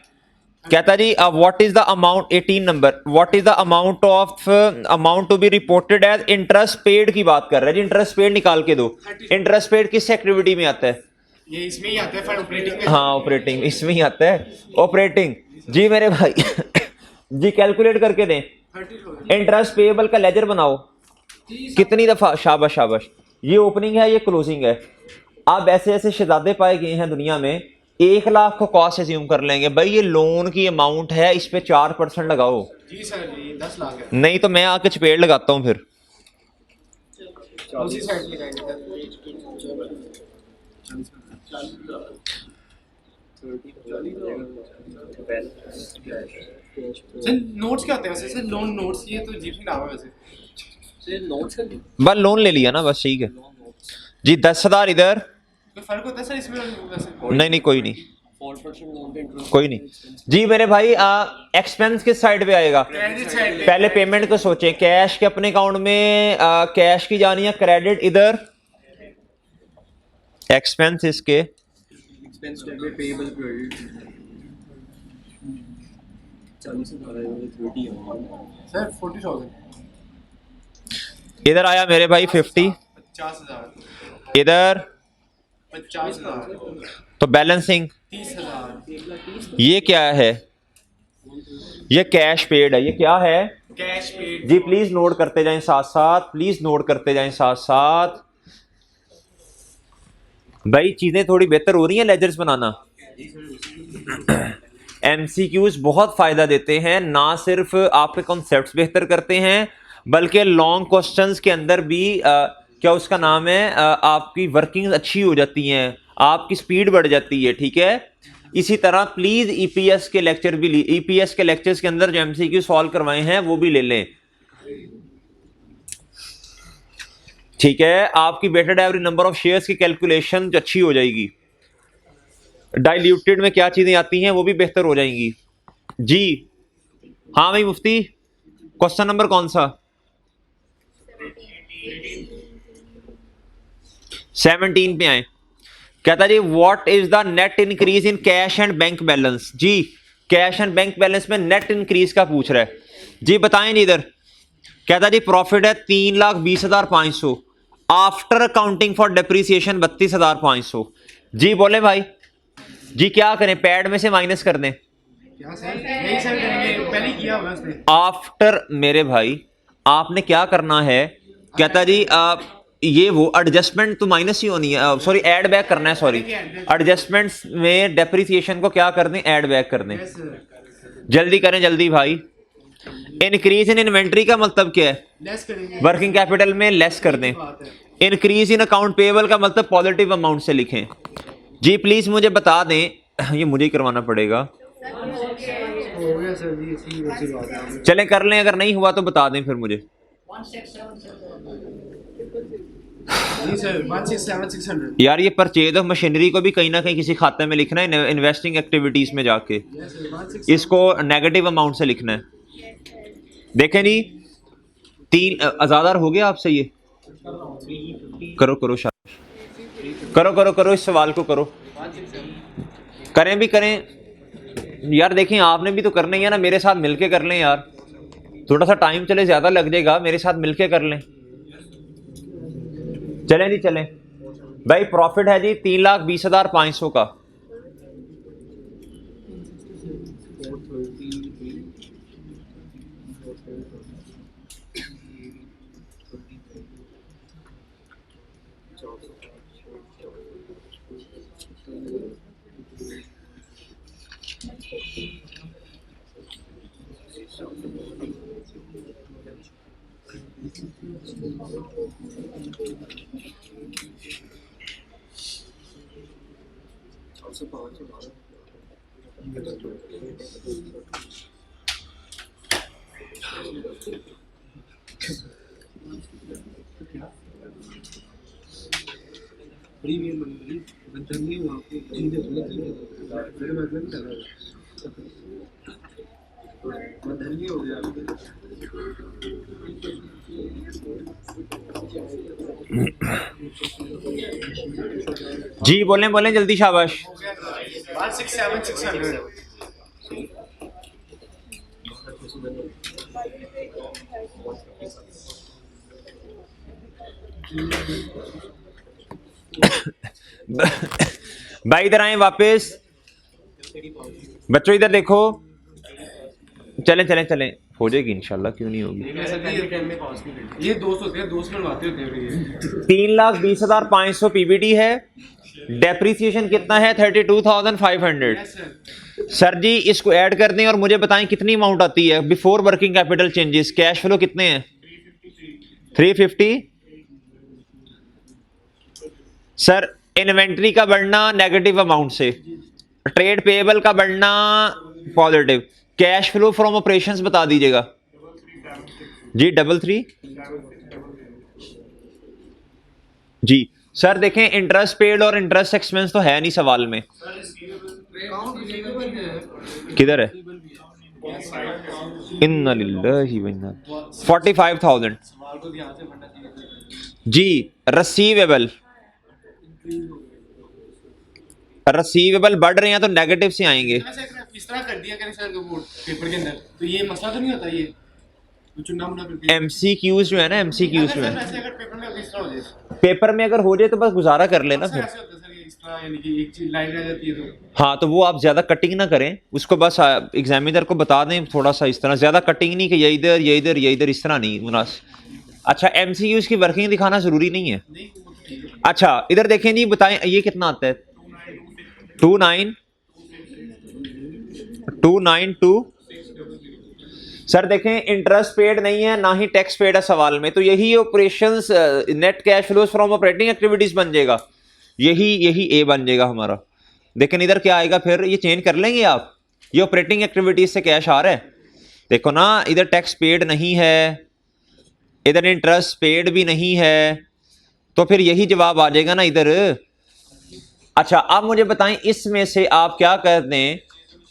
कहता जी what is the amount 18 number, what is the amount to be reported as interest paid की बात कर रहा है जी। इंटरेस्ट पेड निकाल के दो। इंटरेस्ट पेड किस एक्टिविटी में आता है? ये इसमें ही आता है, फंड ऑपरेटिंग में। हाँ ऑपरेटिंग, इसमें ही आता है ऑपरेटिंग। जी मेरे भाई जी कैलकुलेट करके दें। 30,000 इंटरेस्ट पेएबल का लेजर बनाओ कितनी दफा। शाबाश शाबाश। ये ओपनिंग है, ये क्लोजिंग है। अब ऐसे ऐसे शहजादे पाए गए हैं दुनिया में। 1 लाख को कॉस्ट एज्यूम कर लेंगे भाई, ये लोन की अमाउंट है, इस पे 4% लगाओ। जी सर, ये 10 लाख है। नहीं तो मैं आके चपेट लगाता हूँ फिर। उसी साइड लगाएंगे सर। नोट्स क्या होते हैं वैसे सर? लोन नोट्स, ये तो जीप नाम है वैसे। बस लोन ले लिया ना, बस ठीक है जी। 10,000 इधर। कोई फर्क होता है सर इसमें वैसे? नहीं नहीं कोई नहीं, कोई नहीं जी मेरे भाई। एक्सपेंस किस साइड पे आएगा? क्रेडिट साइड पे। पहले पेमेंट को सोचें। कैश के अपने अकाउंट में कैश की जानी है, क्रेडिट इधर, एक्सपेंस इसके। Expense debit payable credit 40,000 sir 40,000। इधर आया मेरे भाई 50, 50,000। इधर 50,000। तो बैलेंसिंग 30,000। ये क्या है? ये कैश पेड है। ये क्या है कैश पेड जी? प्लीज नोट करते जाएं साथ साथ, प्लीज नोट करते जाएं साथ साथ। भाई चीजें थोड़ी बेहतर हो रही हैं लेजर्स बनाना। एमसीक्यूज बहुत फायदा देते हैं, ना सिर्फ आपके कॉन्सेप्ट्स बेहतर करते हैं बल्कि लॉन्ग क्वेश्चंस के अंदर भी क्या उसका नाम है, आपकी वर्किंग अच्छी हो जाती हैं, आपकी स्पीड बढ़ जाती है। ठीक है, इसी तरह प्लीज ईपीएस के लेक्चर भी, ईपीएस के लेक्चर्स के अंदर जो एमसीक्यू सॉल्व करवाए हैं वो भी ले लें। ठीक है, आपकी weighted average number of shares की कैलकुलेशन अच्छी हो जाएगी। डाइल्यूटेड में क्या चीजें आती हैं वो भी बेहतर हो जाएंगी जी। हाँ भाई मुफ्ती, क्वेश्चन नंबर कौन सा? 17 पे आए। कहता जी what is the net increase in cash and bank balance. जी कैश एंड बैंक बैलेंस में नेट इंक्रीज का पूछ रहा है जी, बताएं जी इधर। कहता जी प्रॉफिट है 3,20,500 आफ्टर अकाउंटिंग फॉर डेप्रीसिएशन 32,500। जी बोले भाई जी, क्या करें? पैड में से माइनस कर दें? क्या सर? नहीं सर, करेंगे, पहले ही किया हुआ उसने। आफ्टर मेरे भाई आपने क्या करना है? कहता जी ये वो एडजस्टमेंट तो माइनस ही होनी है, सॉरी ऐड बैक करना है, सॉरी एडजस्टमेंट्स में डेप्रिसिएशन को क्या कर दें? ऐड बैक कर दें। जल्दी करें जल्दी भाई। इंक्रीज इन इन्वेंट्री का मतलब क्या है? लेस करेंगे। वर्किंग कैपिटल में लेस कर दें। इंक्रीज इन अकाउंट पेएबल का मतलब पॉजिटिव अमाउंट से लिखें। जी प्लीज मुझे बता दें, ये मुझे ही करवाना पड़ेगा। हो गया सर जी, इसी वैसी बात है। चलें कर लें, अगर नहीं हुआ तो बता दें फिर मुझे। जी सर 167,600। यार ये परचेज ऑफ मशीनरी को भी कहीं ना कहीं किसी खाते में लिखना है, इन्वेस्टिंग एक्टिविटीज में जाके इसको नेगेटिव अमाउंट से लिखना है। देखें जी 3 आजादार हो गया आपसे। ये करो करो शाबाश, करो करो करो, इस सवाल को करो, करें भी करें यार। देखें आपने भी तो करना ही है ना, मेरे साथ मिलके कर लें यार। थोड़ा सा टाइम चले ज्यादा लग जाएगा, मेरे साथ मिलके कर लें। चलें जी चलें भाई। प्रॉफिट है जी 3,20,500 का। जी बोलें बोलें जल्दी, शाबाश। 167,600. भाई इधर आए वापस, बच्चों इधर देखो, चलें चलें चलें, हो जाएगी इंशाल्लाह, क्यों नहीं होगी। ये 200 होते हैं, 200 बनवाते होते हैं ये। 3,20,500 पीबीटी है। डेप्रीसिएशन कितना है? 32,500। सर जी इसको ऐड कर दें और मुझे बताएं कितनी अमाउंट आती है before working capital changes. Cash flow कितने हैं? 350। सर इन्वेंट्री का बढ़ना नेगेटिव अमाउंट से, ट्रेड पेएबल का बढ़ना positive. Cash flow from operations बता दीजिएगा जी। 33 जी। सर देखें इंटरेस्ट पेड और इंटरेस्ट एक्सपेंस तो है नहीं सवाल में। किधर है? इन्ना लिल्लाहि व इन्ना 45,000 जी। रिसीवेबल बढ़ रहे हैं तो नेगेटिव से आएंगे। इस तरह कर दिया करें सर पेपर के अंदर, तो ये मसला तो नहीं होता। ये चुना मुना कर दिया। एमसीक्यूज जो है ना, एमसीक्यूज में ऐसे अगर पेपर में इस तरह हो जाए, पेपर में अगर हो जाए तो बस गुजारा कर लेना फिर। ऐसे होता है सर, ये इस तरह यानी कि एक चीज लाइन रह जाती है तो। हाँ तो वो आप ज्यादा कटिंग ना करें, उसको बस एग्जामिनर को बता दें थोड़ा सा इस तरह, ज्यादा कटिंग नहीं कि ये इधर ये इधर ये इधर, इस तरह नहीं मुनासिब। अच्छा एमसीक्यूज की वर्किंग दिखाना जरूरी नहीं है। अच्छा इधर देखें जी, बताएं ये कितना आता है? 292। सर देखें इंटरेस्ट पेड नहीं है ना ही टैक्स पेड है सवाल में, तो यही operations net cash flows from operating activities बन जाएगा, यही ए बन जाएगा हमारा। लेकिन इधर क्या आएगा फिर? ये चेंज कर लेंगे आप, ये ऑपरेटिंग एक्टिविटीज से कैश आ रहा है, देखो ना, इधर टैक्स पेड नहीं है, इधर इंटरेस्ट पेड भी नहीं है, तो फिर यही जवाब आ जाएगा ना इधर। अच्छा अब मुझे बताएं इसमें से आप क्या कर दें?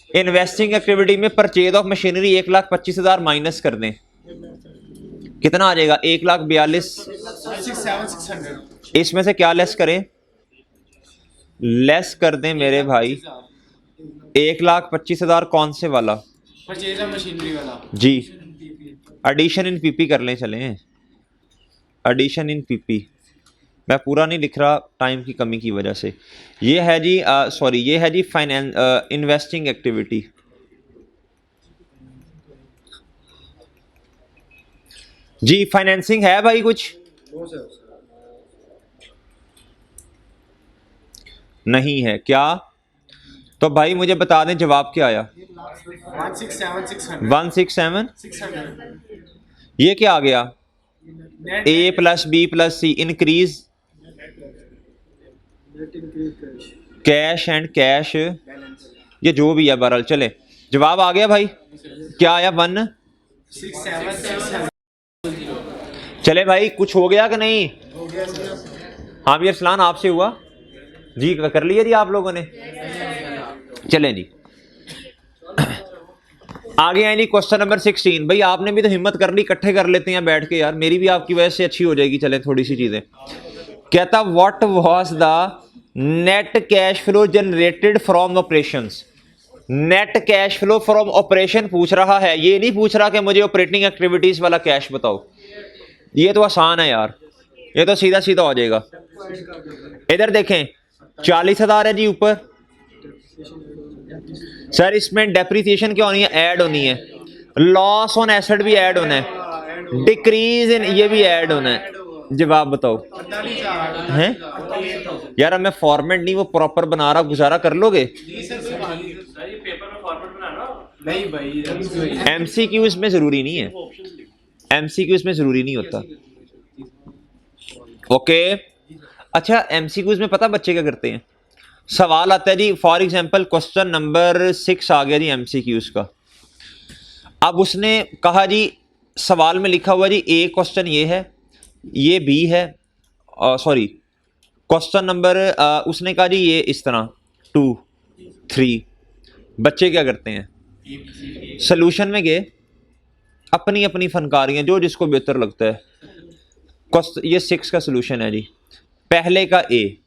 इन्वेस्टिंग एक्टिविटी में परचेज ऑफ मशीनरी 1,25,000 माइनस कर दें, कितना आ जाएगा? 1,42,600। इसमें से क्या लेस करें? लेस कर दें मेरे भाई 1,25,000 कौन से वाला? परचेज ऑफ मशीनरी वाला जी। एडिशन इन पीपी कर लें, चलें एडिशन इन पीपी। मैं पूरा नहीं लिख रहा टाइम की कमी की वजह से। ये है जी सॉरी, ये है जी फाइनेंस इन्वेस्टिंग एक्टिविटी। जी फाइनेंसिंग है भाई कुछ? नहीं है क्या? तो भाई मुझे बता दें जवाब क्या आया? 167। ये क्या आ गया? A plus B plus C increase cash and cash, ये जो भी है बहरहाल चले, जवाब आ गया भाई। क्या आया? 167। चले भाई कुछ हो गया कि नहीं? हाँ भी अरसलान आपसे हुआ जी, कर लिया जी आप लोगों ने? चलें जी आगे हैं जी क्वेश्चन नंबर 16। भाई आपने भी तो हिम्मत कर ली, इकट्ठे कर लेते हैं बैठ के यार, मेरी भी आपकी वजह से अच्छी हो जाएगी। चले थोड़ी सी चीजें। कहता what was the net cash flow generated from operations. Net cash flow from operation पूछ रहा है, ये नहीं पूछ रहा कि मुझे ऑपरेटिंग एक्टिविटीज वाला कैश बताओ। ये तो आसान है यार, ये तो सीधा सीधा हो जाएगा। इधर देखें 40,000 है जी ऊपर। सर इसमें डेप्रीसिएशन क्या होनी है? ऐड होनी है। लॉस ऑन एसेट भी ऐड होना है, डिक्रीज इन ये भी ऐड होना है। जवाब बताओ हैं यार, मैं फॉर्मेट नहीं वो प्रॉपर बना रहा, गुजारा कर लोगे? एमसीक्यू इसमें जरूरी नहीं है, एमसीक्यू इसमें जरूरी नहीं होता। ओके अच्छा एमसीक्यूज में पता बच्चे क्या करते हैं? सवाल आता है जी, फॉर एग्जांपल क्वेश्चन नंबर 6 आ गया जी एमसीक्यूज का। अब उसने कहा जी, सवाल में लिखा हुआ जी ए क्वेश्चन ये है, ये बी है, सॉरी क्वेश्चन नंबर उसने कहा जी ये इस तरह 2 3। बच्चे क्या करते हैं? सोल्यूशन में गए, अपनी अपनी फनकारियां, जो जिसको बेहतर लगता है। ये 6 का सोल्यूशन है जी। पहले का ए,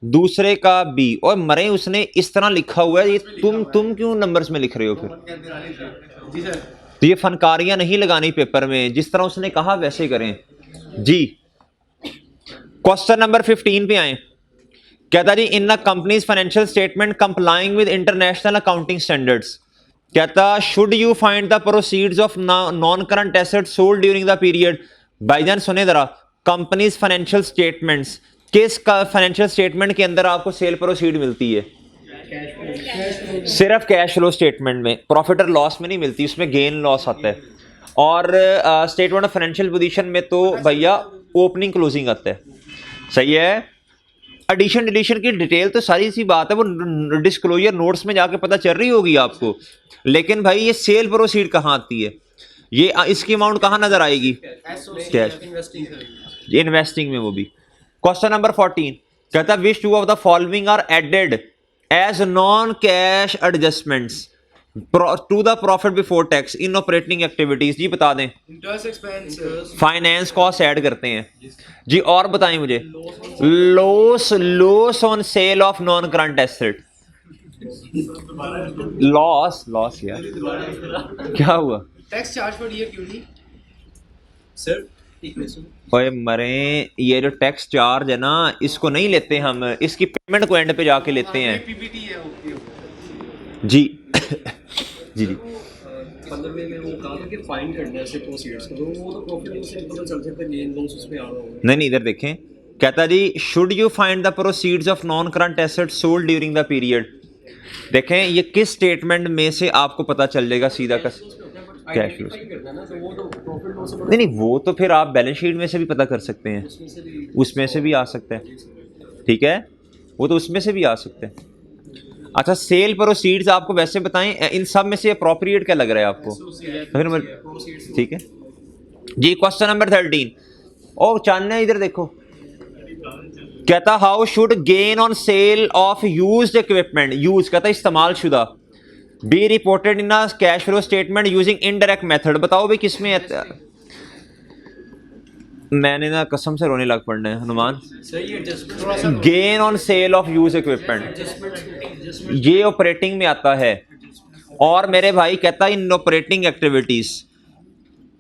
दूसरे का बी, और मरे उसने इस तरह लिखा हुआ है, ये तुम क्यों नंबर्स में लिख रहे हो फिर? जी सर। तो ये फनकारियां नहीं लगानी पेपर में, जिस तरह उसने कहा वैसे करें जी। क्वेश्चन नंबर 15 पे आए। कहता जी in the company's financial statement complying with international accounting standards, कहता should you find the proceeds of non current assets sold during the period. भाईजान सुने जरा, कंपनीज फाइनेंशियल स्टेटमेंट्स, किस का फाइनेंशियल स्टेटमेंट के अंदर आपको सेल प्रोसीड मिलती है? सिर्फ कैश फ्लो स्टेटमेंट में, प्रॉफिट और लॉस में नहीं मिलती, उसमें गेन लॉस आता है। और स्टेटमेंट ऑफ फाइनेंशियल पोजीशन में तो भैया ओपनिंग क्लोजिंग आता है, सही है। एडिशन डिलीशन की डिटेल तो सारी सी बात है, वो डिस्क्लोजर नोट्स में जाके पता चल रही होगी आपको, लेकिन भाई ये सेल प्रोसीड कहाँ आती है, ये इसकी अमाउंट कहाँ नजर आएगी? कैश इन्वेस्टिंग में, वो भी। क्वेश्चन नंबर 14 कहता which two of the following are added as non cash adjustments to the profit before tax in operating activities. जी बता दें। Interest expense, finance cost add करते हैं जी, और बताएं मुझे। Loss on sale of non current asset, loss यार क्या हुआ? टैक्स चार्ज पर ईयर क्यों नहीं सर? ओए मरे, ये जो टैक्स चार्ज है ना, इसको नहीं लेते हम, इसकी पेमेंट को एंड पे जाके लेते हैं पीपीटी है, ओके जी। जी जी 15 में वो कहा था कि फाइन करना है ऐसे प्रोसीड्स को, तो वो तो प्रॉफिट से पता चल सकता है, गेन लॉस उसमें आ रहा होगा। नहीं, इधर देखें। कहता जी should you find the proceeds of non current asset sold during the period. देखें ये किस स्टेटमेंट में से आपको पता चल जाएगा सीधा का कैश फ्लो। करना ना, तो वो तो प्रॉफिट लॉस से नहीं, वो तो फिर आप बैलेंस शीट में से भी पता कर सकते हैं, उसमें से भी आ सकता है, ठीक है, वो तो उसमें से भी आ सकता है। अच्छा, सेल प्रोसीड्स आपको वैसे बताएं, इन सब में से अप्रोप्रिएट क्या लग रहा है आपको? ठीक है जी। Question number 13। ओ चांदने इधर देखो। कहता how should gain on sale of used equipment, use कहता इस्तेमाल शुदा, be reported in cash flow statement using indirect method. बताओ भाई किसमें है? मैंने ना कसम से रोने लग पड़ना है हनुमान। सही adjustment, gain on sale of use equipment ये ऑपरेटिंग में आता है। और मेरे भाई कहता in operating activities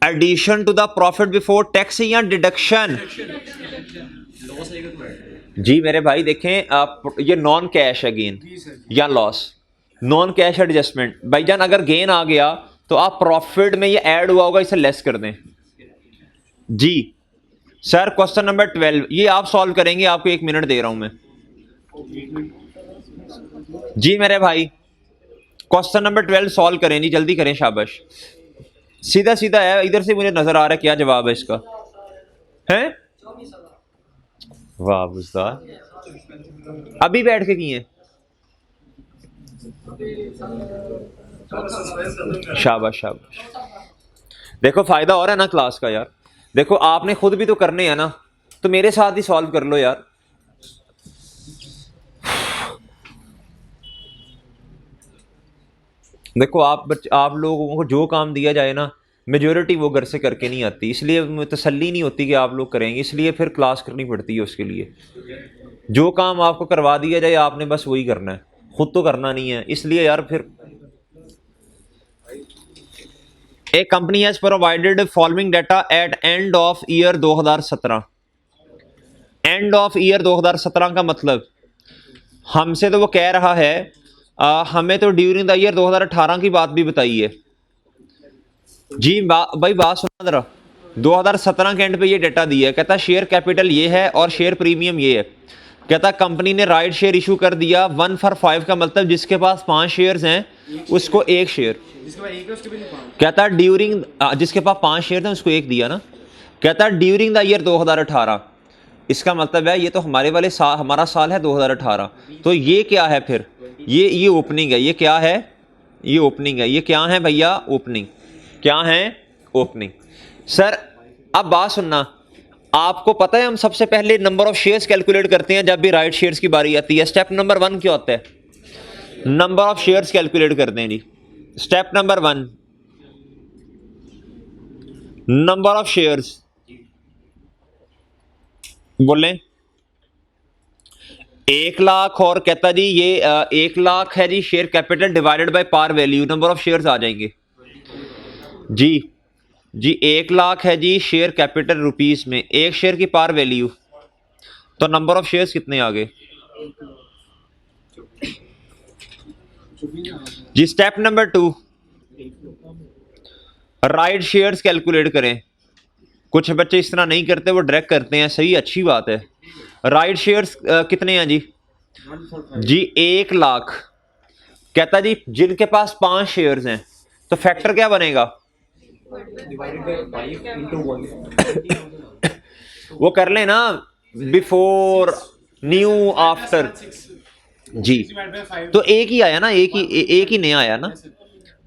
addition to the profit before tax या डिडक्शन। लॉस आएगा तो जी मेरे भाई देखें आप, ये नॉन कैश है गेन या लॉस, नॉन कैश एडजस्टमेंट। भाईजान अगर गेन आ गया तो आप प्रॉफिट में ये ऐड हुआ होगा, इसे लेस कर दें जी। सर क्वेश्चन नंबर 12 ये आप सॉल्व करेंगे, आपको 1 मिनट दे रहा हूं मैं जी मेरे भाई। क्वेश्चन नंबर 12 सॉल्व करें जी, जल्दी करें, शाबाश। सीधा सीधा है, इधर से मुझे नजर आ रहा है क्या जवाब है इसका, है? वाह उस्ताद, अभी बैठ के किए, शाबाश शाबाश। देखो फायदा हो रहा है ना क्लास का यार। देखो आपने खुद भी तो करने हैं ना, तो मेरे साथ ही सॉल्व कर लो यार। देखो आप लोगों को जो काम दिया जाए ना, मेजोरिटी वो घर से करके नहीं आती, इसलिए तसल्ली नहीं होती कि आप लोग करेंगे, इसलिए फिर क्लास करनी पड़ती है उसके लिए। जो काम आपको करवा दिया जाए आपने बस वही करना है, खुद तो करना नहीं है, इसलिए यार फिर। A company has provided following data at end of year 2017। End of year 2017 का मतलब हमसे तो वो कह रहा है हमें तो ड्यूरिंग द ईयर 2018 की बात भी बताई है जी। भाई बात सुना जरा, 2017 के एंड पे ये डाटा दिया है। कहता शेयर कैपिटल ये है और शेयर प्रीमियम ये है। कहता कंपनी ने राइट शेयर इशू कर दिया 1 for 5 का मतलब जिसके पास 5 शेयर्स हैं उसको 1 शेयर। कहता ड्यूरिंग जिसके पास 5 शेयर थे उसको 1 दिया ना। कहता ड्यूरिंग द ईयर 2018, इसका मतलब है ये तो हमारे वाले साल, हमारा साल है 2018। तो ये क्या है फिर? ये ओपनिंग है। ये क्या है? ये ओपनिंग है। ये क्या है भैया? ओपनिंग। क्या है? ओपनिंग। सर अब बात सुनना, आपको पता है हम सबसे पहले नंबर ऑफ शेयर्स कैलकुलेट करते हैं जब भी राइट शेयर्स की बारी आती है। स्टेप नंबर 1 क्या होता है? नंबर ऑफ शेयर्स कैलकुलेट करते हैं जी। Step number 1 number of shares, बोलें 1 लाख और कहता जी ये 1 लाख है जी share capital divided by par value, number of shares आ जाएंगे जी। जी 1 लाख है जी शेयर कैपिटल रुपीस में, एक शेयर की पार वैल्यू, तो नंबर ऑफ शेयर्स कितने आ गए जी। Step number 2, right shares calculate करें। कुछ बच्चे इस तरह नहीं करते, वो डायरेक्ट करते हैं, सही अच्छी बात है। राइट शेयर्स कितने हैं जी? जी 1 लाख। कहता जी जिनके पास 5 शेयर्स हैं तो फैक्टर क्या बनेगा? वो कर ले ना, बिफोर न्यू आफ्टर जी। तो एक ही आया ना, एक ही नया आया ना,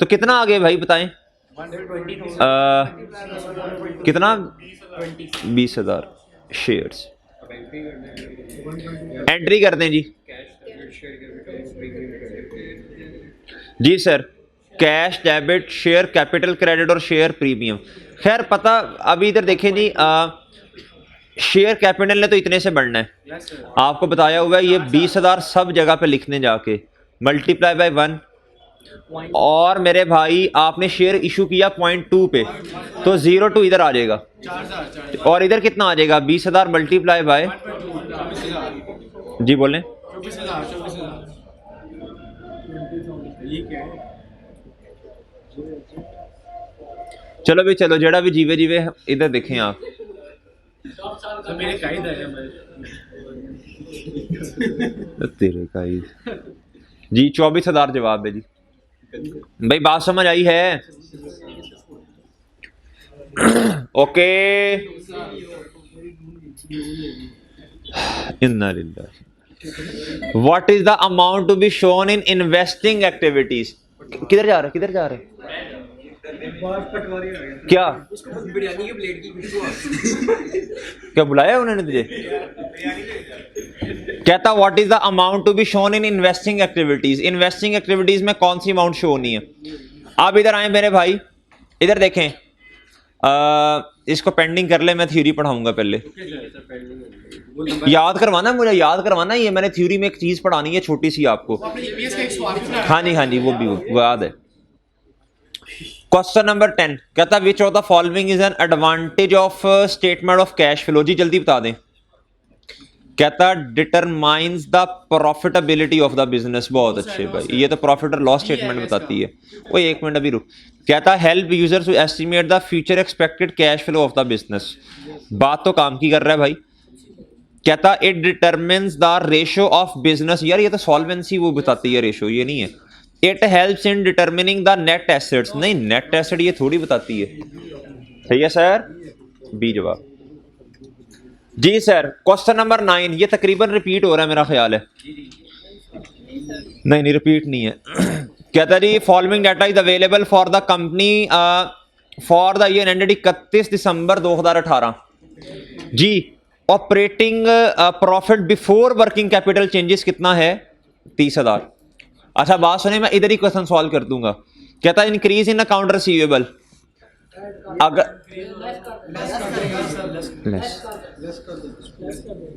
तो कितना आ गए भाई बताएं? कितना? 20,000 शेयर्स। एंट्री कर दें जी। जी sir, cash debit, share capital credit और शेयर प्रीमियम। खैर पता, अभी इधर देखें जी, शेयर कैपिटल ने तो इतने से बढ़ना है, आपको बताया हुआ है। ये 20,000 सब जगह पे लिखने जाके मल्टीप्लाई बाय 1, और मेरे भाई आपने शेयर इशू किया 0.2 पे, तो 0 इधर आ जाएगा, और इधर कितना आ जाएगा? 20,000 मल्टीप्लाई बाय जी बोलें 24,000। चलो भी चलो, जेड़ा भी जीवे जीवे। इधर देखें आप, तो मेरे कायद है तेरे कायद जी। 24,000 जवाब है जी। भाई बात समझ आई है? ओके, इन्ना लिल्लाह। What is the amount to be shown in investing activities? किधर जा रहे, किधर जा रहे? क्या बिरयानी की प्लेट की क्या बुलाया उन्होंने तुझे? कहता what is the amount to be shown in investing activities. Investing activities में कौन सी अमाउंट शो होनी है? आप इधर आए मेरे भाई, इधर देखें। इसको पेंडिंग कर ले, मैं थ्योरी पढ़ाऊंगा पहले। याद करवाना, मुझे याद करवाना। ये मैंने थ्योरी में एक चीज पढ़ानी है छोटी सी आपको। हाँ जी हाँ जी, वो भी वो याद है। क्वेश्चन नंबर 10 कहता which of the following is an advantage of statement of cash flow. जी जल्दी बता दें। कहता determines the profitability of the business. बहुत अच्छे भाई, ये तो प्रॉफिट और लॉस स्टेटमेंट बताती है। वो एक मिनट अभी रुक। कहता help users to estimate the future expected cash flow of the business. बात तो काम की कर रहा है भाई। कहता it determines the ratio of business. यार ये तो सॉल्वेंसी वो बताती है, रेशो ये नहीं है। It helps in determining the net assets. नहीं, नेट एसेट ये थोड़ी बताती है। सही है सर, बी जवाब। जी सर, क्वेश्चन नंबर 9 ये तकरीबन रिपीट हो रहा है मेरा ख्याल है। नहीं रिपीट नहीं है। कहता जी following data is available for the company for the year ended 31 December 2018। जी operating profit before working capital changes कितना है? 30,000। अच्छा बात सुने, मैं इधर ही क्वेश्चन सॉल्व कर दूंगा। कहता है इंक्रीज इन अकाउंट रिसीवेबल। अगर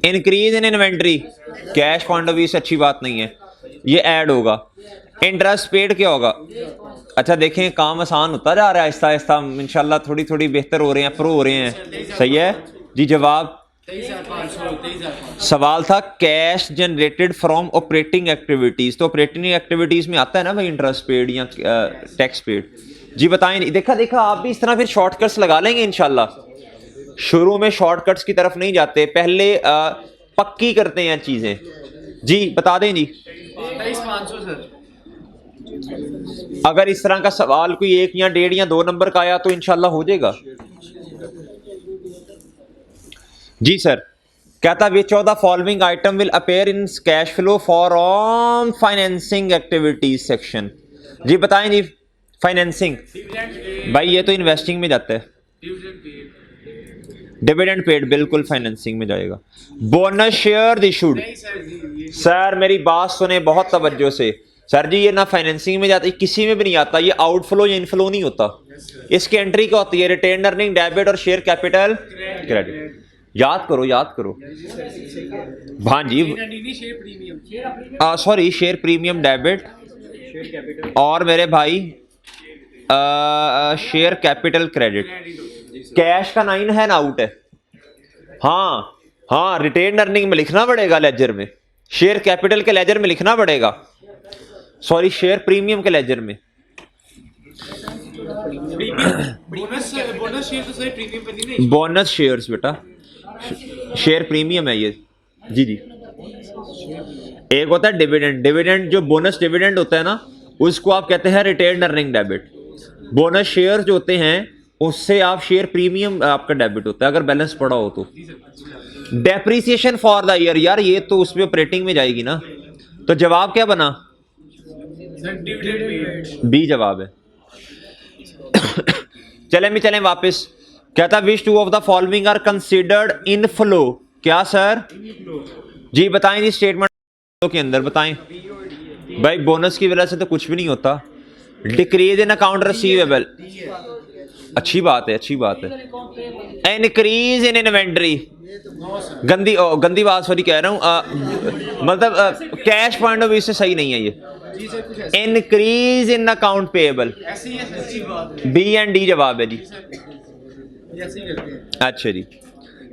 increase in inventory, cash point of view से अच्छी बात नहीं है, ये ऐड होगा। इंटरेस्ट पेड क्या होगा? अच्छा देखें, काम आसान होता जा रहा है आहिस्ता आहिस्ता, इंशाल्लाह थोड़ी थोड़ी बेहतर हो रहे हैं, प्रो हो रहे हैं। सही है जी। जवाब 23,500। सवाल था cash generated from operating activities, तो ऑपरेटिंग एक्टिविटीज में आता है ना भाई इंटरेस्ट पेड या टैक्स पेड। जी बताएं। देखा आप भी इस तरह फिर शॉर्टकट्स लगा लेंगे इंशाल्लाह। शुरू में शॉर्टकट्स की तरफ नहीं जाते, पहले पक्की करते हैं चीजें। जी बता दें जी। 23,500 सर। अगर इस तरह का सवाल कोई 1 या 1.5 या 2 नंबर का आया तो इंशाल्लाह हो जाएगा। जी सर। कहता which of the following item will appear in cash flow for on financing activities section. जी बताएं जी। फाइनेंसिंग भाई ये तो इन्वेस्टिंग में जाता है। डिविडेंड पेड बिल्कुल फाइनेंसिंग में जाएगा। Bonus share issued. सर मेरी बात सुने बहुत तवज्जो से। सर जी ये ना फाइनेंसिंग में जाता है, किसी में भी नहीं आता। ये आउटफ्लो या इनफ्लो नहीं होता। इसकी एंट्री क्या होती है? रिटेन अर्निंग, डेबिट और शेयर कैपिटल क्रेडिट। याद करो याद करो। हाँ जी, share premium, sorry, share premium debit, share capital, और मेरे भाई शेयर कैपिटल क्रेडिट। कैश का 9 है ना, आउट है। हाँ हाँ, रिटेन अर्निंग में लिखना पड़ेगा लेजर में, शेयर कैपिटल के लेजर में लिखना पड़ेगा, सॉरी शेयर प्रीमियम के लेजर में। बोनस बोनस शेयर तो सही प्रीमियम पे नहीं। बोनस शेयर्स बेटा, शेयर प्रीमियम है ये। जी जी, एक होता है डिविडेंड, डिविडेंड जो बोनस डिविडेंड होता है ना, उसको आप कहते हैं retained earning debit. Bonus share जो होते हैं उससे आप शेयर प्रीमियम आपका डेबिट होता है अगर बैलेंस पड़ा हो तो। डेप्रिसिएशन फॉर द ईयर, यार ये तो उसमें ऑपरेटिंग में जाएगी ना, तो जवाब क्या बना? बी जवाब है। चलें वापस। कहता which two of the following are considered inflow? क्या सर? जी बताएं जी, स्टेटमेंट के अंदर बताएं। भाई बोनस की वजह से तो कुछ भी नहीं होता। डिक्रीज इन अकाउंट रिसीवेबल, अच्छी बात है, अच्छी बात है। इनक्रीज इन इन्वेंटरी, गंदी बात सॉरी कह रहा हूं, मतलब कैश पॉइंट ऑफ व्यू से सही नहीं है ये। Increase in account payable, B and D जवाब है जी। अच्छा जी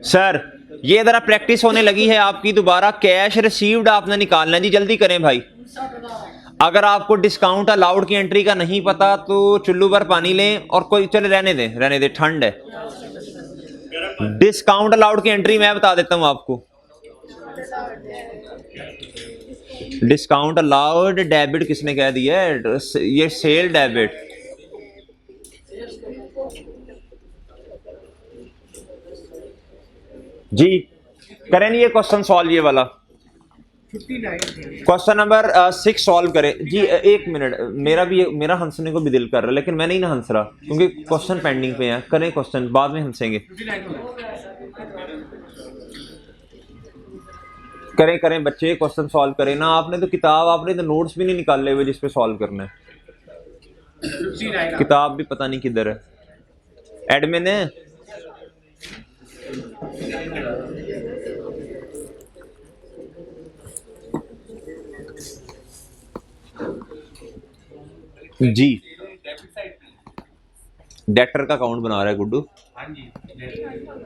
सर, ये जरा प्रैक्टिस होने लगी है आपकी दोबारा। कैश रिसीव्ड आपने निकालना है जी, जल्दी करें भाई। अगर आपको डिस्काउंट अलाउड की एंट्री का नहीं पता तो चुल्लू भर पानी लें और कोई, चले रहने दे, ठंड है। डिस्काउंट अलाउड की एंट्री मैं बता देता हूं आपको। डिस्काउंट अलाउड डेबिट किसने कह दिया है? ये सेल डेबिट। जी करें नहीं ये क्वेश्चन सॉल्व, ये वाला क्वेश्चन नंबर 6 सॉल्व करें जी। एक मिनट, मेरा हंसने को भी दिल कर रहा है लेकिन मैं नहीं ना हंस रहा क्योंकि क्वेश्चन पेंडिंग पे हैं। करें क्वेश्चन, बाद में हंसेंगे। करें बच्चे, क्वेश्चन सॉल्व करें ना। आपने तो नोट्स भी नहीं निकाले हुए जिस पे सॉल्व करना है। किताब भी पता नहीं किधर है। एडमिन है जी। डेटर का अकाउंट बना रहा है Guddu.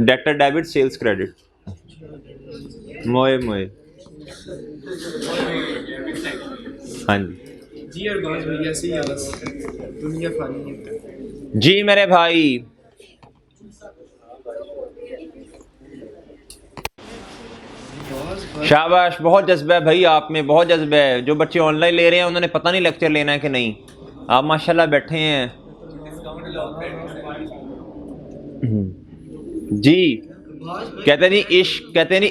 Debtor debit, sales credit, मोए हाँ जी दुनिया फानी है जी मेरे भाई। शाबाश, बहुत जज्बा है भाई आप में, बहुत जज्बा है। जो बच्चे ऑनलाइन ले रहे हैं उन्होंने पता नहीं लेक्चर लेना है कि नहीं। आप माशाल्लाह बैठे हैं जी। कहते नहीं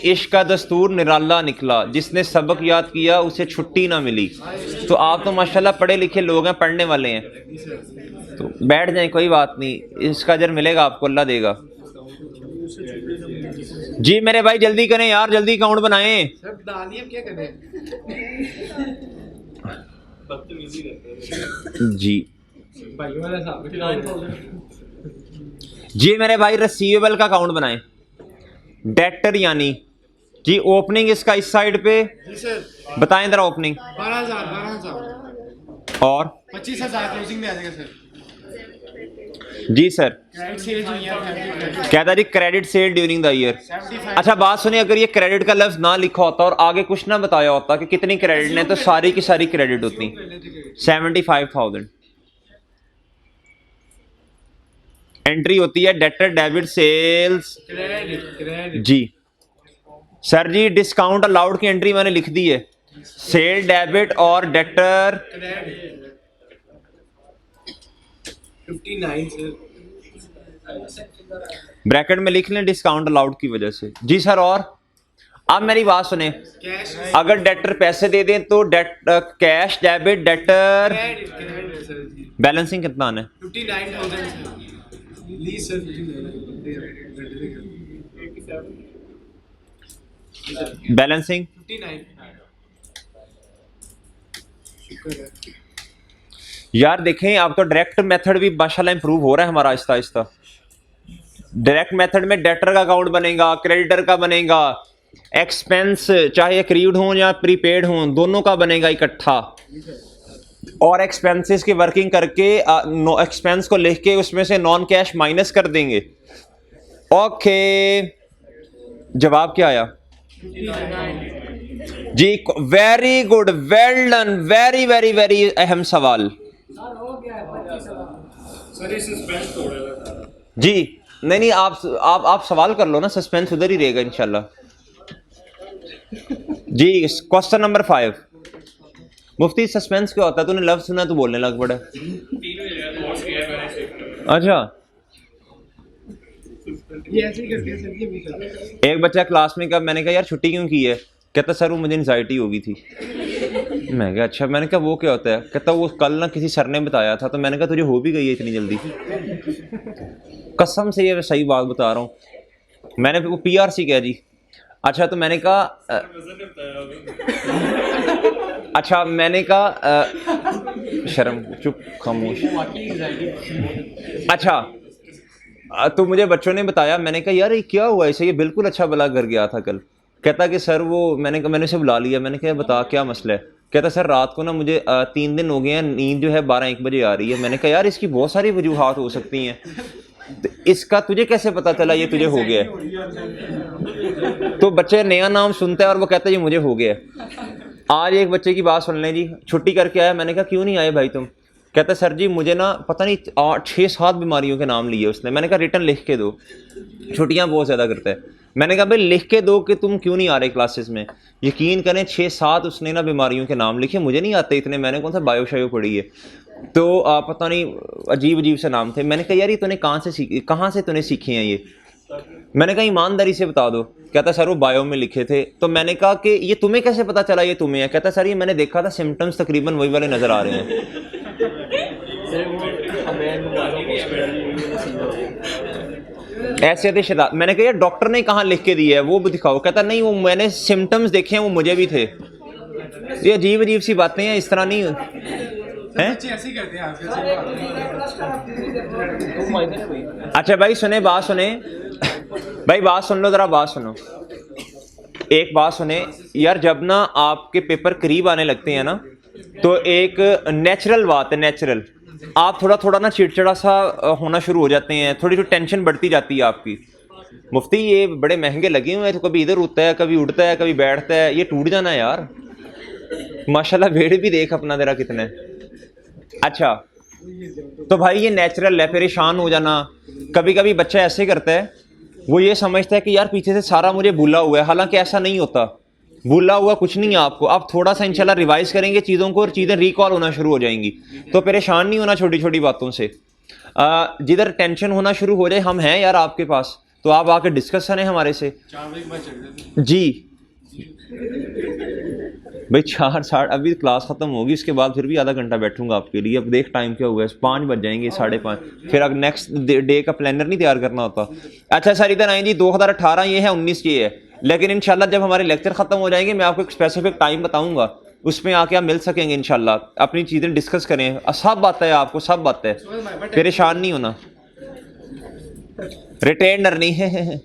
इश्क का दस्तूर निराला निकला, जिसने सबक याद किया उसे छुट्टी ना मिली। तो आप तो माशाल्लाह पढ़े लिखे लोग हैं, पढ़ने वाले हैं, तो बैठ जाएं, कोई बात नहीं, इसका अजर मिलेगा आपको, अल्लाह देगा जी। मेरे भाई जल्दी करें यार, जल्दी अकाउंट बनाएं। क्या करें जी जी मेरे भाई, रिसीवेबल का अकाउंट बनाएं। डेटर यानी जी, ओपनिंग इसका इस साइड पे बताएं जरा। ओपनिंग 12,000 और 25,000 क्लोजिंग में आ जाएगा सर। जी सर, क्रेडिट सेल जो ईयर कहता जी credit sale during the year. अच्छा बात सुनिए, अगर ये क्रेडिट का लफ्ज ना लिखा होता और आगे कुछ ना बताया होता कि कितनी क्रेडिट है, तो सारी की सारी क्रेडिट होती 75,000। एंट्री होती है डेटर डेबिट सेल्स जी। सर जी डिस्काउंट अलाउड की एंट्री मैंने लिख दी है, सेल डेबिट और डेटर 59 ब्रैकेट में लिख लें डिस्काउंट अलाउड की वजह से जी सर। और अब मेरी बात सुने, अगर डेटर पैसे दे दें तो कैश डेबिट डेटर बैलेंसिंग कितना आना है? 59,000 बैलेंसिंग 59। यार देखें, अब तो डायरेक्ट मेथड भी माशाल्लाह इंप्रूव हो रहा है हमारा आहिस्ता आहिस्ता। डायरेक्ट मेथड में डेटर का अकाउंट बनेगा, क्रेडिटर का बनेगा, एक्सपेंस चाहे एक्रीड हो या प्रीपेड हो दोनों का बनेगा इकट्ठा, और एक्सपेंसेस की वर्किंग करके एक्सपेंस को लिख के उसमें से नॉन कैश माइनस कर देंगे। ओके, जवाब क्या आया जी? Very good, well done, very very very अहम सवाल सर ये सस्पेंस तोड़ेगा जी। नहीं आप सवाल कर लो ना, सस्पेंस उधर ही रहेगा इंशाल्लाह जी। Question number 5। मुफ्ती सस्पेंस क्या होता है? तूने लफ्ज सुना तो बोलने लग पड़ा। अच्छा, ये ऐसे ही करते हैं सर, ये भी करते हैं। एक बच्चा क्लास में कहा, मैंने कहा यार छुट्टी क्यों की है? कहता सर वो मुझे एंजाइटी हो गई थी। मैं कहा अच्छा। मैंने कहा वो क्या होता है? कहता वो कल ना किसी सर ने बताया था। तो मैंने कहा तुझे हो भी गई है इतनी जल्दी? कसम से ये सही बात बता रहा हूँ। मैंने वो PRC कहा जी। अच्छा तो मैंने कहा अच्छा मैंने कहा शर्म, चुप, खामोश। अच्छा तो मुझे बच्चों ने बताया। मैंने कहा यार ये क्या हुआ इसे? ये बिल्कुल अच्छा भला घर गया था कल। कहता कि सर वो मैंने उसे बुला लिया। मैंने कहा बता क्या मसला है? कहता सर रात को ना मुझे 3 दिन हो गए हैं नींद जो है 12-1 बजे आ रही है। मैंने कहा यार इसकी बहुत सारी वजूहात हो सकती हैं, तो इसका तुझे कैसे पता चला ये तुझे हो गया है? तो बच्चे नया नाम सुनता है और वो कहता है ये मुझे हो गया है। आज एक बच्चे की बात सुन लें जी, छुट्टी करके आया। मैंने कहा क्यों नहीं आए भाई तुम? कहता सर जी मुझे ना पता नहीं 6-7 बीमारियों के नाम लिए उसने। मैंने कहा रिटर्न लिख के दो, छुट्टियां बहुत ज़्यादा करता है। मैंने कहा भाई लिख के दो कि तुम क्यों नहीं आ रहे क्लासेस में। यकीन करें 6-7 उसने ना बीमारियों के नाम लिखे, मुझे नहीं आते इतने। मैंने कौन सा बायो शायो पढ़ी है, तो पता नहीं अजीब अजीब से नाम थे। मैंने कहा यार ये तूने कहाँ से तूने सीखे हैं ये? मैंने कहा ईमानदारी से बता दो। कहता सर वो बायो में लिखे थे। तो मैंने कहा कि ये तुम्हें कैसे पता चला ये तुम्हें है? कहता सर ये मैंने देखा था, सिम्टम्स तकरीबन वही वाले नजर आ रहे हैं। ऐसे थे शैतान। मैंने कहा यार डॉक्टर ने कहाँ लिख के दिया है वो भी दिखाओ। कहता नहीं वो मैंने सिम्टम्स देखे हैं, वो मुझे भी थे। ये अजीब अजीब सी बातें हैं, इस तरह नहीं हैं। बच्चे ऐसे ही करते हैं आजकल। अच्छा भाई सुने, बात सुने भाई, बात सुन लो जरा, बात सुनो, एक बात सुने यार। जब ना आपके पेपर करीब आने लगते हैं ना, तो एक नेचुरल बात है, नेचुरल आप थोड़ा ना चिड़चिड़ा सा होना शुरू हो जाते हैं, थोड़ी टेंशन बढ़ती जाती है आपकी। मुफ्ती ये बड़े महंगे लगे हुए हैं, तो कभी इधर उठता है, कभी उड़ता है, कभी बैठता है, ये टूट जाना है यार। माशाल्लाह भेड़ भी देख अपना तेरा कितना है। अच्छा तो भाई ये नेचुरल है, परेशान हो जाना। कभी कभी बच्चा ऐसे करता है, वो ये समझता है कि यार पीछे से सारा मुझे भूला हुआ है, हालांकि ऐसा नहीं होता। भूला हुआ कुछ नहीं है आपको। आप थोड़ा सा इंशाल्लाह रिवाइज करेंगे चीज़ों को और चीज़ें रिकॉल होना शुरू हो जाएंगी। तो परेशान नहीं होना छोटी छोटी बातों से। जिधर टेंशन होना शुरू हो जाए, हम हैं यार आपके पास, तो आप आके डिस्कस करें हमारे से। 4 बजे के बाद चल जाते जी भाई 4 अभी क्लास खत्म होगी, इसके बाद फिर भी आधा घंटा बैठूंगा आपके लिए। अब देख टाइम क्या हुआ है, 5 बज जाएंगे, 5:30। फिर अब नेक्स्ट डे का प्लानर नहीं तैयार करना होता। अच्छा सर इधर आए जी, 2018 ये है, 19 ये है। लेकिन इंशाल्लाह जब हमारे लेक्चर खत्म हो जाएंगे, मैं आपको एक स्पेसिफिक टाइम बताऊंगा, उसमें आके आप मिल सकेंगे इंशाल्लाह, अपनी चीज़ें डिस्कस करें। सब बात है आपको, सब बात है, परेशान नहीं होना। रिटेनर नहीं है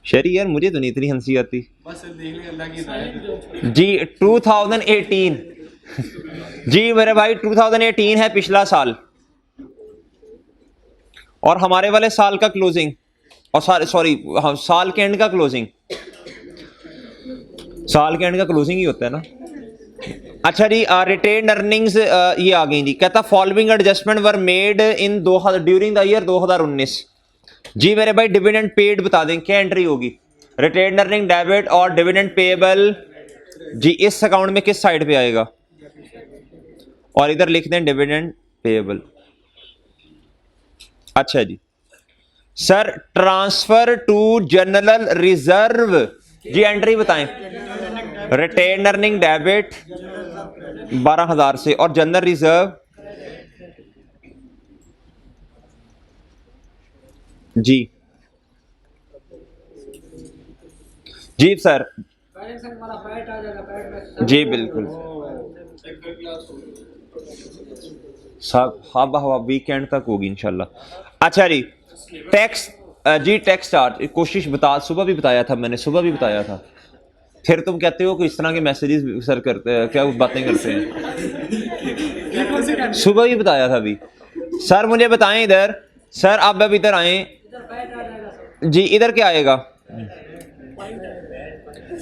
शरी यार, मुझे तो नहीं इतनी हंसी आती। बस देख ले अल्लाह की हिदायत। जी 2018 जी मेरे भाई 2018 है पिछला साल, और हमारे वाले साल का क्लोजिंग, और सॉरी हाँ साल के एंड का क्लोजिंग, साल के एंड का क्लोजिंग ही होता है ना। अच्छा जी रिटेन अर्निंग्स ये आ गई जी। कहता following adjustment were made in during the year 2019। जी मेरे भाई डिविडेंड पेड बता दें क्या एंट्री होगी? रिटेन अर्निंग डेबिट और डिविडेंड पेएबल जी इस अकाउंट में किस साइड पे आएगा? और इधर लिख दें डिविडेंड पेएबल। अच्छा जी sir transfer to general reserve जी एंट्री बताएं। रिटेन अर्निंग डेबिट 12,000 से और जनरल रिजर्व जी जी सर जी बिल्कुल सब हवा वीकेंड तक होगी इंशाल्लाह। अच्छा जी, टैक्स जी टैक्स चार्ज कोशिश बता, सुबह भी बताया था मैंने, सुबह भी बताया था। फिर तुम कहते हो कि इस तरह के मैसेजेस सर करते हैं, क्या बातें करते हैं। सुबह भी बताया था अभी। सर मुझे बताएं इधर, सर आप अब इधर आए जी, इधर क्या आएगा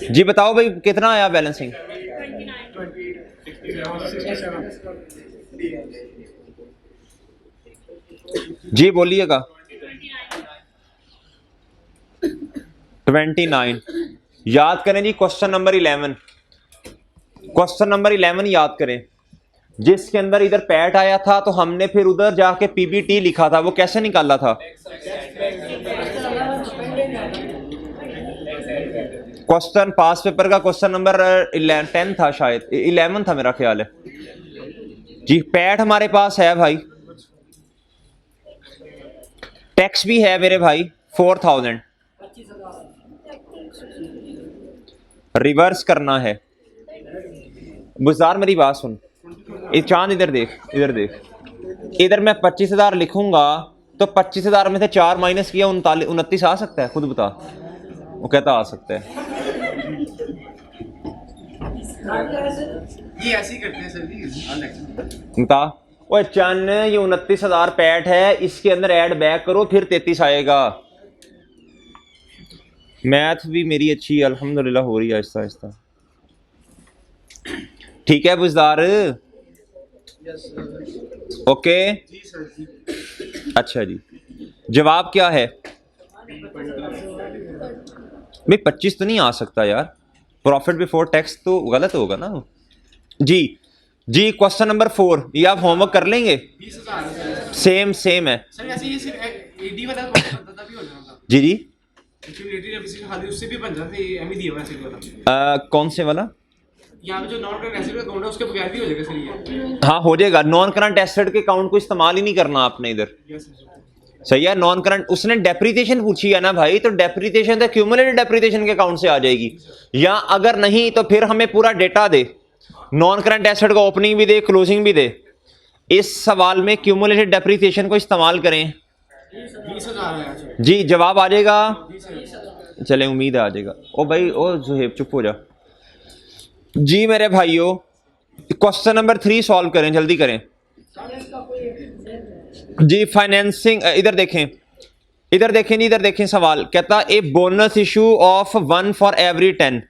जी, बताओ भाई कितना आया बैलेंसिंग। जी बोलिएगा। 29 याद करें जी। क्वेश्चन नंबर 11, क्वेश्चन नंबर 11 याद करें, जिसके अंदर इधर पैट आया था तो हमने फिर उधर जाके पीबीटी लिखा था, वो कैसे निकाला था। क्वेश्चन पास पेपर का क्वेश्चन नंबर 10 था शायद, 11 था मेरा ख्याल है जी। पैट हमारे पास है भाई, टैक्स भी है मेरे भाई 4000, रिवर्स करना है। बुज़दार मेरी बात सुन, ये चांद इधर देख, इधर देख, इधर मैं 25,000 लिखूंगा तो 25,000 में से 4 माइनस किया 29 आ सकता है, खुद बता। वो कहता आ सकता है। ये ऐसे ही करते हैं सर जी। बता ओए चन, ये 29,000 पैट है, इसके अंदर ऐड बैक करो फिर 33 आएगा। मैथ भी मेरी अच्छी अल्हम्दुलिल्लाह हो रही है आहिस्ता आहिस्ता। ठीक है बुज़दार, ओके अच्छा जी। जवाब क्या है भाई? 25 तो नहीं आ सकता यार, प्रॉफिट बिफोर टैक्स तो गलत होगा ना जी। जी क्वेश्चन नंबर 4, ये आप होमवर्क कर लेंगे, 20,000 सेम है सर। ऐसे ये सिर्फ एडी वाला तो पता भी हो जाता जी जी। एक्चुअली एडी खाली उससे भी बन जाते हैं, एम ही दिया हुआ है सर वाला। कौन से वाला? यहाँ पे जो नॉन करंट एसेट का अकाउंट है उसके बगैर भी हो जाएगा सर ये। हाँ हो जाएगा, नॉन करंट एसेट के अकाउंट को इस्तेमाल ही नहीं करना आपने इधर। Yes sir. सही है। नॉन करंट, उसने डेप्रिसिएशन पूछी है ना भाई, तो डेप्रिसिएशन तो क्यूमुलेटेड डेप्रिसिएशन के अकाउंट से आ जाएगी, या अगर नहीं तो फिर हमें पूरा डेटा दे, नॉन करंट एसेट का ओपनिंग भी दे क्लोजिंग भी दे। इस सवाल में क्यूमुलेटेड डेप्रिसिएशन को इस्तेमाल करें 20,000 है जी, जवाब आ जाएगा। चले उम्मीद है आ जाएगा। ओ भाई ओ जुहेब चुप हो जा जी। मेरे भाइयों क्वेश्चन नंबर 3 सॉल्व करें, जल्दी करें जी। फाइनेंसिंग, इधर देखें, इधर देखें जी, इधर देखें। सवाल कहता a bonus issue of 1 for every 10।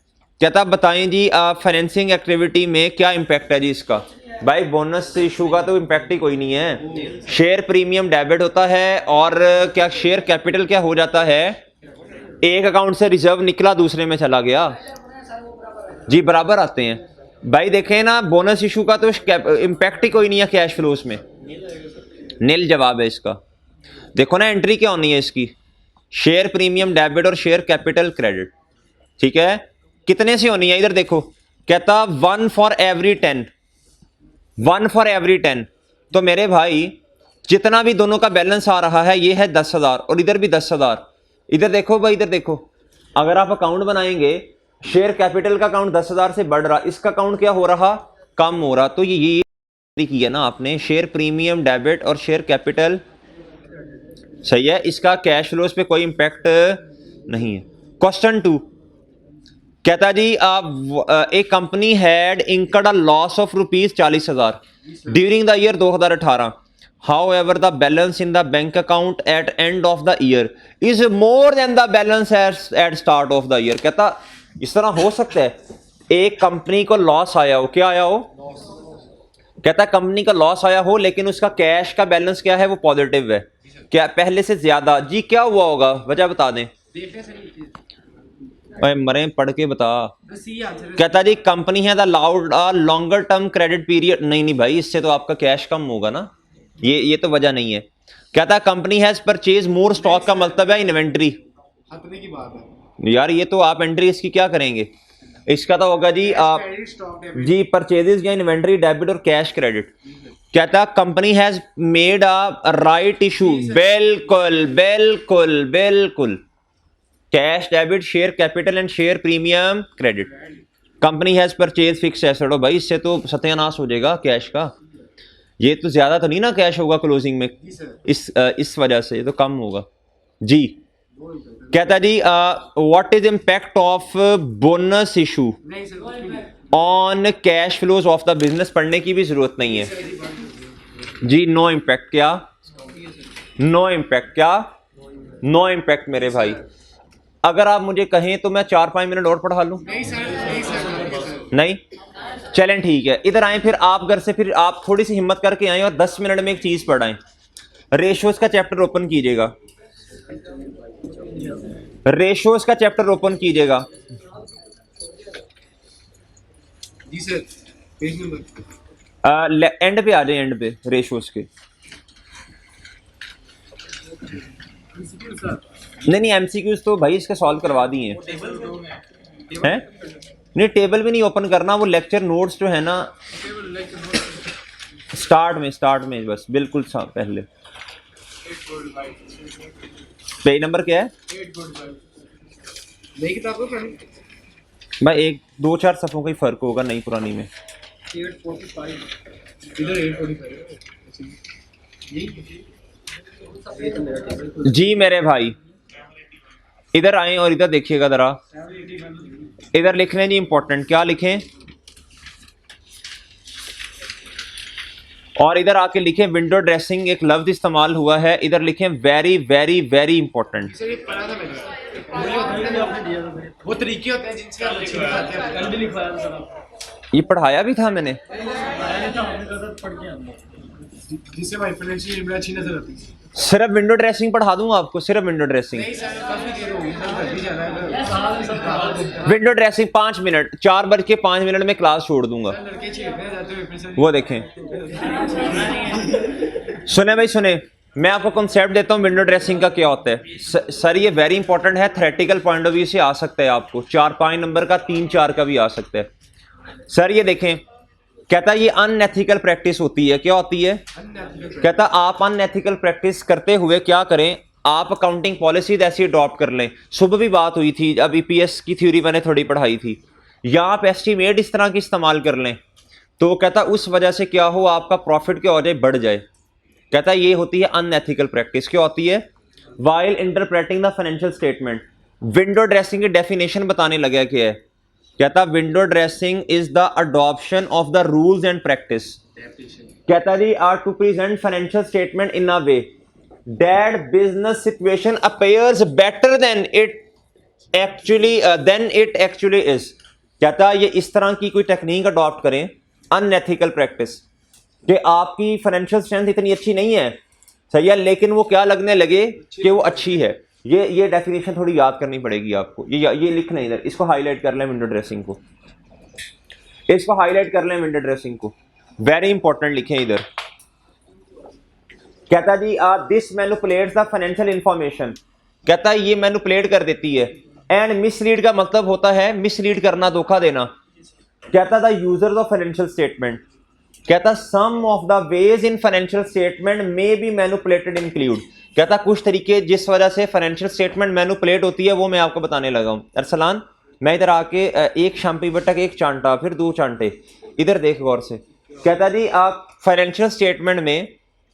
कहता बताएं जी फाइनेंसिंग एक्टिविटी में क्या इंपैक्ट है जी इसका। भाई बोनस इशू का तो इंपैक्ट ही कोई नहीं है। शेयर प्रीमियम डेबिट होता है और क्या शेयर कैपिटल क्या हो जाता है, एक अकाउंट से रिजर्व निकला दूसरे में चला गया जी, बराबर आते हैं भाई। देखें ना बोनस इशू का तो इंपैक्ट ही कोई नहीं है कैश फ्लोस में, नील जवाब है इसका। देखो ना एंट्री क्या होनी है इसकी, शेयर प्रीमियम डेबिट और शेयर कैपिटल क्रेडिट। ठीक है, कितने से होनी है इधर देखो, कहता 1 फॉर एवरी 10, 1 फॉर एवरी 10। तो मेरे भाई जितना भी दोनों का बैलेंस आ रहा है ये है 10,000 और इधर भी 10,000। इधर देखो भाई, इधर देखो, अगर आप अकाउंट बनाएंगे शेयर कैपिटल का अकाउंट 10,000 से बढ़ रहा, इसका अकाउंट क्या हो रहा, कम हो रहा। तो ये किया ना आपने, शेयर प्रीमियम डेबिट और शेयर कैपिटल। सही है, इसका कैश फ्लोस पे कोई इंपैक्ट नहीं है। क्वेश्चन 2 कहता जी एक company had incurred a loss of ₹40,000 during the year 2018। However, the balance in the bank account at end of the year is more than the balance at start of the year। कहता इस तरह हो सकता है एक कंपनी को लॉस आया हो, क्या आया हो, कहता कंपनी का लॉस आया हो लेकिन उसका कैश का बैलेंस क्या है, वो पॉजिटिव है, क्या पहले से ज्यादा। जी क्या हुआ होगा, वजह बता दें। मरे पढ़ के बता। कहता जी कंपनी है the longer term credit period. नहीं भाई, इससे तो आपका कैश कम होगा ना, ये तो वजह नहीं है। कहता company has purchase more stock का मतलब है इन्वेंट्री। हटने की बात है यार ये तो आप एंट्री इसकी क्या करेंगे, इसका तो होगा जी आप जी परचेजेस या इन्वेंट्री डेबिट और कैश क्रेडिट। कहता company has made a right issue. बिल्कुल बिल्कुल बिल्कुल, cash debit share capital and share premium credit. Company has purchase fix asset. भाई इससे तो सत्यानाश हो जाएगा कैश का। ये तो ज्यादा तो नहीं ना कैश होगा क्लोजिंग में, इस वजह से ये तो कम होगा जी। कहता जी what is impact of bonus issue नहीं सर कुछ भी नहीं। On cash flows of the business, पढ़ने की भी जरूरत नहीं है जी। नो इम्पैक्ट, क्या नो इम्पैक्ट, क्या नो इम्पैक्ट मेरे भाई। अगर आप मुझे कहें तो मैं 4-5 मिनट और पढ़ा लूं? नहीं सर, नहीं सर, नहीं, चलें ठीक है। इधर आए फिर आप घर से, फिर आप थोड़ी सी हिम्मत करके आए और 10 मिनट में एक चीज पढ़ाएं। रेशोज का चैप्टर ओपन कीजिएगा, रेशोज का चैप्टर ओपन कीजिएगा जी सर। पेज नंबर एंड पे आ जाए, एंड पे रेशोज के। नहीं नहीं, एमसीक्यूज तो भाई इसके सॉल्व करवा दिए हैं। नहीं टेबल भी नहीं ओपन करना, वो लेक्चर नोट्स जो है ना स्टार्ट में बस बिल्कुल पहले। पेज नंबर क्या है? 845 नई किताब को पढ़ें। भाई 1-2-4 सफ़ों का ही फर्क होगा नई पुरानी में। 845 इधर 845 जी मेरे भाई, इधर आए और इधर देखिएगा जरा, इधर लिख लें जी इंपॉर्टेंट, क्या लिखें? और इधर आके लिखें विंडो ड्रेसिंग, एक लफ्ज इस्तेमाल हुआ है, इधर लिखें very very very important. Sir ये पढ़ा था मैंने, वो तरीके होते हैं जिनसे आप अच्छी दिखाते हैं। कल भी लिखवाया था सर आप। ये पढ़ाया भी था मैंने, जिससे भाई फाइनेंशियल में अच्छी नजर आती है। सिर्फ विंडो ड्रेसिंग पढ़ा दूंगा आपको, सिर्फ विंडो ड्रेसिंग। नहीं सर काफी देर होगी, घर भी जाना है। विंडो ड्रेसिंग 5 मिनट, 4:05 में क्लास छोड़ दूंगा। लड़के छेड़ने जाते हुए फिर सर वो देखें, सुने भाई सुने, मैं आपको कॉन्सेप्ट देता हूँ विंडो ड्रेसिंग का क्या होता है। सर ये वेरी इंपॉर्टेंट है, थ्योरेटिकल पॉइंट ऑफ व्यू से आ सकता है आपको, 4-5 नंबर का, 3-4 का भी आ सकता है। सर ये देखें, कहता है ये अनएथिकल प्रैक्टिस होती है। क्या होती है? कहता आप अनएथिकल प्रैक्टिस करते हुए क्या करें, आप अकाउंटिंग पॉलिसी ऐसी अडॉप्ट कर लें। सुबह भी बात हुई थी, अब ईपीएस की थ्योरी मैंने थोड़ी पढ़ाई थी, या आप एस्टीमेट इस तरह की इस्तेमाल कर लें तो कहता उस वजह से क्या हो, आपका प्रॉफिट क्या हो जाए, बढ़ जाए। कहता ये होती है अनएथिकल प्रैक्टिस। क्या होती है? While interpreting the financial statement. Window dressing की डेफिनेशन बताने लगा क्या है। कहता window dressing is the adoption of the rules and practice. कहता जी are to present financial statement in a way that business situation appears better than it actually is. कहता ये इस तरह की कोई टेक्निक अडॉप्ट करें, अनएथिकल प्रैक्टिस, कि आपकी फाइनेंशियल स्ट्रेंथ इतनी अच्छी नहीं है, सही है, लेकिन वो क्या लगने लगे कि वो अच्छी है। ये डेफिनेशन थोड़ी याद करनी पड़ेगी आपको। ये लिखना इधर, इसको हाईलाइट कर लें विंडो ड्रेसिंग को, इसको हाईलाइट कर लें विंडो ड्रेसिंग को, वेरी इंपॉर्टेंट लिखें इधर। कहता जी this manipulates the financial information. कहता ये मैनिपुलेट कर देती है। एंड मिसलीड का मतलब होता है मिसलीड करना, धोखा देना। कहता the users of financial statement. कहता some of the ways in financial statement may be manipulated include. कहता कुछ तरीके जिस वजह से फाइनेंशियल स्टेटमेंट मैनिपुलेट होती है वो मैं आपको बताने लगा हूं। अरसलान मैं इधर आके एक शाम्पी बटक, एक चांटा, फिर 2 चांटे, इधर देख गौर से। कहता जी आप फाइनेंशियल स्टेटमेंट में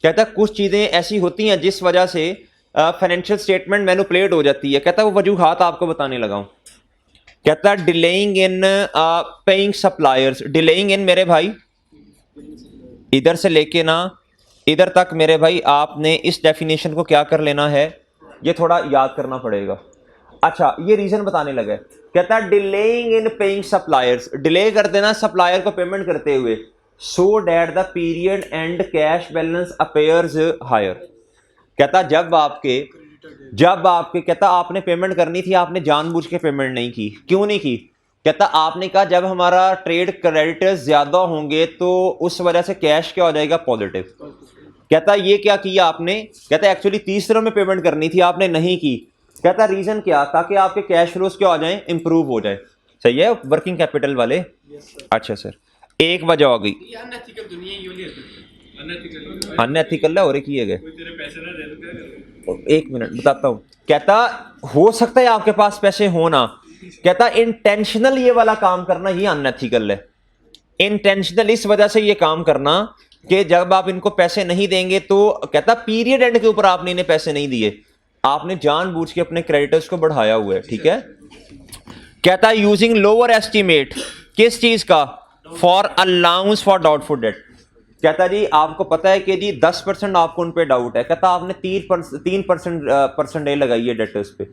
कहता कुछ चीज़ें ऐसी होती हैं जिस वजह से फाइनेंशियल स्टेटमेंट मैनिपुलेट हो जाती है। कहता वो वजूहात आपको बताने लगा हूं। कहता delaying in paying suppliers. Delaying in मेरे भाई इधर से लेके ना इधर तक मेरे भाई आपने इस डेफिनेशन को क्या कर लेना है, ये थोड़ा याद करना पड़ेगा। अच्छा ये रीजन बताने लगे। कहता delaying in paying suppliers, delay कर देना सप्लायर को पेमेंट करते हुए, so that the period end cash balance appears higher. कहता जब आपके कहता आपने पेमेंट करनी थी, आपने जानबूझ के पेमेंट नहीं की। क्यों नहीं की? कहता आपने कहा जब हमारा ट्रेड क्रेडिटर्स ज्यादा होंगे तो उस वजह से कैश क्या हो जाएगा, पॉजिटिव। कहता ये क्या किया आपने? कहता एक्चुअली 30 दिनों में पेमेंट करनी थी, आपने नहीं की। कहता रीजन क्या? ताकि आपके कैश फ्लोज क्या हो जाए, इंप्रूव हो जाए। सही है वर्किंग कैपिटल वाले। अच्छा सर एक वजह हो गई, अनएथिकल दुनिया ये वाली है। अनएथिकल हो रही किए गए। एक मिनट बताता हूँ। कहता हो सकता है आपके पास पैसे हो ना। कहता इंटेंशनल ये वाला काम करना ये अनएथिकल है। इंटेंशनल इस वजह से ये काम करना कि जब आप इनको पैसे नहीं देंगे तो कहता पीरियड एंड के ऊपर आपने इन्हें पैसे नहीं दिए, आपने जानबूझ के अपने क्रेडिटर्स को बढ़ाया हुआ है, ठीक है। कहता यूजिंग लोअर एस्टीमेट, किस चीज का, for allowance for doubtful date. कहता जी आपको पता है कि जी 10% आपको उन पे डाउट है, कहता आपने 3% परसेंटेज लगाई है डेटर्स पे,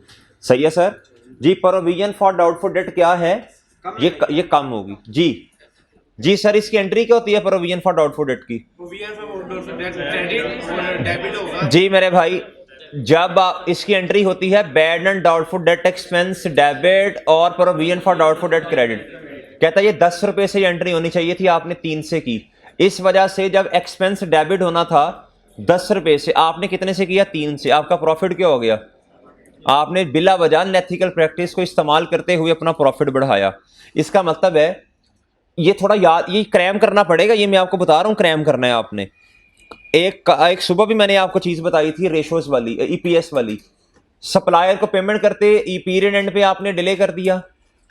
सही है सर जी। प्रोविजन फॉर डाउटफुल डेट क्या है, ये कम होगी जी। जी सर इसकी एंट्री क्या होती है प्रोविजन फॉर डाउटफुल डेट की? डेबिट होगा जी मेरे भाई, जब इसकी एंट्री होती है bad and doubtful debt expense debit और provision for doubtful debt credit. कहता है ये 10 रुपए से एंट्री होनी चाहिए थी, आपने 3 से की, इस वजह से जब एक्सपेंस डेबिट होना था 10 रुपए से, आपने कितने से किया, 3 से, आपका प्रॉफिट क्या हो गया, आपने बिला वजह अनएथिकल प्रैक्टिस को इस्तेमाल करते हुए अपना प्रॉफिट बढ़ाया। इसका मतलब है ये थोड़ा याद, ये क्रैम करना पड़ेगा, ये मैं आपको बता रहा हूं क्रैम करना है आपने। एक सुबह भी मैंने आपको चीज बताई थी रेशोस वाली, ईपीएस वाली, सप्लायर को पेमेंट करते पीरियड एंड पे आपने डिले कर दिया,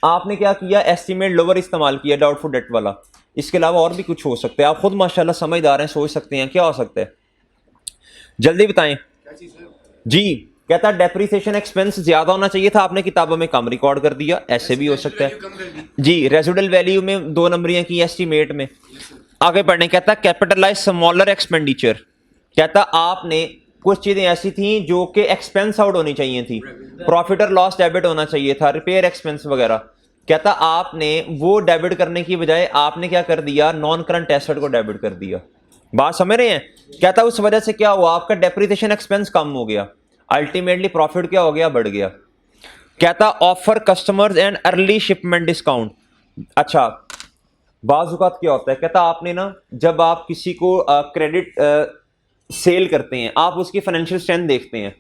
आपने क्या किया, एस्टीमेट लोअर इस्तेमाल किया डाउटफुल डेट वाला। इसके अलावा और भी कुछ हो सकता है, आप खुद माशाल्लाह समझदार हैं, सोच सकते हैं क्या हो सकता है, जल्दी बताएं जी। कहता डेप्रिसिएशन एक्सपेंस ज्यादा होना चाहिए था, आपने किताबों में कम रिकॉर्ड कर दिया, ऐसे भी हो सकता है जी। रेजिडुअल वैल्यू में 2 नंबरियां की एस्टीमेट में। आगे बढ़ने, कहता कैपिटलाइज स्मॉलर एक्सपेंडिचर। कहता आपने कुछ चीजें ऐसी थी जो कि एक्सपेंस आउट होनी चाहिए थी, प्रॉफिट और लॉस डेबिट होना चाहिए था, रिपेयर एक्सपेंस वगैरह। कहता आपने वो डेबिट करने की बजाय आपने क्या कर दिया, नॉन करंट एसेट को डेबिट कर दिया। बात समझ रहे हैं? कहता उस वजह से क्या हुआ, आपका डेप्रिसिएशन एक्सपेंस कम हो गया, अल्टीमेटली प्रॉफिट क्या हो गया, बढ़ गया। कहता offer customers and early shipment discount. अच्छा बाजुकात क्या होता है, कहता आपने ना जब आप किसी को क्रेडिट सेल करते हैं, आप उसकी फाइनेंशियल स्ट्रेंथ देखते हैं,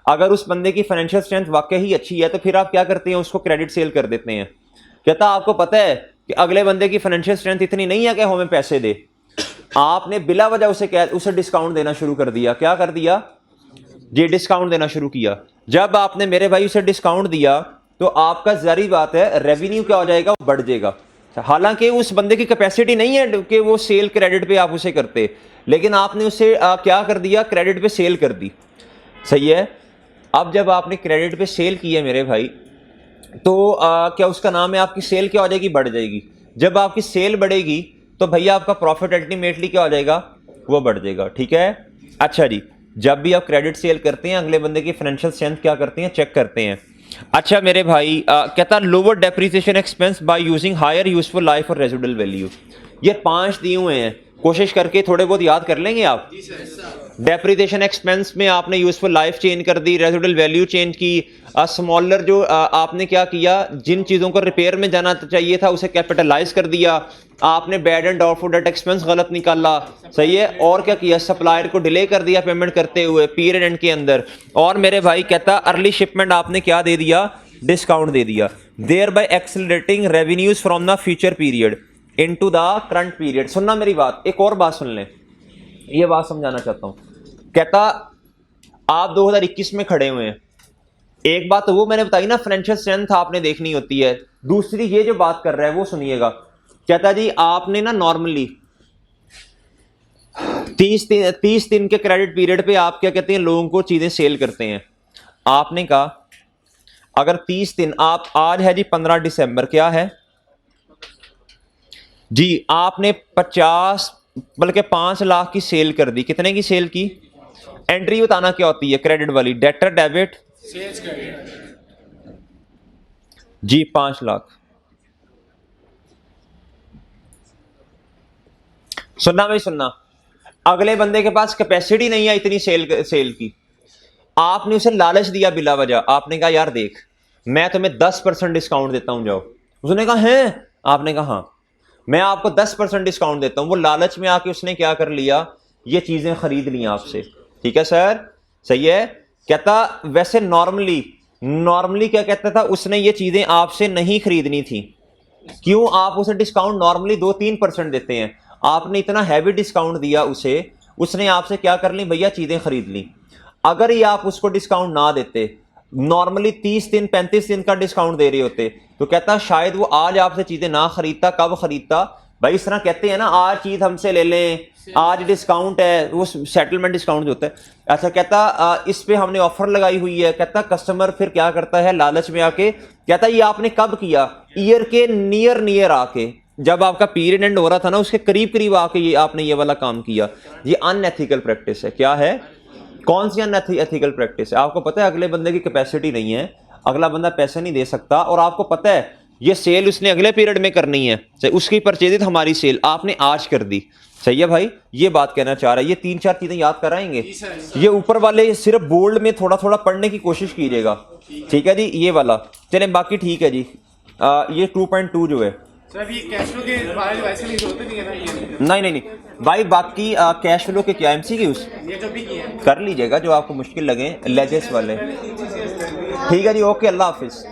अगर उस बंदे की फाइनेंशियल स्ट्रेंथ वाकई ही अच्छी है तो फिर आप क्या करते हैं, उसको क्रेडिट सेल कर देते हैं। कहता आपको पता है कि अगले बंदे की फाइनेंशियल स्ट्रेंथ इतनी नहीं है कि हमें पैसे दे, आपने बिला वजह उसे डिस्काउंट देना शुरू कर दिया। क्या कर दिया जी, डिस्काउंट देना शुरू किया। जब आपने मेरे भाई उसे डिस्काउंट दिया तो आपका जारी बात है रेवेन्यू क्या हो जाएगा, बढ़ जाएगा। हालांकि उस बंदे की कैपेसिटी नहीं है कि वो सेल क्रेडिट पे आप उसे करते, लेकिन आपने उसे क्या कर दिया, क्रेडिट पे सेल कर दी, सही है। अब जब आपने क्रेडिट पे सेल की है मेरे भाई, तो क्या उसका नाम है, आपकी सेल क्या हो जाएगी, बढ़ जाएगी। जब आपकी सेल बढ़ेगी तो भैया आपका प्रॉफिट अल्टीमेटली क्या हो जाएगा, वो बढ़ जाएगा, ठीक है। अच्छा जी, जब भी आप क्रेडिट सेल करते हैं अगले बंदे की फाइनेंशियल स्ट्रेंथ क्या करते हैं, चेक करते हैं। अच्छा मेरे भाई कहता lower depreciation expense by using higher useful life और रेजिडुअल वैल्यू। ये 5 दिए हुए हैं, कोशिश करके थोड़े बहुत याद कर लेंगे आप। डेप्रिसिएशन एक्सपेंस में आपने यूजफुल लाइफ चेंज कर दी, रेजिडुअल वैल्यू चेंज की, स्मॉलर जो आपने क्या किया, जिन चीज़ों को रिपेयर में जाना चाहिए था उसे कैपिटलाइज कर दिया, आपने bad and doubtful debt expense गलत निकाला, सही है। और क्या किया, सप्लायर को डिले कर दिया पेमेंट करते हुए पीरियड एंड के अंदर। और मेरे भाई कहता अर्ली शिपमेंट आपने क्या दे दिया, डिस्काउंट दे दिया, thereby accelerating revenues from the future period into the current period. सुनना मेरी बात, एक और बात सुन लें, ये बात समझाना चाहता हूं। कहता आप 2021 में खड़े हुए हैं, एक बात तो वो मैंने बताई ना, फाइनेंशियल स्ट्रेंथ आपने देखनी होती है, दूसरी ये जो बात कर रहा है वो सुनिएगा। कहता जी आपने ना नॉर्मली 30 दिन के क्रेडिट पीरियड पे आप क्या कहते हैं, लोगों को चीजें सेल करते हैं। आपने कहा अगर 30 दिन, आप आज है जी 15 दिसंबर, क्या है जी, आपने 50 बल्कि 5 लाख की सेल कर दी। कितने की सेल की, एंट्री बताना क्या होती है क्रेडिट वाली, डेटर डेबिट जी, 5 लाख। सुनना भाई सुनना, अगले बंदे के पास कैपेसिटी नहीं है इतनी सेल की, आपने उसे लालच दिया बिला वजह, आपने कहा यार देख मैं तुम्हें 10% डिस्काउंट देता हूं, जाओ। उसने कहा है, आपने कहा हाँ मैं आपको 10% डिस्काउंट देता हूं। वो लालच में आके उसने क्या कर लिया, ये चीजें खरीद ली आपसे, ठीक है सर, सही है। कहता वैसे नॉर्मली क्या कहता था, उसने ये चीजें आपसे नहीं खरीदनी थी। क्यों, आप उसे डिस्काउंट नॉर्मली 2-3% देते हैं, आपने इतना हैवी डिस्काउंट दिया उसे, उसने आपसे क्या कर ली भैया, चीजें खरीद ली। अगर ये आप उसको डिस्काउंट ना देते, नॉर्मली 30 दिन 35 दिन का डिस्काउंट दे रहे होते, तो कहता शायद वो आज आपसे चीजें ना खरीदता, कब खरीदता, भाई इस तरह कहते हैं ना, आज चीज़ हमसे ले लें, आज डिस्काउंट है, वो सेटलमेंट डिस्काउंट जो होता है। अच्छा कहता इस पे हमने ऑफर लगाई हुई है। कहता कस्टमर फिर क्या करता है लालच में आके, कहता ये आपने कब किया, ईयर के नियर आके, जब आपका पीरियड एंड हो रहा था ना उसके करीब करीब आके ये आपने ये वाला काम किया। ये अनएथिकल प्रैक्टिस है। क्या है, कौन सी अनएथिकल प्रैक्टिस है? आपको पता है अगले बंदे की कैपेसिटी नहीं है, अगला बंदा पैसे नहीं दे सकता, और आपको पता है ये सेल उसने अगले पीरियड में करनी है, उसकी परचेज हमारी सेल आपने आज कर दी। सही है भाई, ये बात कहना चाह रहा है। ये 3-4 चीजें याद कराएंगे। ये ऊपर वाले सिर्फ बोल्ड में थोड़ा थोड़ा पढ़ने की कोशिश कीजिएगा, ठीक है जी। ये वाला चले, बाकी ठीक है जी। ये 2.2 जो है सर ये कैश फ्लो के बारे में वैसे नहीं होते नहीं है ना ये? नहीं भाई, बाकी कैश फ्लो के क्या एमसीक्यूज ये जो भी किए कर लीजिएगा जो आपको मुश्किल लगे, लेजेस वाले। ठीक है जी, ओके, अल्लाह हाफिज।